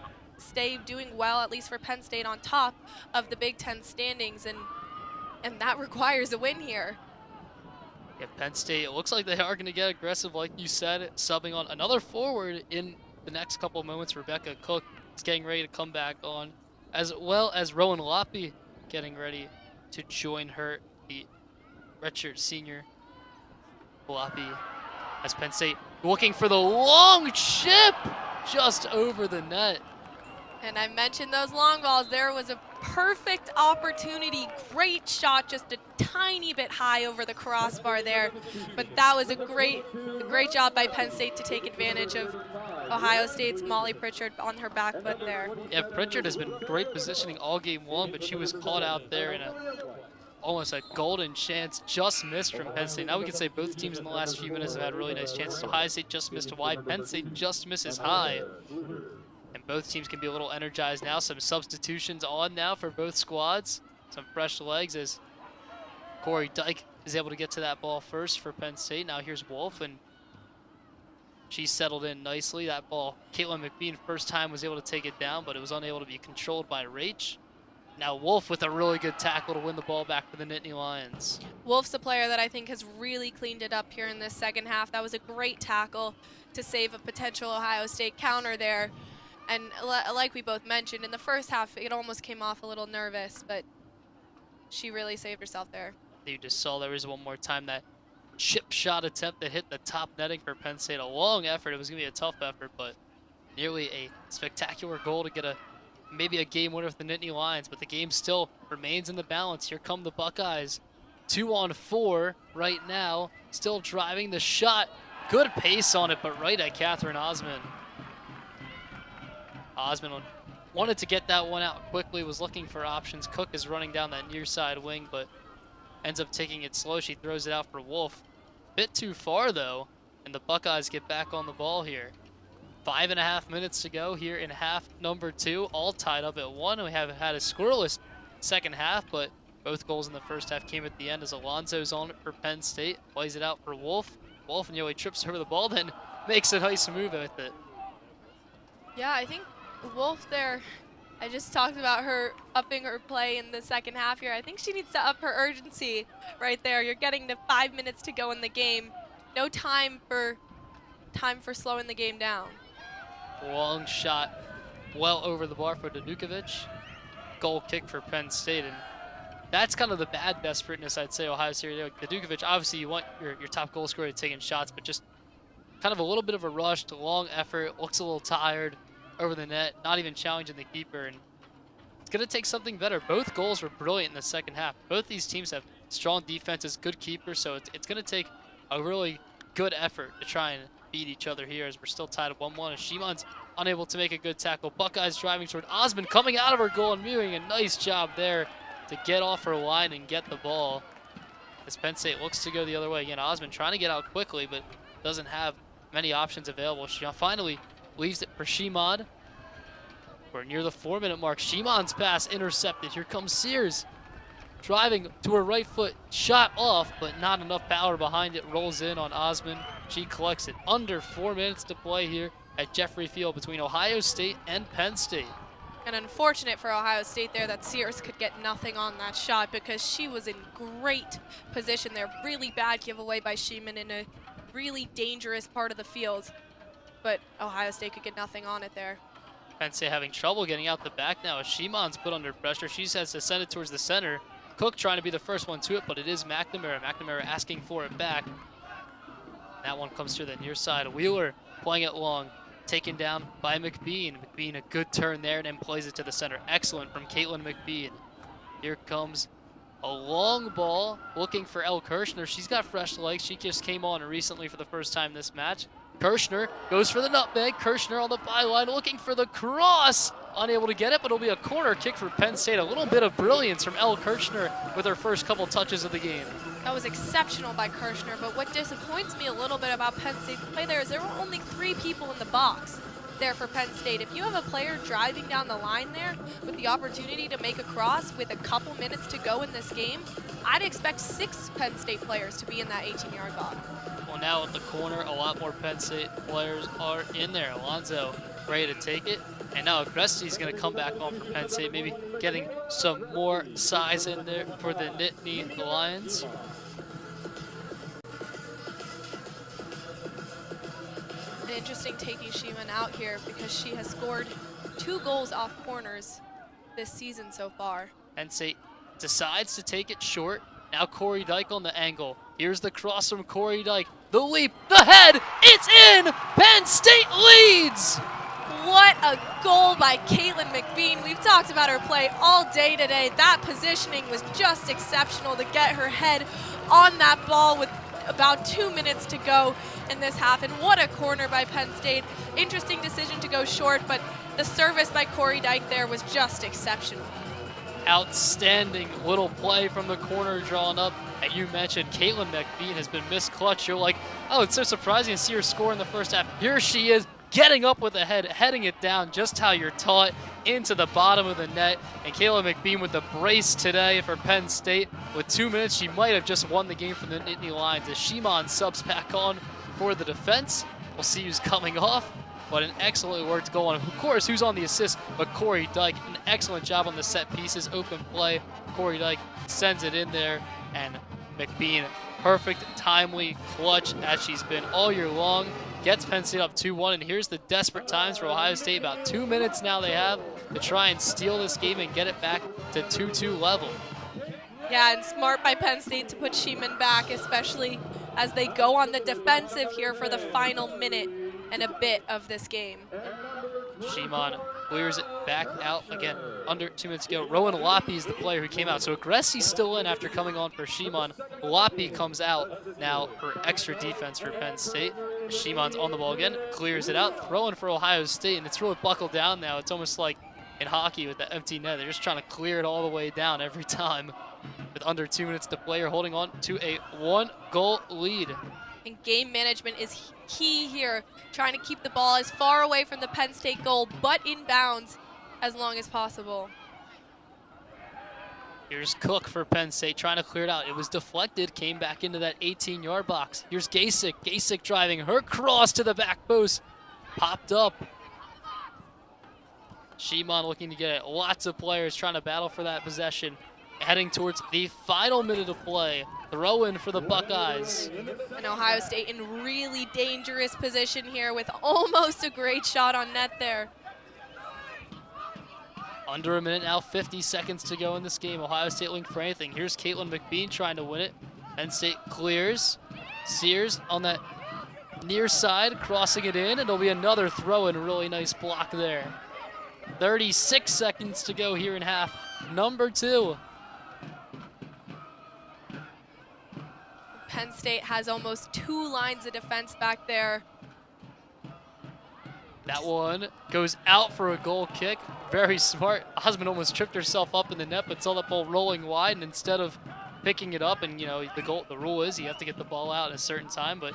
doing well, at least for Penn State, on top of the Big Ten standings, and that requires a win here. Yeah, Penn State, it looks like they are going to get aggressive, like you said, subbing on another forward in the next couple of moments. Rebecca Cook is getting ready to come back on, as well as Rowan Loppe getting ready to join her, the redshirt senior. Loppe, as Penn State looking for the long chip just over the net. And I mentioned those long balls. There was a perfect opportunity. Great shot, just a tiny bit high over the crossbar there. But that was a great job by Penn State to take advantage of Ohio State's Molly Pritchard on her back foot there. Yeah, Pritchard has been great positioning all game long, but she was caught out there in almost a golden chance, just missed from Penn State. Now we can say both teams in the last few minutes have had really nice chances. Ohio State just missed wide, Penn State just misses high. And both teams can be a little energized now. Some substitutions on now for both squads. Some fresh legs as Corey Dyke is able to get to that ball first for Penn State. Now here's Wolf, and she's settled in nicely. That ball, Caitlin McBean, first time was able to take it down, but it was unable to be controlled by Rach. Now Wolf with a really good tackle to win the ball back for the Nittany Lions. Wolf's a player that I think has really cleaned it up here in this second half. That was a great tackle to save a potential Ohio State counter there. And like we both mentioned, in the first half, it almost came off a little nervous, but she really saved herself there. You just saw there was one more time that chip shot attempt that hit the top netting for Penn State. A long effort. It was going to be a tough effort, but nearly a spectacular goal to get maybe a game winner with the Nittany Lions, but the game still remains in the balance. Here come the Buckeyes. 2-on-4 right now. Still driving the shot. Good pace on it, but right at Catherine Osmond. Osmond wanted to get that one out quickly, was looking for options. Cook is running down that near side wing, but ends up taking it slow. She throws it out for Wolf. Bit too far, though, and the Buckeyes get back on the ball here. 5.5 minutes to go here in half number 2, all tied up at 1. We have had a scoreless second half, but both goals in the first half came at the end as Alonso's on it for Penn State. Plays it out for Wolf. Wolf nearly trips over the ball, then makes a nice move with it. Yeah, I think Wolf there, I just talked about her upping her play in the second half here. I think she needs to up her urgency right there. You're getting to 5 minutes to go in the game. No time for slowing the game down. Long shot well over the bar for Dukovic. Goal kick for Penn State, and that's kind of the bad desperateness, I'd say, Ohio State. Like, Dukovic, obviously you want your top goal scorer taking shots, but just kind of a little bit of a rush, long effort, looks a little tired. over the net, not even challenging the keeper. And it's going to take something better. Both goals were brilliant in the second half. Both these teams have strong defenses, good keepers, so it's going to take a really good effort to try and beat each other here as we're still tied at 1-1. As Shimon's unable to make a good tackle. Buckeyes driving toward Osmond, coming out of her goal and doing a nice job there to get off her line and get the ball. As Penn State looks to go the other way. Again, Osmond trying to get out quickly, but doesn't have many options available. She finally leaves it for Shimon. We're near the 4-minute mark. Shimon's pass intercepted. Here comes Sears. Driving to her right foot, shot off, but not enough power behind it. Rolls in on Osmond. She collects it. Under 4 minutes to play here at Jeffrey Field between Ohio State and Penn State. And unfortunate for Ohio State there that Sears could get nothing on that shot because she was in great position there. Really bad giveaway by Shimon in a really dangerous part of the field. But Ohio State could get nothing on it there. Penn State having trouble getting out the back now as Shimon's put under pressure. She has to send it towards the center. Cook trying to be the first one to it, but it is McNamara. McNamara asking for it back. That one comes to the near side. Wheeler playing it long, taken down by McBean. McBean a good turn there and then plays it to the center. Excellent from Caitlin McBean. Here comes a long ball looking for Elle Kirshner. She's got fresh legs. She just came on recently for the first time this match. Kirshner goes for the nutmeg. Kirshner on the byline looking for the cross. Unable to get it, but it'll be a corner kick for Penn State. A little bit of brilliance from Elle Kirshner with her first couple touches of the game. That was exceptional by Kirshner, but what disappoints me a little bit about Penn State's play there is there were only 3 people in the box there for Penn State. If you have a player driving down the line there with the opportunity to make a cross with a couple minutes to go in this game, I'd expect 6 Penn State players to be in that 18-yard box. Well, now at the corner, a lot more Penn State players are in there. Alonzo ready to take it. And now Agresti's going to come back on for Penn State, maybe getting some more size in there for the Nittany Lions. An interesting taking Shimon out here because she has scored 2 goals off corners this season so far. Penn State decides to take it short. Now Corey Dyke on the angle. Here's the cross from Corey Dyke. The leap, the head, it's in! Penn State leads! What a goal by Caitlin McBean. We've talked about her play all day today. That positioning was just exceptional to get her head on that ball with about 2 minutes to go in this half. And what a corner by Penn State. Interesting decision to go short, but the service by Corey Dyke there was just exceptional. Outstanding little play from the corner drawn up. And you mentioned Caitlin McBean has been missed clutch. You're like, oh, it's so surprising to see her score in the first half. Here she is, getting up with the head, heading it down just how you're taught into the bottom of the net. And Caitlin McBean with the brace today for Penn State. With 2 minutes, she might have just won the game from the Nittany Lions as Shimon subs back on for the defense. We'll see who's coming off. But an excellent worked goal. And of course, who's on the assist but Corey Dyke. An excellent job on the set pieces, open play. Corey Dyke sends it in there. And McBean, perfect, timely, clutch as she's been all year long. Gets Penn State up 2-1, and here's the desperate times for Ohio State. About 2 minutes now they have to try and steal this game and get it back to 2-2 level. Yeah, and smart by Penn State to put Shimon back, especially as they go on the defensive here for the final minute and a bit of this game. Shimon clears it back out again. Under 2 minutes to go. Rowan Loppe is the player who came out. So Agresti's still in after coming on for Shimon. Loppe comes out now for extra defense for Penn State. Shimon's on the ball again, clears it out, throwing for Ohio State, and it's really buckled down now. It's almost like in hockey with the empty net. They're just trying to clear it all the way down every time. With under 2 minutes to play, you're holding on to a 1-goal lead. And game management is key here, trying to keep the ball as far away from the Penn State goal, but in bounds as long as possible. Here's Cook for Penn State, trying to clear it out. It was deflected, came back into that 18-yard box. Here's Gasick. Gasick driving her cross to the back post. Popped up. Shimon looking to get it. Lots of players trying to battle for that possession. Heading towards the final minute of play. Throw in for the Buckeyes. And Ohio State in really dangerous position here with almost a great shot on net there. Under a minute now, 50 seconds to go in this game. Ohio State linked for anything. Here's Caitlin McBean trying to win it. Penn State clears. Sears on that near side, crossing it in. It'll be another throw and really nice block there. 36 seconds to go here in half number 2. Penn State has almost 2 lines of defense back there. That one goes out for a goal kick. Very smart. Osmond almost tripped herself up in the net, but saw that ball rolling wide, and instead of picking it up, and the rule is you have to get the ball out at a certain time, but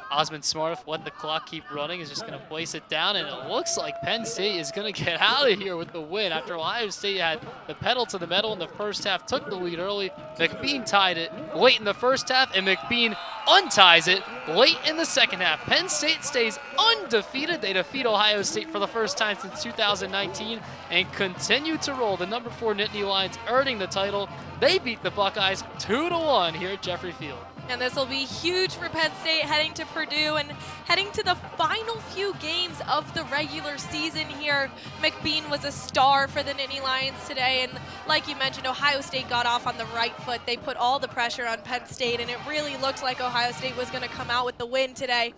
Osmond smart, let the clock keep running, is just going to place it down, and it looks like Penn State is going to get out of here with the win after Ohio State had the pedal to the metal in the first half, took the lead early. McBean tied it late in the first half, and McBean unties it late in the second half. Penn State stays undefeated. They defeat Ohio State for the first time since 2019 and continue to roll. The number 4 Nittany Lions earning the title. They beat the Buckeyes 2-1 here at Jeffrey Field. And this will be huge for Penn State heading to Purdue and heading to the final few games of the regular season here. McBean was a star for the Nittany Lions today, and like you mentioned, Ohio State got off on the right foot. They put all the pressure on Penn State, and it really looked like Ohio State was going to come out with the win today.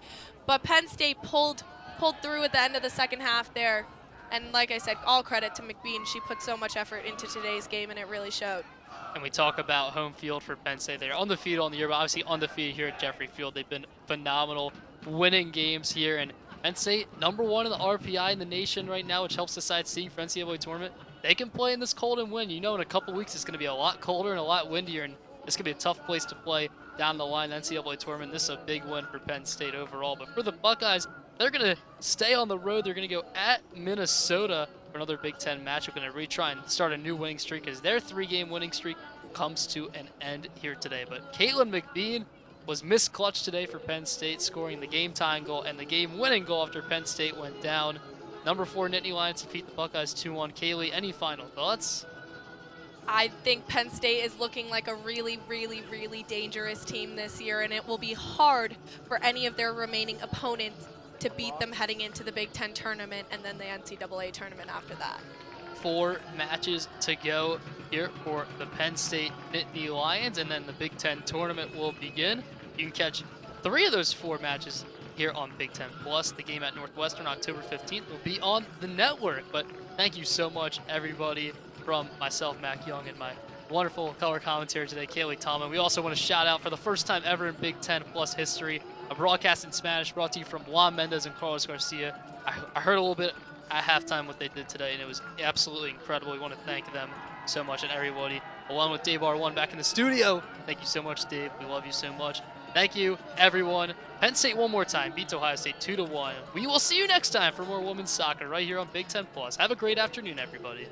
But Penn State pulled through at the end of the second half there. And like I said, all credit to McBean. She put so much effort into today's game, and it really showed. And we talk about home field for Penn State. They're undefeated on the year, but obviously undefeated here at Jeffrey Field. They've been phenomenal, winning games here. And Penn State, number 1 in the RPI in the nation right now, which helps decide seeding for NCAA tournament. They can play in this cold and win. You know, in a couple weeks, it's going to be a lot colder and a lot windier, and it's going to be a tough place to play down the line in the NCAA tournament. This is a big win for Penn State overall. But for the Buckeyes, they're going to stay on the road. They're going to go at Minnesota for another Big Ten matchup. Going to retry and start a new winning streak as their 3-game winning streak comes to an end here today. But Caitlin McBean was misclutched today for Penn State, scoring the game-tying goal and the game-winning goal after Penn State went down. Number 4 Nittany Lions defeat the Buckeyes 2-1. Kaylee, any final thoughts? I think Penn State is looking like a really, really, really dangerous team this year, and it will be hard for any of their remaining opponents to beat them heading into the Big Ten tournament and then the NCAA tournament after that. 4 matches to go here for the Penn State Nittany Lions, and then the Big Ten tournament will begin. You can catch 3 of those 4 matches here on Big Ten Plus. The game at Northwestern October 15th will be on the network. But thank you so much, everybody, from myself, Mac Young, and my wonderful color commentator today, Kaylee Tallman. We also want to shout out, for the first time ever in Big Ten Plus history, a broadcast in Spanish brought to you from Juan Mendez and Carlos Garcia. I heard a little bit at halftime what they did today, and it was absolutely incredible. We want to thank them so much, and everybody, along with Dave R1 back in the studio. Thank you so much, Dave. We love you so much. Thank you, everyone. Penn State one more time beats Ohio State 2-1. We will see you next time for more women's soccer right here on Big Ten Plus. Have a great afternoon, everybody.